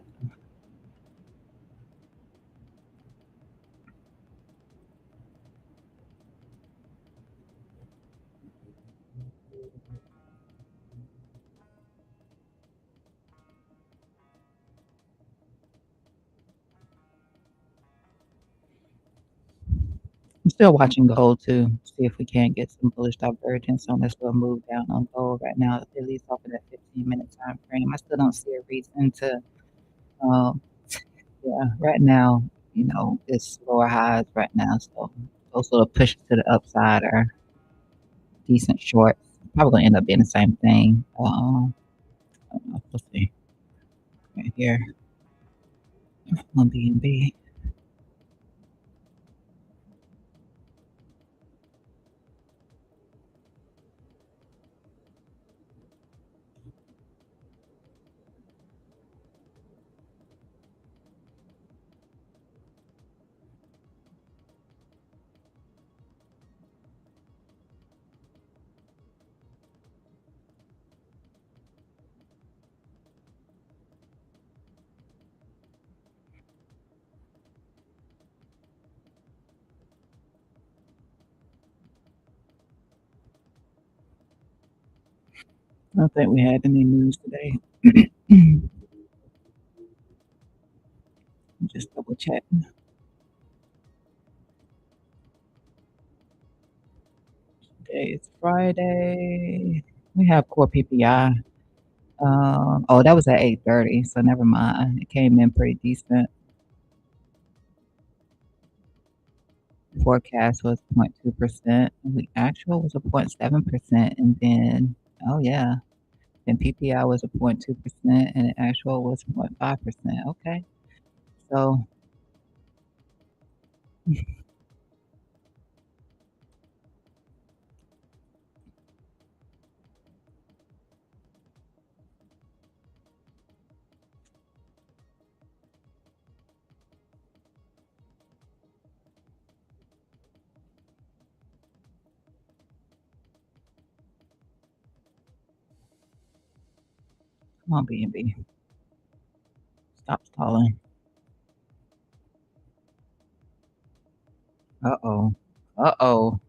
I'm still watching gold too, see if we can't get some bullish divergence on this little move down on gold right now, at least off of that 15-minute time frame. I still don't see a reason to, um, yeah, right now, it's lower highs right now. So those little pushes to the upside are decent shorts. Probably gonna end up being the same thing. I don't know. Let's see right here on BNB. I don't think we had any news today. Just double check. Today is Friday. We have core PPI. Oh, that was at 8:30, so never mind. It came in pretty decent. Forecast was 0.2%. The actual was a 0.7%, and then oh yeah, then PPI was a 0.2%, and the actual was 0.5%. Okay, so come on, BNB, stop stalling. Uh oh, uh oh.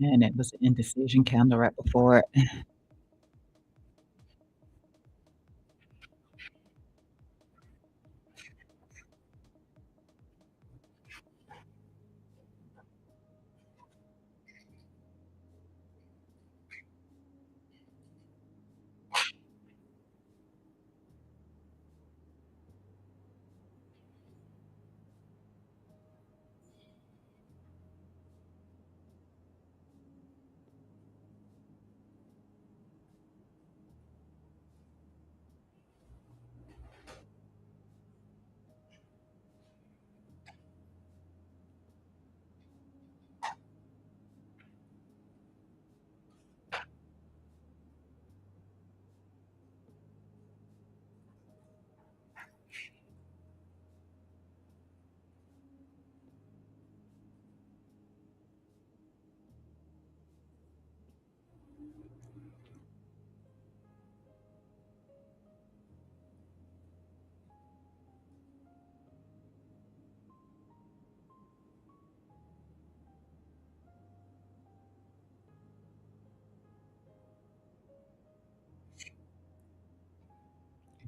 And it was an indecision candle right before it.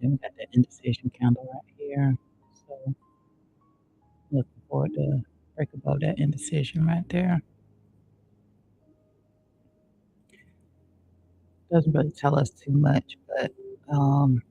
Then we got the indecision candle right here. So looking forward to break above that indecision right there. Doesn't really tell us too much, but um,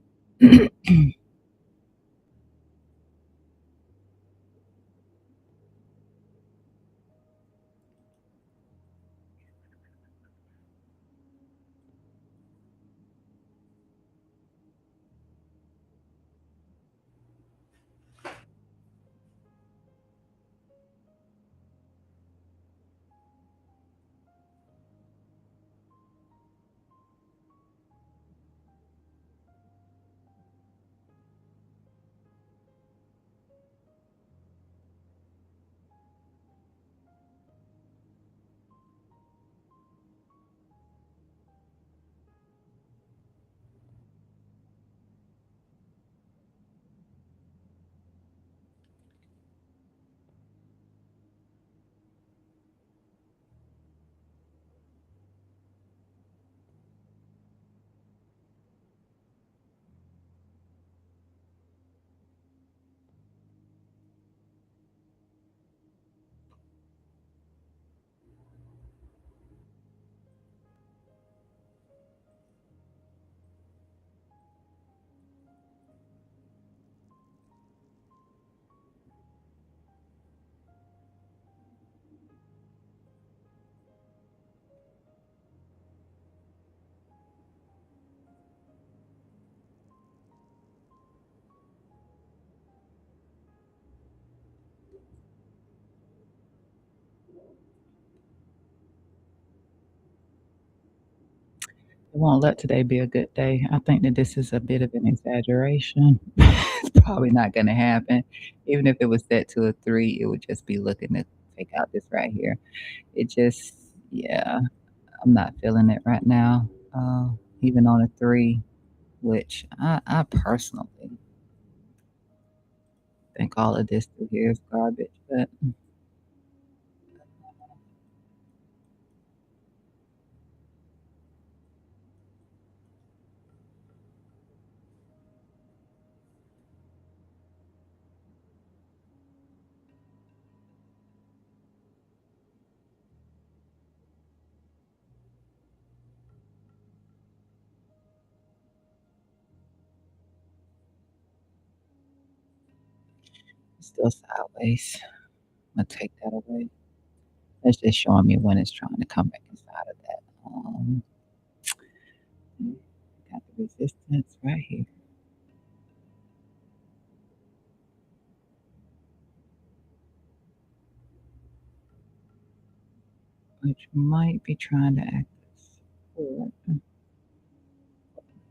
It won't let today be a good day. I think that this is a bit of an exaggeration. It's probably not gonna happen. Even if it was set to a 3, it would just be looking to take out this right here. It just yeah, I'm not feeling it right now, even on a 3, which I personally think all of this through here is garbage, but it's still sideways. I'ma take that away. That's just showing me when it's trying to come back inside of that. Got the resistance right here, which might be trying to act as support.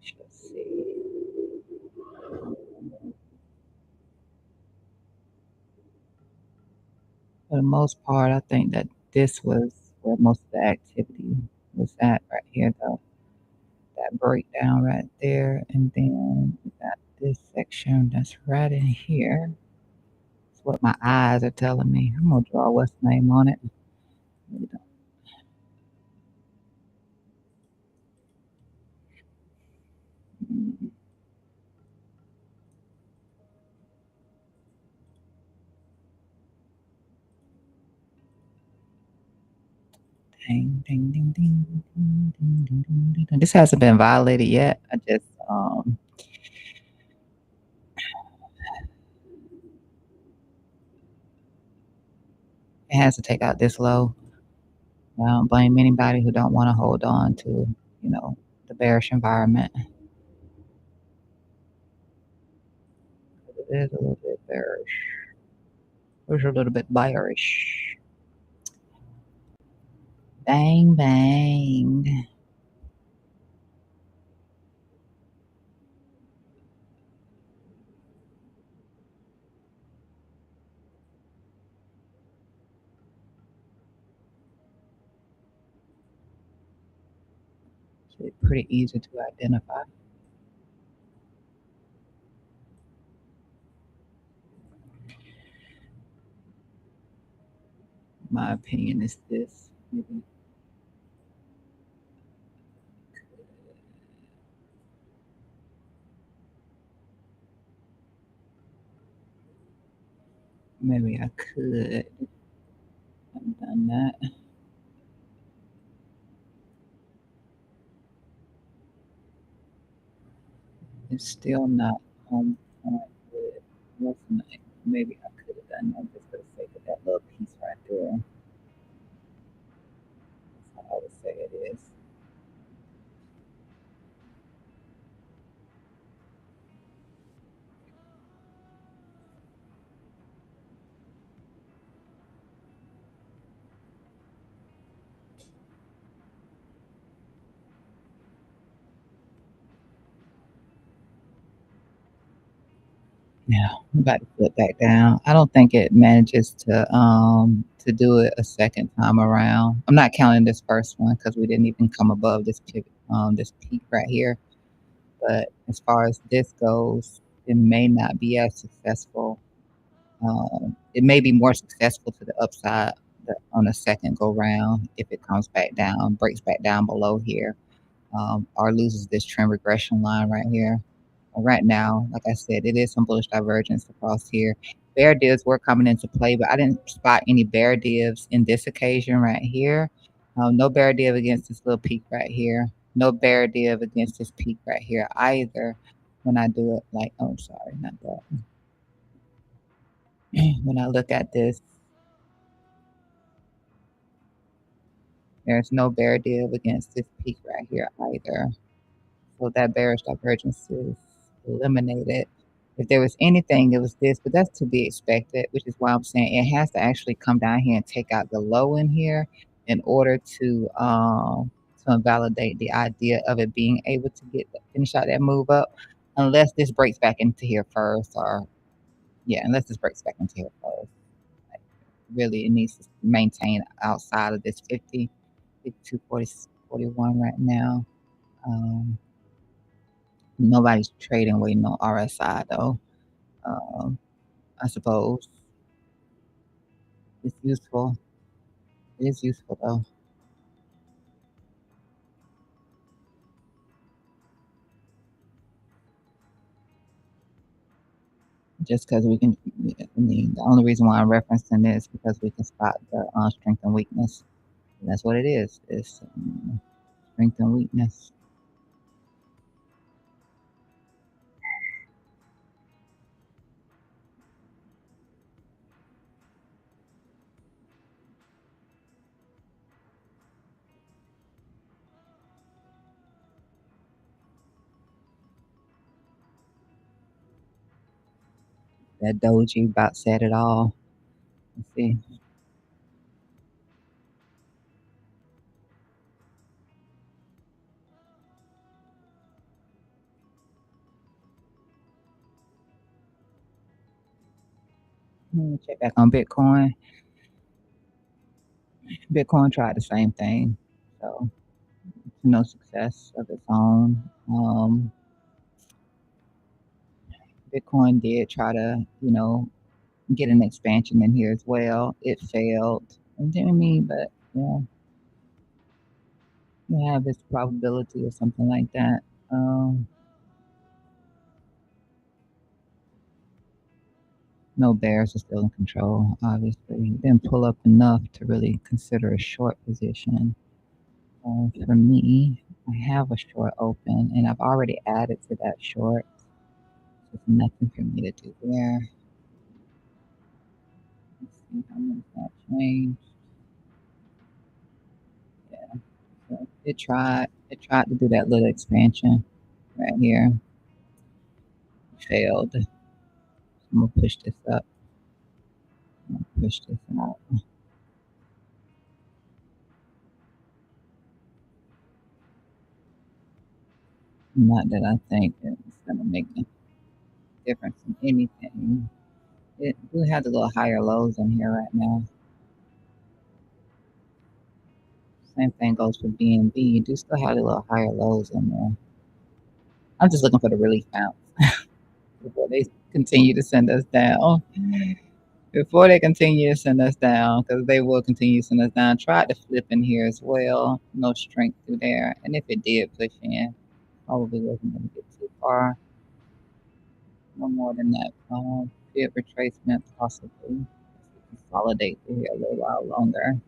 Shall see. For the most part, I think that this was where most of the activity was at right here, though. That breakdown right there, and then we got this section that's right in here. It's what my eyes are telling me. I'm gonna draw what's name on it. Ding, ding, ding, ding, ding, ding, ding, ding, ding. This hasn't been violated yet. I just it has to take out this low. I don't blame anybody who don't want to hold on to, the bearish environment. It is a little bit bearish. It's a little bit bearish. Bang, bang. It's pretty easy to identify. My opinion is this. Maybe I could have done that. It's still not on point with what's name. Maybe I could have done that just for the sake of that little piece right there. That's how I would say it is. Yeah, I'm about to flip back down. I don't think it manages to do it a second time around. I'm not counting this first one because we didn't even come above this peak right here. But as far as this goes, it may not be as successful. It may be more successful to the upside on the second go round if it comes back down, breaks back down below here, or loses this trend regression line right here. Right now, like I said, it is some bullish divergence across here. Bear divs were coming into play, but I didn't spot any bear divs in this occasion right here. No bear div against this little peak right here. No bear div against this peak right here either. When I do it like, oh, sorry, not that. When I look at this, there's no bear div against this peak right here either. So that bearish divergence is eliminated. If there was anything, it was this, but that's to be expected, which is why I'm saying it has to actually come down here and take out the low in here in order to to invalidate the idea of it being able to finish out that move up, unless this breaks back into here first, or yeah, unless this breaks back into here first. Like, really, it needs to maintain outside of this 50, 52, 40, 41 right now. Um, Nobody's trading waiting on RSI though. Um, I suppose it's useful. It is useful though, just because we can. I mean, the only reason why I'm referencing this because we can spot the strength and weakness. And that's what it is. It's strength and weakness. That doji about said it all. Let's see. Check back on Bitcoin. Bitcoin tried the same thing, so no success of its own. Bitcoin did try to, get an expansion in here as well. It failed. And I mean, but yeah, you have this probability or something like that. Um, no bears are still in control, obviously. Didn't pull up enough to really consider a short position. For me, I have a short open, and I've already added to that short. So there's nothing for me to do there. Let's see how much that changed. Yeah, so it tried. It tried to do that little expansion right here. Failed. So I'm gonna push this up. I'm gonna push this out. Not that I think it's gonna make a difference in anything. It do have the little higher lows in here right now. Same thing goes for BNB. You do still have the little higher lows in there. I'm just looking for the relief bounce before they continue to send us down. Before they continue to send us down, because they will continue to send us down. Tried to flip in here as well. No strength through there. And if it did push in, probably wasn't going to get too far. No more than that. Field retracement possibly. Consolidate here a little while longer.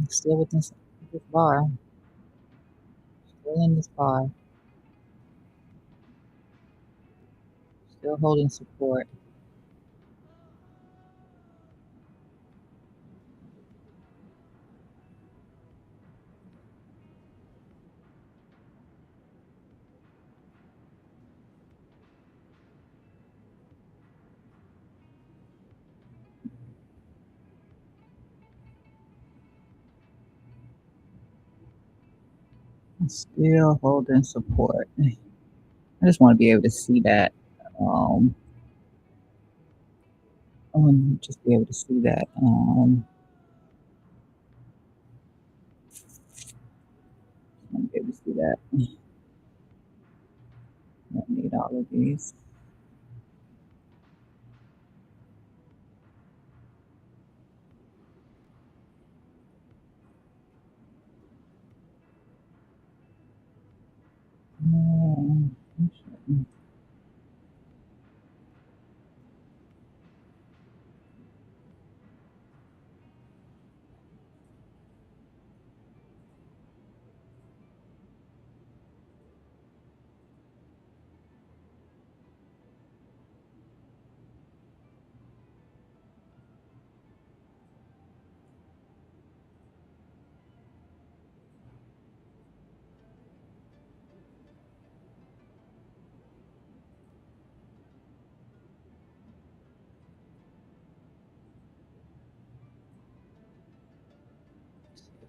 Still within this bar. Still in this bar. Still holding support. Still holding support. I just want to be able to see that. I want to just be able to see that. I want to be able to see that. I don't need all of these. Um,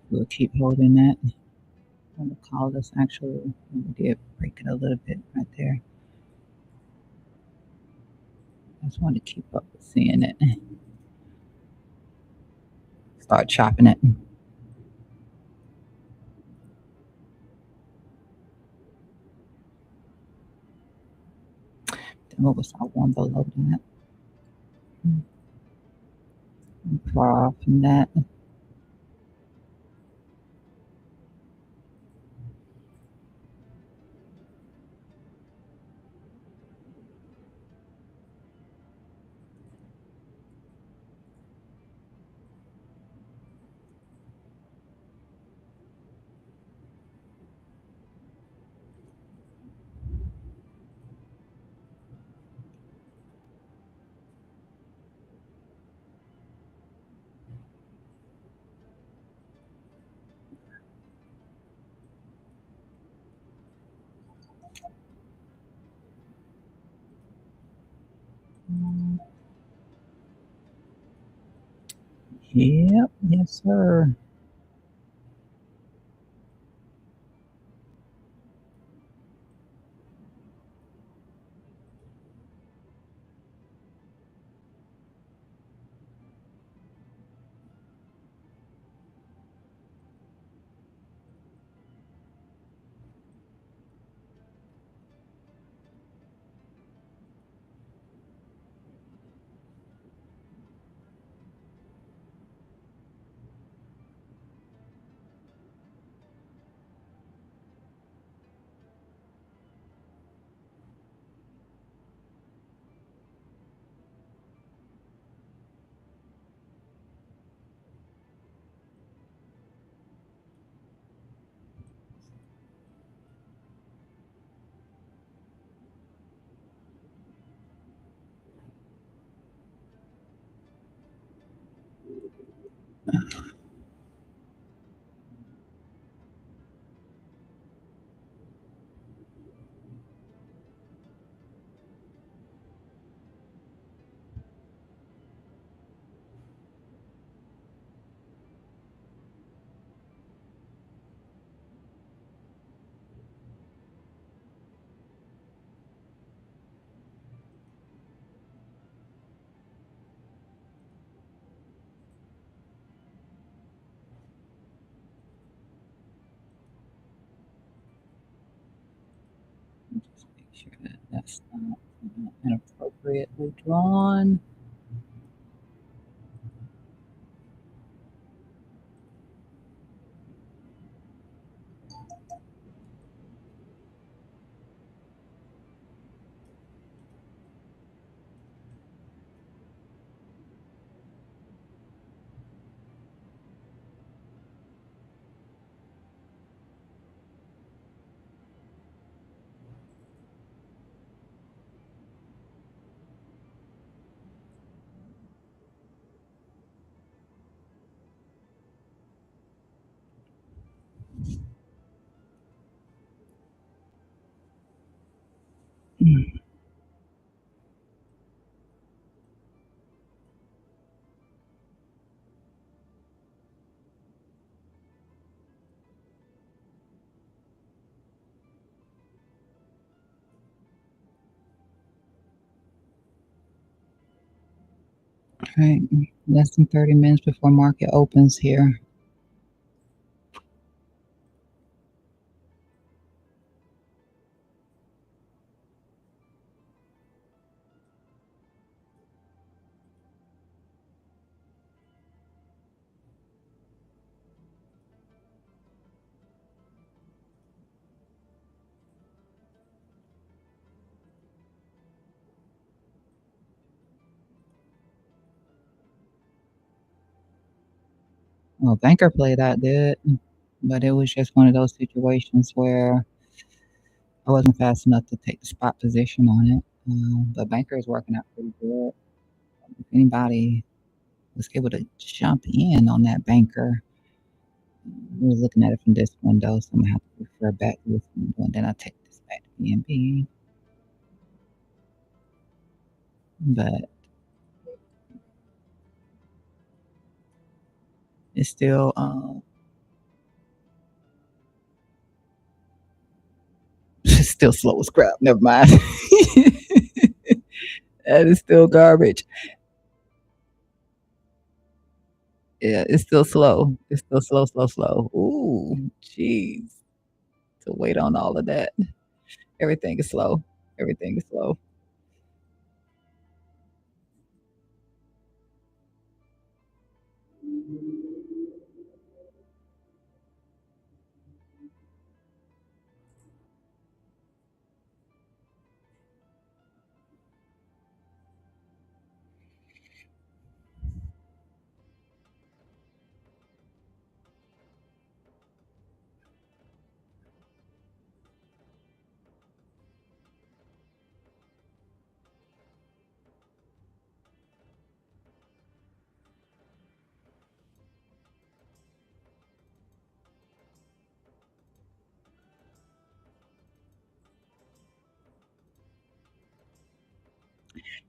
We'll keep holding that. I'm gonna call this actually. We did break it a little bit right there. I just want to keep up with seeing it. Start chopping it. Then what was our one below that? Far off from that. Yep, yes, sir. Just make sure that that's not inappropriately drawn. All right, less than 30 minutes before market opens here. Well, banker played out good, but it was just one of those situations where I wasn't fast enough to take the spot position on it. But banker is working out pretty good. If anybody was able to jump in on that banker, we were looking at it from this window, so I'm gonna have to refer back to this window, and then I'll take this back to BNB. But it's still That's still slow as crap. Never mind. That is still garbage. Yeah, it's still slow. It's still slow, slow, slow. Ooh, jeez. To wait on all of that. Everything is slow. Everything is slow.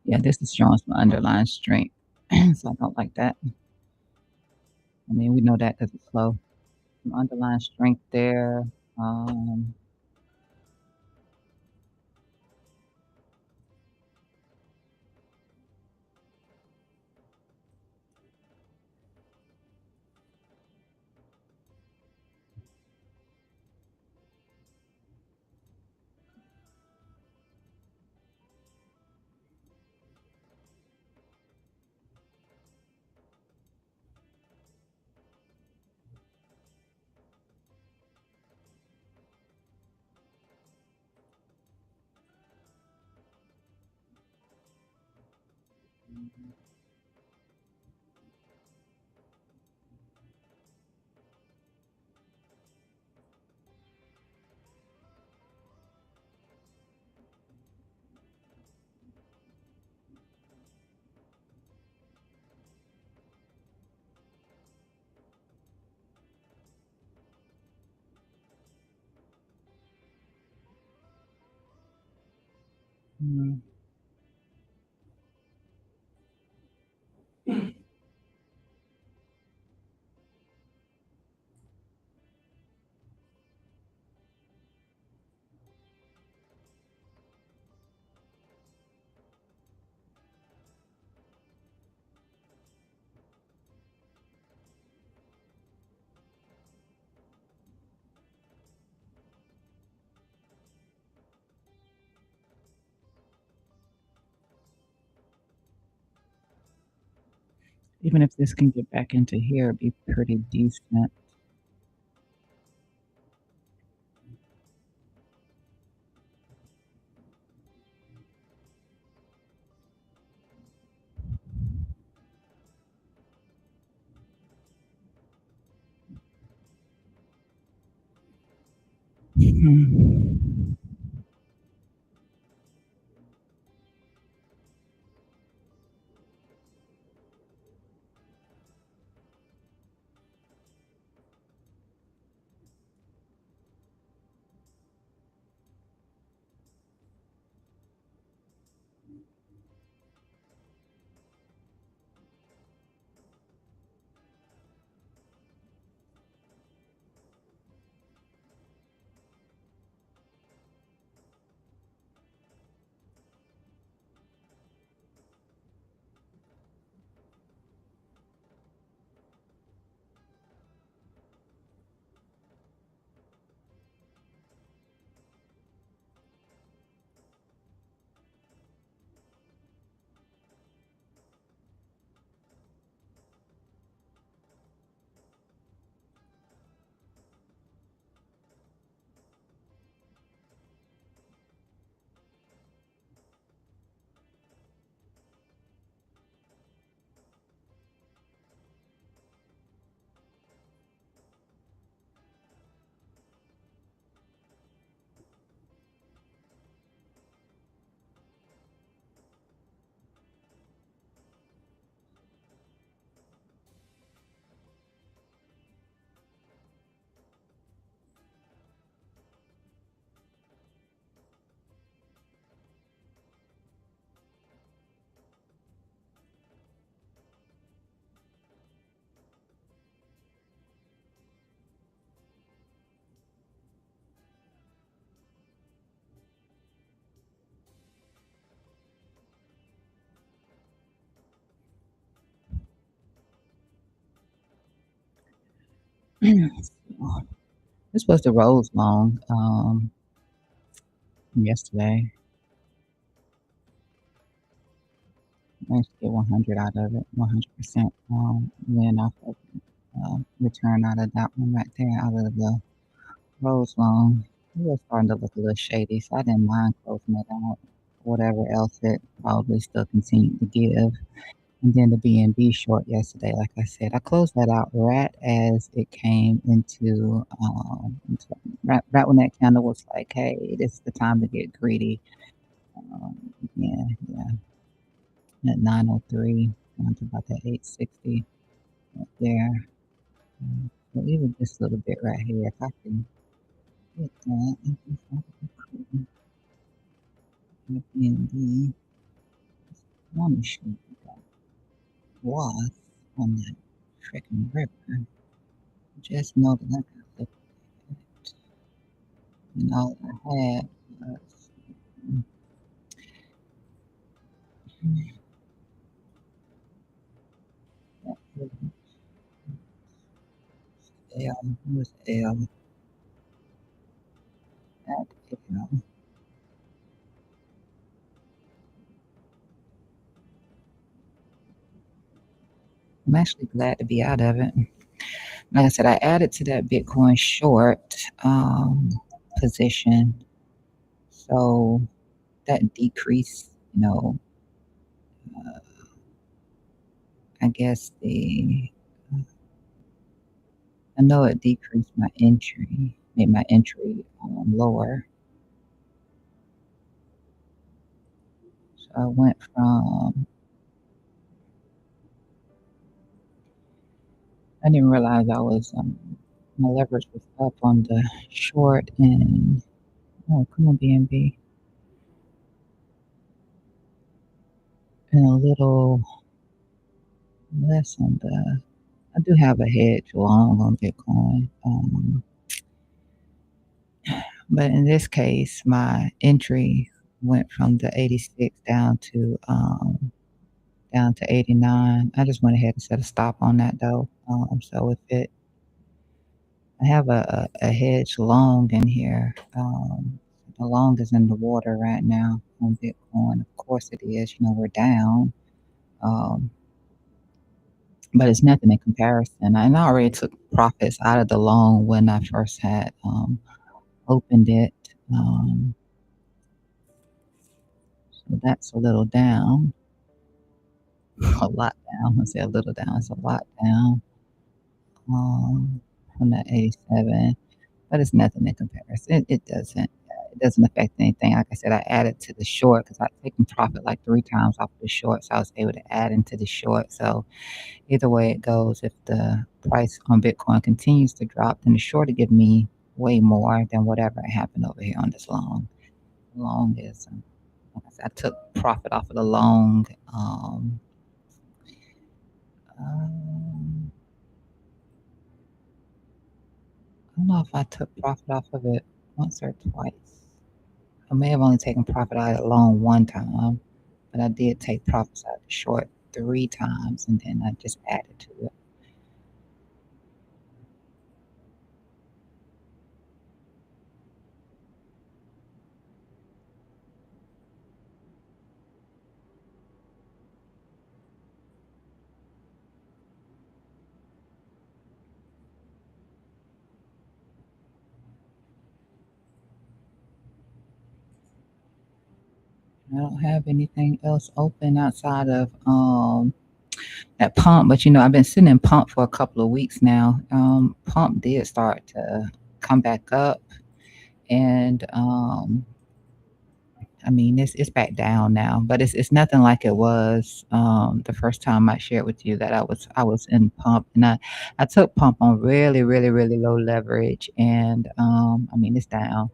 Yeah, this is showing some underlying strength. So I don't like that. I mean, we know that because it's slow. Some underlying strength there. Um, mm, even if this can get back into here, it'd be pretty decent. Hmm. This was the rose long from yesterday. Managed to get 100 out of it, 100% win off of return out of that one right there, out of the rose long. It was starting to look a little shady, so I didn't mind closing it out. Whatever else it probably still continued to give. And then the BNB short yesterday, like I said, I closed that out right as it came right when that candle was like, hey, this is the time to get greedy. Yeah, at 9:03, down to about that 860 right there. So even this little bit right here, if I can get that, I think that would be cool. BNB, I want to show you that was on that freaking river. Just know that I got look at it. And all I had was that little L, was L, that L. I'm actually glad to be out of it. Like I said, I added to that Bitcoin short position. So that decrease, I guess I know it decreased my entry, made my entry lower. So I went from, I didn't realize my leverage was up on the short and, oh, come on, BNB, and a little less on I do have a hedge long on Bitcoin. But in this case, my entry went from the 86 down to 89. I just went ahead and set a stop on that though. So if it, I have a hedge long in here. The long is in the water right now on Bitcoin. Of course it is. We're down. Um, but it's nothing in comparison. And I already took profits out of the long when I first had opened it. Um, so that's a little down, a lot down. I say a little down. It's a lot down from that 87, but it's nothing in comparison. It doesn't affect anything. Like I said, I added to the short because I've taken profit like 3 times off of the short, so I was able to add into the short. So either way it goes, if the price on Bitcoin continues to drop, then the short will give me way more than whatever happened over here on this long. Long is, like I said, I took profit off of the long. Um, I don't know if I took profit off of it once or twice. I may have only taken profit out of the long 1 time, but I did take profits out of the short 3 times, and then I just added to it. I don't have anything else open outside of that pump, but I've been sitting in pump for a couple of weeks now. Pump did start to come back up, and I mean it's back down now, but it's nothing like it was the first time I shared with you that I was in pump, and I took pump on really really really low leverage, and I mean it's down,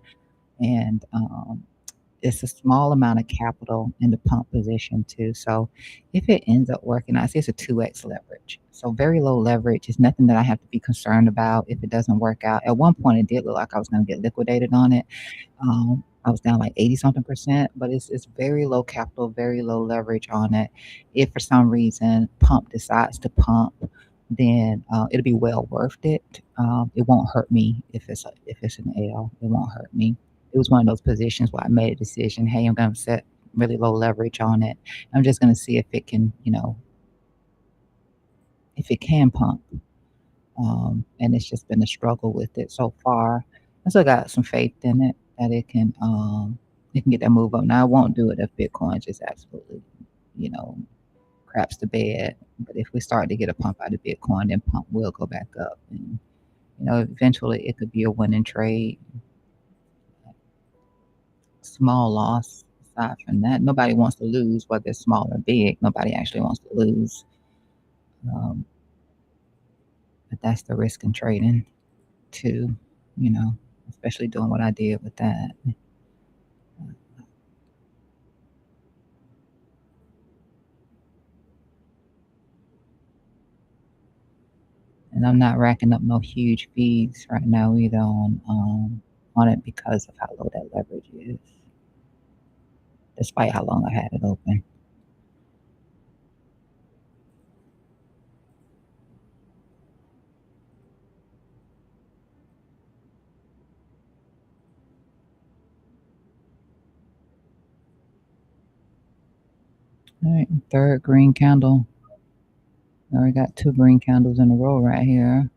and it's a small amount of capital in the pump position too. So if it ends up working out, see it's a 2x leverage. So very low leverage. It's nothing that I have to be concerned about if it doesn't work out. At one point, it did look like I was going to get liquidated on it. I was down like 80 something percent, but it's very low capital, very low leverage on it. If for some reason pump decides to pump, then it'll be well worth it. It won't hurt me if it's an L. It won't hurt me. It was one of those positions where I made a decision. Hey, I'm going to set really low leverage on it. I'm just going to see if it can, if it can pump. And it's just been a struggle with it so far. I still got some faith in it that it can get that move up. Now I won't do it if Bitcoin just absolutely, you know, craps the bed. But if we start to get a pump out of Bitcoin, then pump will go back up, and eventually it could be a winning trade. Small loss. Aside from that, nobody wants to lose, whether it's small or big. Nobody actually wants to lose. Um, but that's the risk in trading too. You know, especially doing what I did with that. And I'm not racking up no huge fees right now either on it because of how low that leverage is, despite how long I had it open. All right, third green candle. I already got two green candles in a row right here.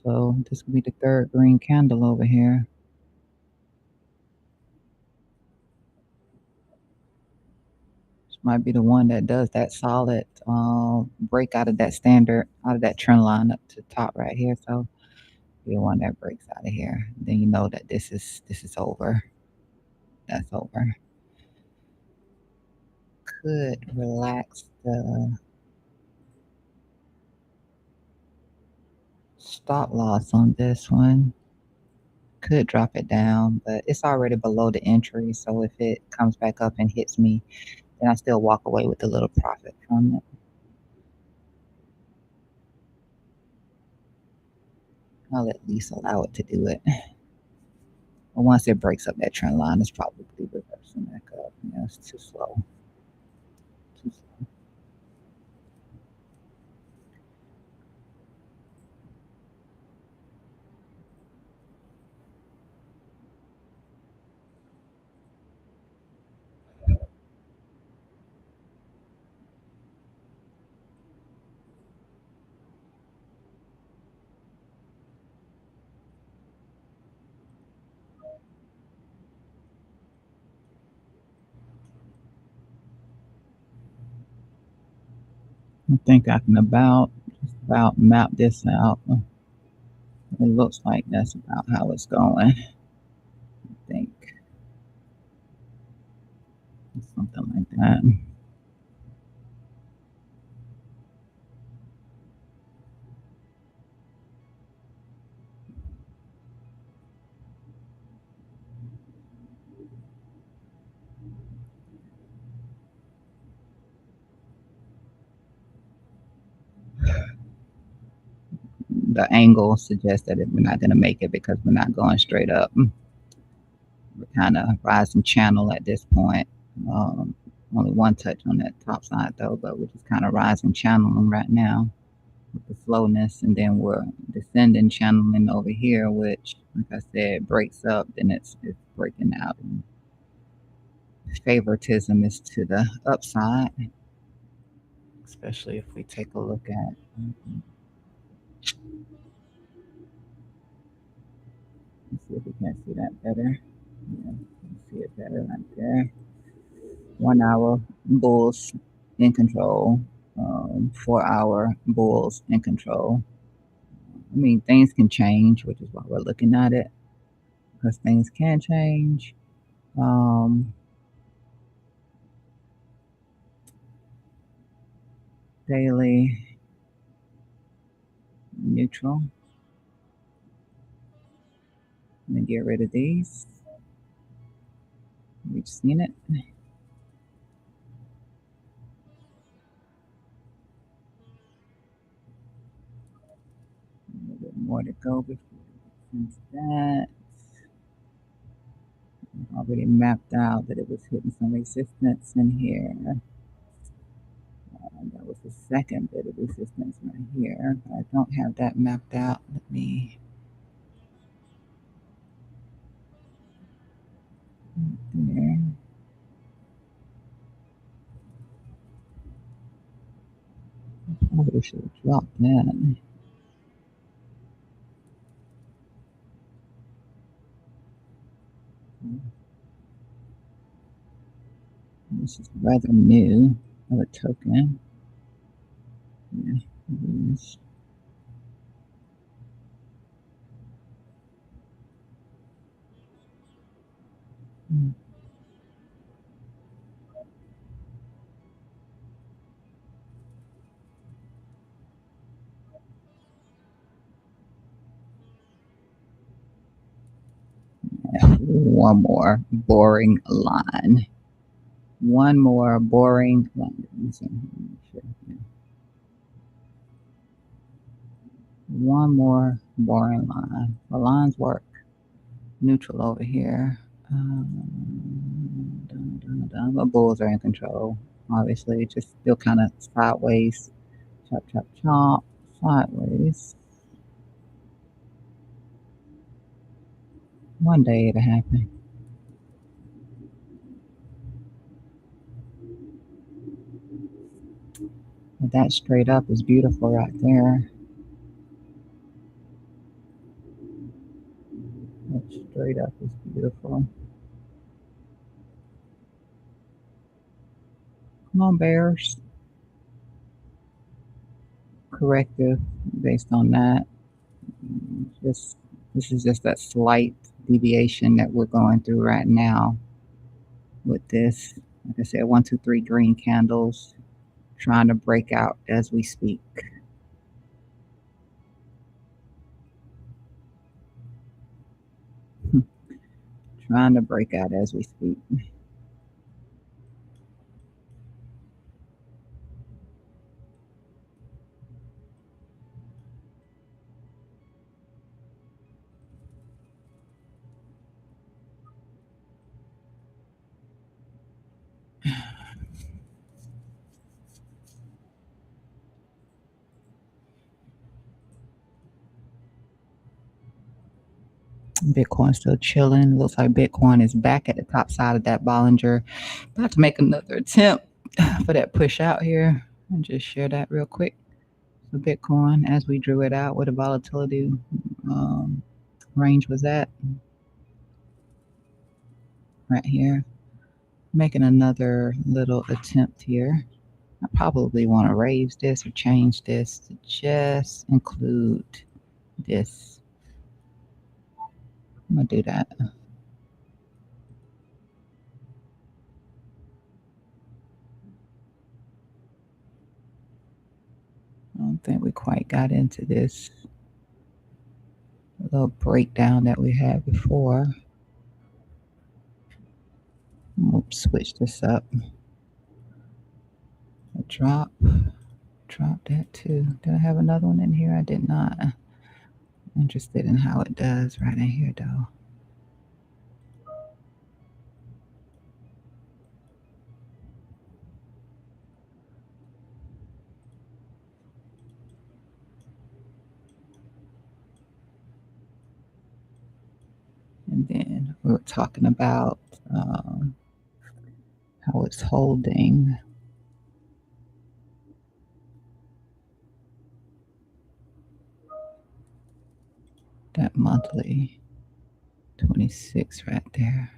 So this will be the third green candle over here. This might be the one that does that solid break out of that standard, out of that trend line up to the top right here. So be the one that breaks out of here. Then you know that this is over. That's over. Could relax the stop loss on this one. Could drop it down, but it's already below the entry. So if it comes back up and hits me, then I still walk away with a little profit from it. I'll at least allow it to do it. But once it breaks up that trend line, it's probably reversing back up. It's too slow. Too slow. I think I can just about map this out. It looks like that's about how it's going. I think something like that. The angle suggests that we're not going to make it because we're not going straight up. We're kind of rising channel at this point. Only one touch on that top side though, but we're just kind of rising channeling right now with the slowness, and then we're descending channeling over here, which, like I said, breaks up, then it's breaking out. And favoritism is to the upside, especially if we take a look at. Let's see if we can see that better. Yeah, see it better right there. 1 hour bulls in control. 4 hour bulls in control. I mean, things can change, which is why we're looking at it, because things can change. Daily neutral. Let me get rid of these. We've seen it. A little bit more to go before since that. Already mapped out that it was hitting some resistance in here. That was the second bit of resistance right here. I don't have that mapped out. Let me there. Probably should have dropped that. This is rather new of a token. Yeah, it is. One more boring line. One more boring line. One more boring line. The lines work. Neutral over here. The bulls are in control. Obviously, just still kind of sideways. Chop, chop, chop. Sideways. One day it'll happen. But that straight up is beautiful right there. That straight up is beautiful. Come on, bears. Corrective based on that. Just this is just that slight deviation that we're going through right now with this. Like I said, 1, 2, 3 green candles trying to break out as we speak. Trying to break out as we speak. Bitcoin still chilling. Looks like Bitcoin is back at the top side of that Bollinger. About to make another attempt for that push out here. And just share that real quick. So Bitcoin, as we drew it out, where the volatility range was at, right here. Making another little attempt here. I probably want to raise this or change this to just include this. I'm gonna do that. I don't think we quite got into this little breakdown that we had before. We'll switch this up. A drop that too. Did I have another one in here? I did not. Interested in how it does right in here though. And then we were talking about how it's holding. That monthly 26 right there.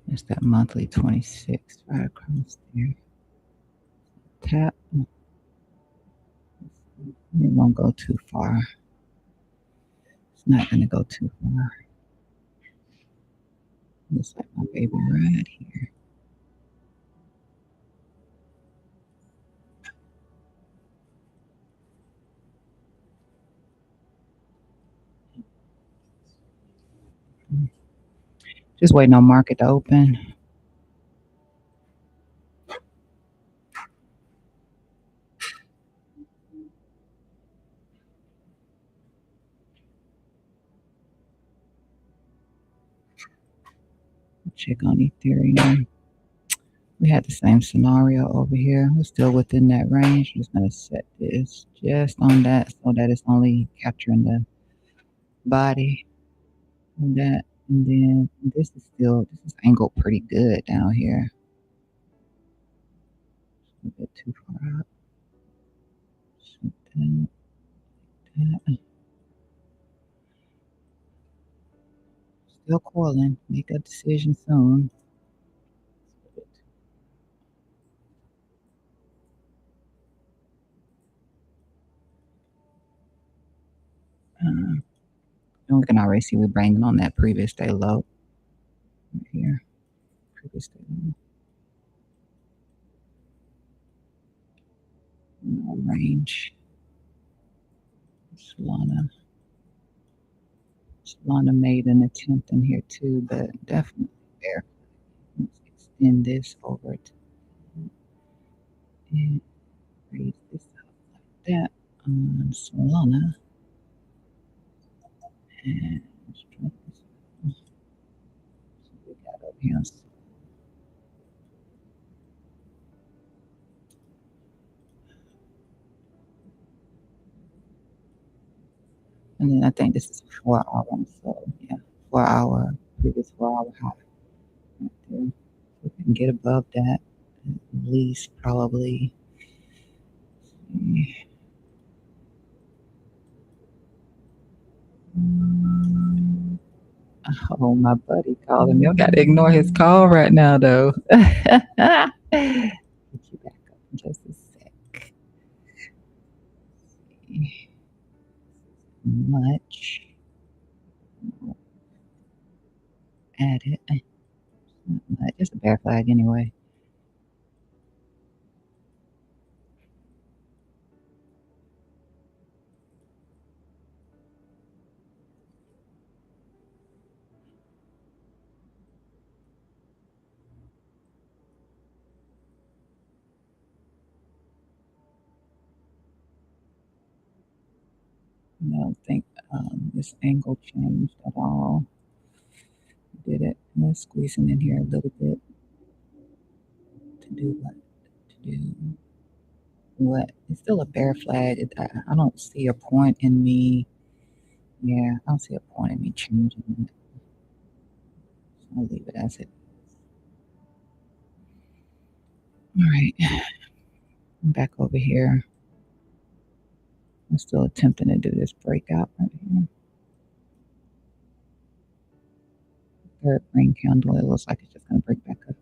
It's that monthly 26 right across there. Tap. It won't go too far. It's not going to go too far. Looks like my baby right here. Just waiting on market to open. Check on Ethereum. We had the same scenario over here. We're still within that range. I'm just going to set this just on that so that it's only capturing the body of that. And then this is angled pretty good down here. A bit too far up. That. Still coiling. Make a decision soon. And we can already see we're banging on that previous day low right here. Previous day low. No range. Solana made an attempt in here too, but definitely there. Let's extend this over to and raise this up like that on Solana. And let's try this. So we got over here. And then I think this is 4 hour. So yeah, 4 hour, previous 4 hour high right there. So we can get above that at least probably. Oh, my buddy calling me. I gotta ignore his call right now though. Get you back up in just a sec. Much added. Not much. Just a bear flag anyway. I don't think this angle changed at all. Did it? I'm squeezing in here a little bit to do what? To do what? It's still a bear flag. I don't see a point in me. Yeah, I don't see a point in me changing it. So I'll leave it as it is. All right, I'm back over here. I'm still attempting to do this breakout right here. Third green candle. It looks like it's just going to break back up.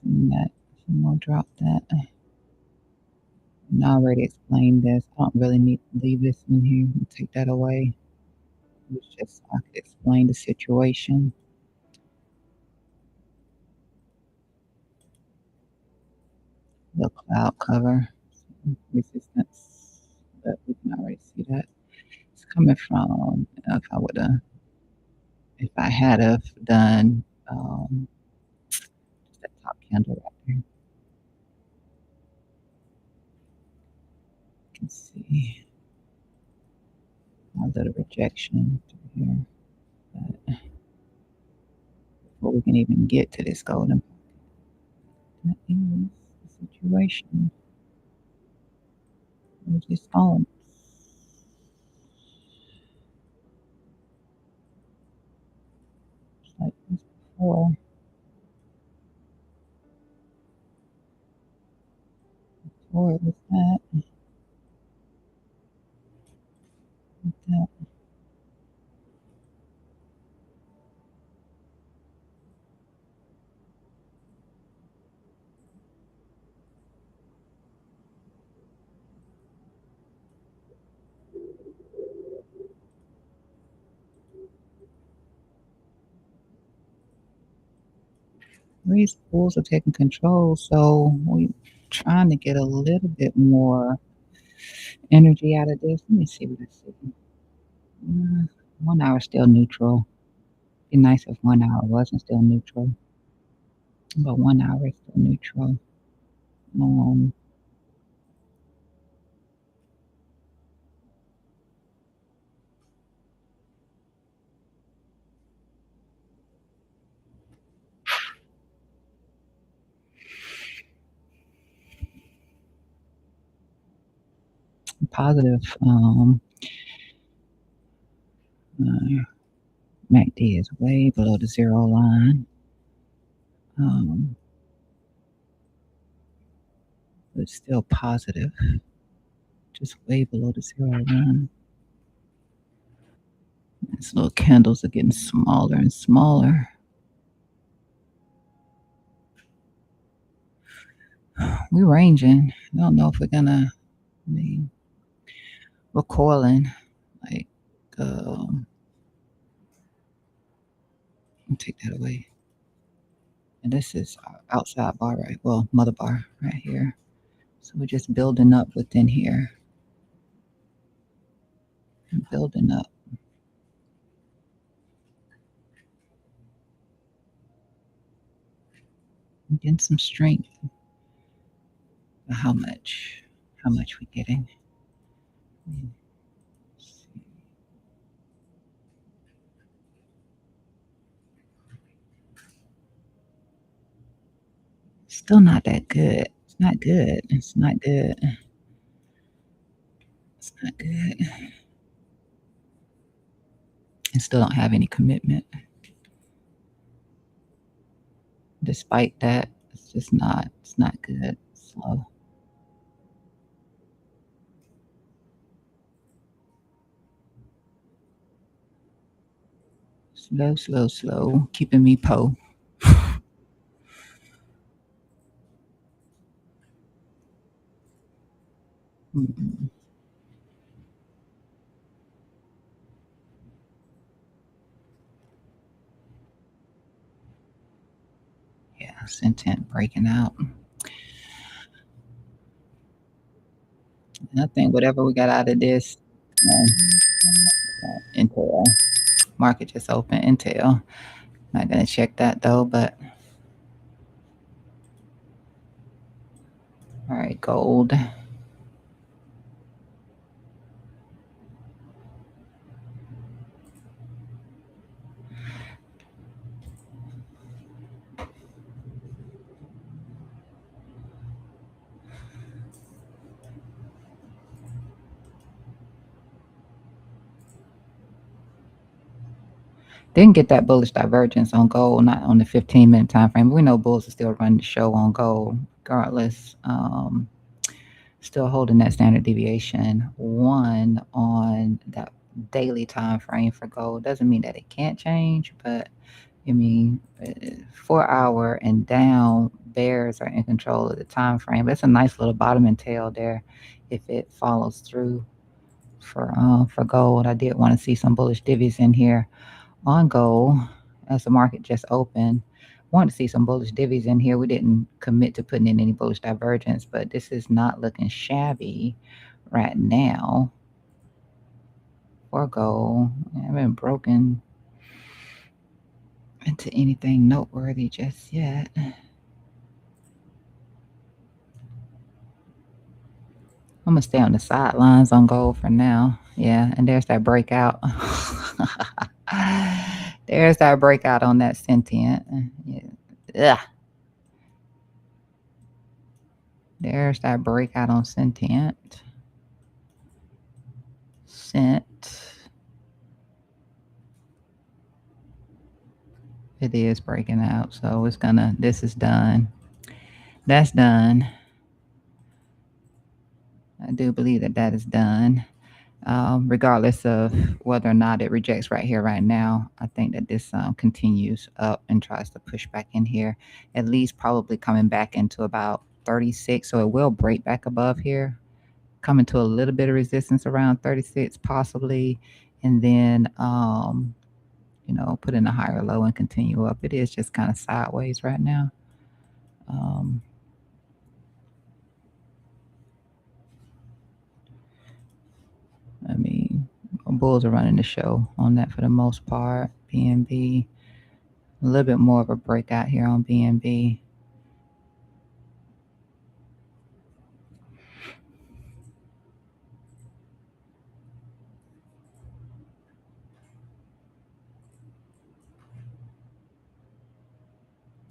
Some that, some more drop that. And I already explained this. I don't really need to leave this in here and take that away. It was just so I could explain the situation. The cloud cover resistance, but we can already see that it's coming from. If I had have done just that top candle right there, you can see a little rejection through here. But before we can even get to this golden pocket, that is the situation. We just on. Just like this before. Before it was that. That. These bulls are taking control, so we trying to get a little bit more energy out of this. Let me see what I see. Mm, 1 hour still neutral. Be nice if 1 hour wasn't still neutral, but 1 hour is still neutral. Um, Positive. Uh, MACD is way below the zero line. Um, but still positive, just way below the zero line. These little candles are getting smaller and smaller. We're ranging. I don't know if we're gonna. I mean, we're coiling. Like, take that away. And this is our outside bar, right? Well, mother bar right here. So we're just building up within here and building up. And getting some strength. But how much? How much we getting? Still not that good. It's not good. It's not good. It's not good. And still don't have any commitment. Despite that, it's just not. It's not good. It's slow. Slow, slow, slow. Keeping me po. Mm-mm. Yeah, sentient breaking out. And I think whatever we got out of this, Intel market just open. Intel. Not gonna check that though, but all right, gold. Didn't get that bullish divergence on gold, not on the 15-minute time frame. But we know bulls are still running the show on gold, regardless. Still holding that standard deviation one on that daily time frame for gold. Doesn't mean that it can't change, but I mean, 4 hour and down bears are in control of the time frame. But it's a nice little bottom and tail there if it follows through for gold. I did want to see some bullish divvies in here on gold as the market just opened. Want to see some bullish divvies in here. We didn't commit to putting in any bullish divergence, but this is not looking shabby right now for gold. I haven't broken into anything noteworthy just yet. I'm gonna stay on the sidelines on gold for now. Yeah, and there's that breakout. There's that breakout on that sentient. Yeah. Ugh. There's that breakout on sentient. Sent. It is breaking out, so it's gonna. This is done. That's done. I do believe that that is done. Regardless of whether or not it rejects right here, right now, I think that this continues up and tries to push back in here, at least probably coming back into about 36. So it will break back above here, coming to a little bit of resistance around 36 possibly, and then put in a higher low and continue up. It is just kind of sideways right now. Um, I mean, bulls are running the show on that for the most part. BNB, a little bit more of a breakout here on BNB.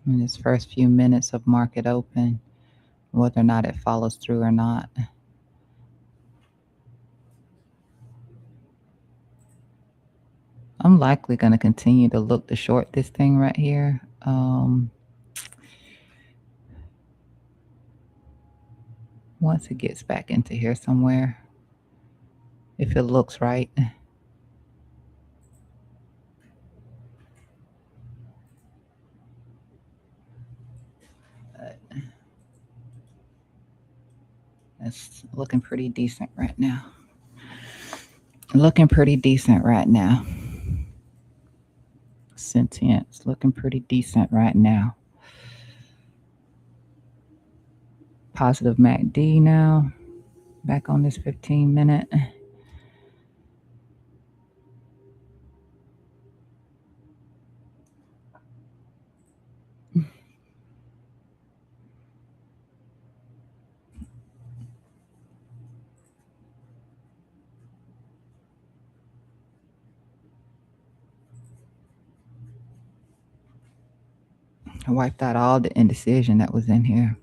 In its first few minutes of market open, whether or not it follows through or not. I'm likely going to continue to look to short this thing right here. Once it gets back into here somewhere, if it looks right. It's looking pretty decent right now. Looking pretty decent right now. Sentience looking pretty decent right now. Positive MACD now. Back on this 15-minute. I wiped out all the indecision that was in here.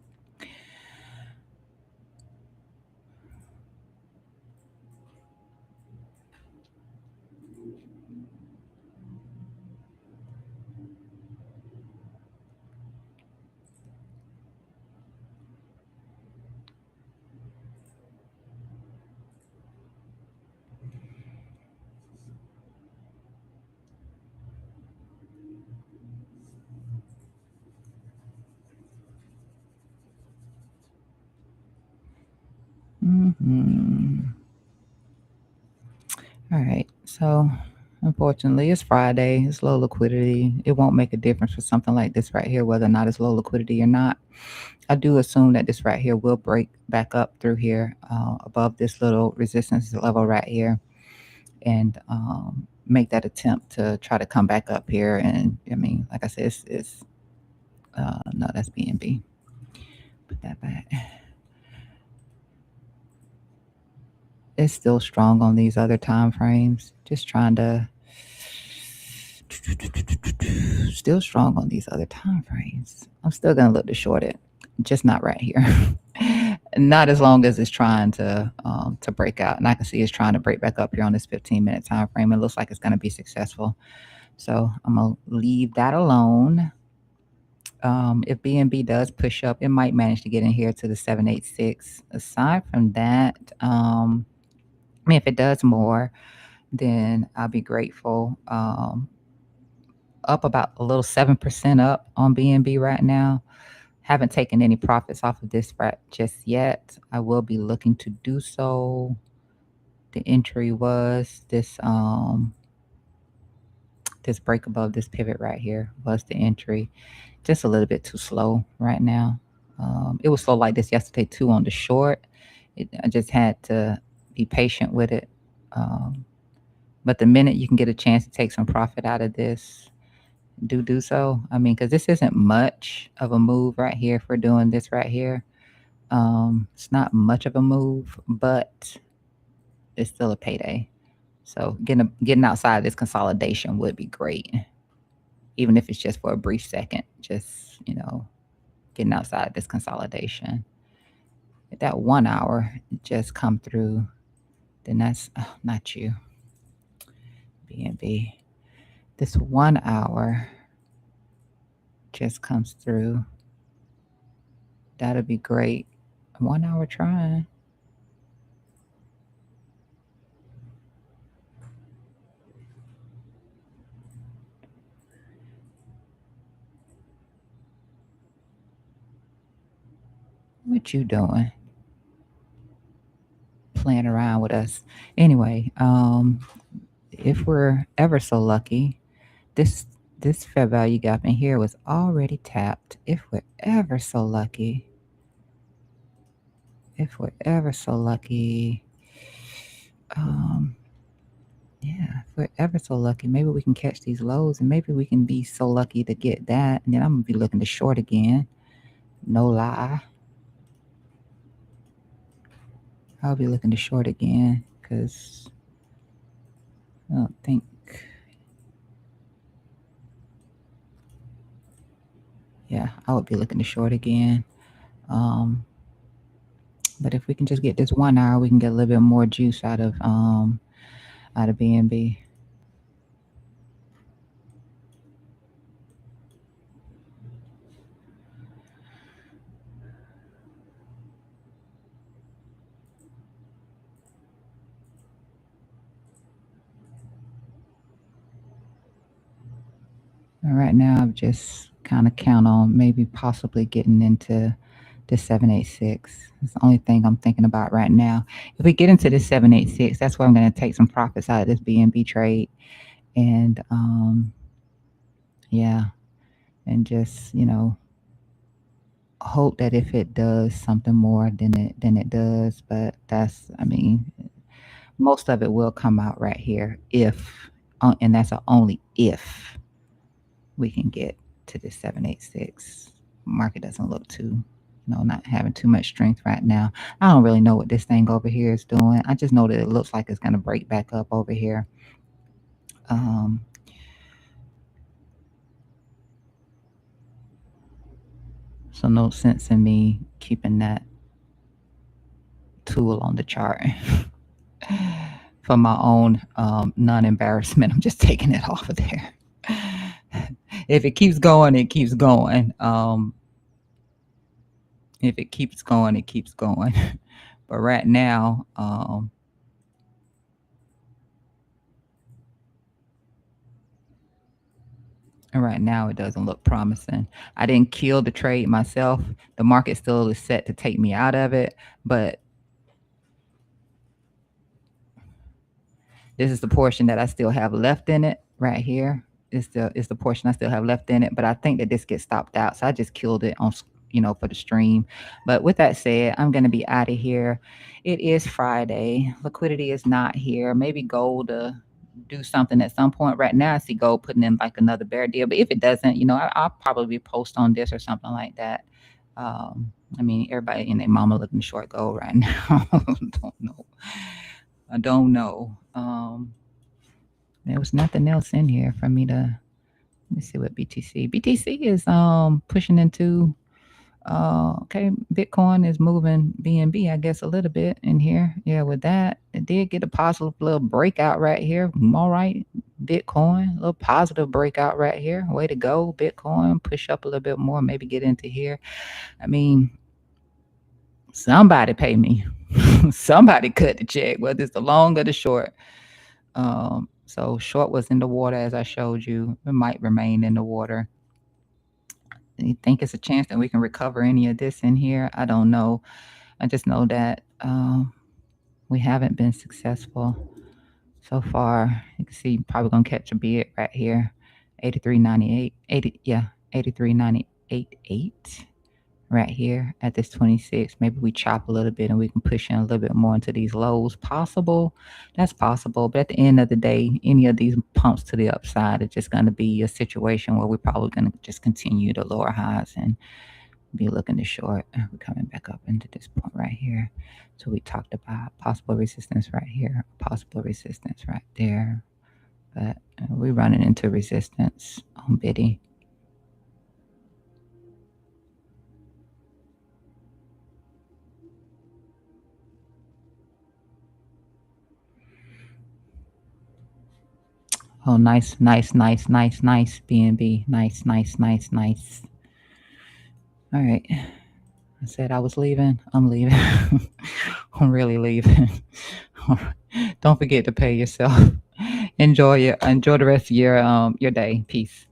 All right. So, unfortunately, it's Friday. It's low liquidity. It won't make a difference for something like this right here, whether or not it's low liquidity or not. I do assume that this right here will break back up through here above this little resistance level right here and make that attempt to try to come back up here. And I mean, like I said, it's no, that's BNB. Put that back. It's still strong on these other time frames. Just trying to still strong on these other time frames. I'm still gonna look to short it, just not right here. Not as long as it's trying to break out, and I can see it's trying to break back up here on this 15-minute time frame. It looks like it's gonna be successful, so I'm gonna leave that alone. If BNB does push up, it might manage to get in here to the 786. Aside from that, I mean, if it does more, then I'll be grateful. Up about a little 7% up on BNB right now. Haven't taken any profits off of this just yet. I will be looking to do so. The entry was this break above this pivot right here was the entry. Just a little bit too slow right now. It was slow like this yesterday too on the short. I just had to be patient with it. But the minute you can get a chance to take some profit out of this, do so. I mean, because this isn't much of a move right here if we're doing this right here. It's not much of a move, but it's still a payday. So getting outside this consolidation would be great, even if it's just for a brief second. Just getting outside this consolidation. If that 1 hour just come through, then that's not you, BNB. This 1 hour just comes through. That'll be great. 1 hour trying. What you doing? Playing around with us. Anyway, if we're ever so lucky this fair value gap in here was already tapped. If we're ever so lucky, um, yeah, if we're ever so lucky, maybe we can catch these lows, and maybe we can be so lucky to get that, and then I'm gonna be looking to short again. No lie, I'll be looking to short again because I don't think. Yeah, I would be looking to short again. Um, but if we can just get this 1 hour, we can get a little bit more juice out of BNB. And right now, I'm just kind of count on maybe possibly getting into the 786. It's the only thing I'm thinking about right now. If we get into the 786, that's where I'm going to take some profits out of this BNB trade, and yeah, and just hope that if it does something more than it does, but I mean, most of it will come out right here if, and that's a only if we can get to the 786. Market doesn't look too, not having too much strength right now. I don't really know what this thing over here is doing. I just know that it looks like it's going to break back up over here. So no sense in me keeping that tool on the chart. For my own non-embarrassment, I'm just taking it off of there. If it keeps going, it keeps going. If it keeps going, it keeps going. But right now, it doesn't look promising. I didn't kill the trade myself. The market still is set to take me out of it, but this is the portion that I still have left in it right here. Is the portion I still have left in it, but I think that this gets stopped out, so I just killed it on for the stream. But with that said, I'm going to be out of here. It is Friday. Liquidity is not here. Maybe gold to do something at some point. Right now, I see gold putting in like another bear deal, but if it doesn't, I'll probably post on this or something like that. I mean, everybody and their mama looking short gold right now. I don't know. There was nothing else in here for me to. Let me see what BTC. BTC is pushing into. Okay, Bitcoin is moving BNB, I guess, a little bit in here. Yeah, with that, it did get a positive little breakout right here. All right, Bitcoin, a little positive breakout right here. Way to go, Bitcoin. Push up a little bit more, maybe get into here. I mean, somebody pay me. Somebody cut the check, whether it's the long or the short. So short was in the water, as I showed you. It might remain in the water. You think it's a chance that we can recover any of this in here? I don't know. I just know that we haven't been successful so far. You can see probably gonna catch a bid right here. 83.98. 83.98.8 right here at this 26. Maybe we chop a little bit and we can push in a little bit more into these lows. Possible. That's possible. But at the end of the day, any of these pumps to the upside is just going to be a situation where we're probably going to just continue to lower highs and be looking to short. We're coming back up into this point right here. So we talked about possible resistance right here, possible resistance right there. But we're running into resistance on Biddy. Oh, nice, BNB. Nice. All right. I said I was leaving. I'm leaving. I'm really leaving. Don't forget to pay yourself. Enjoy the rest of your day. Peace.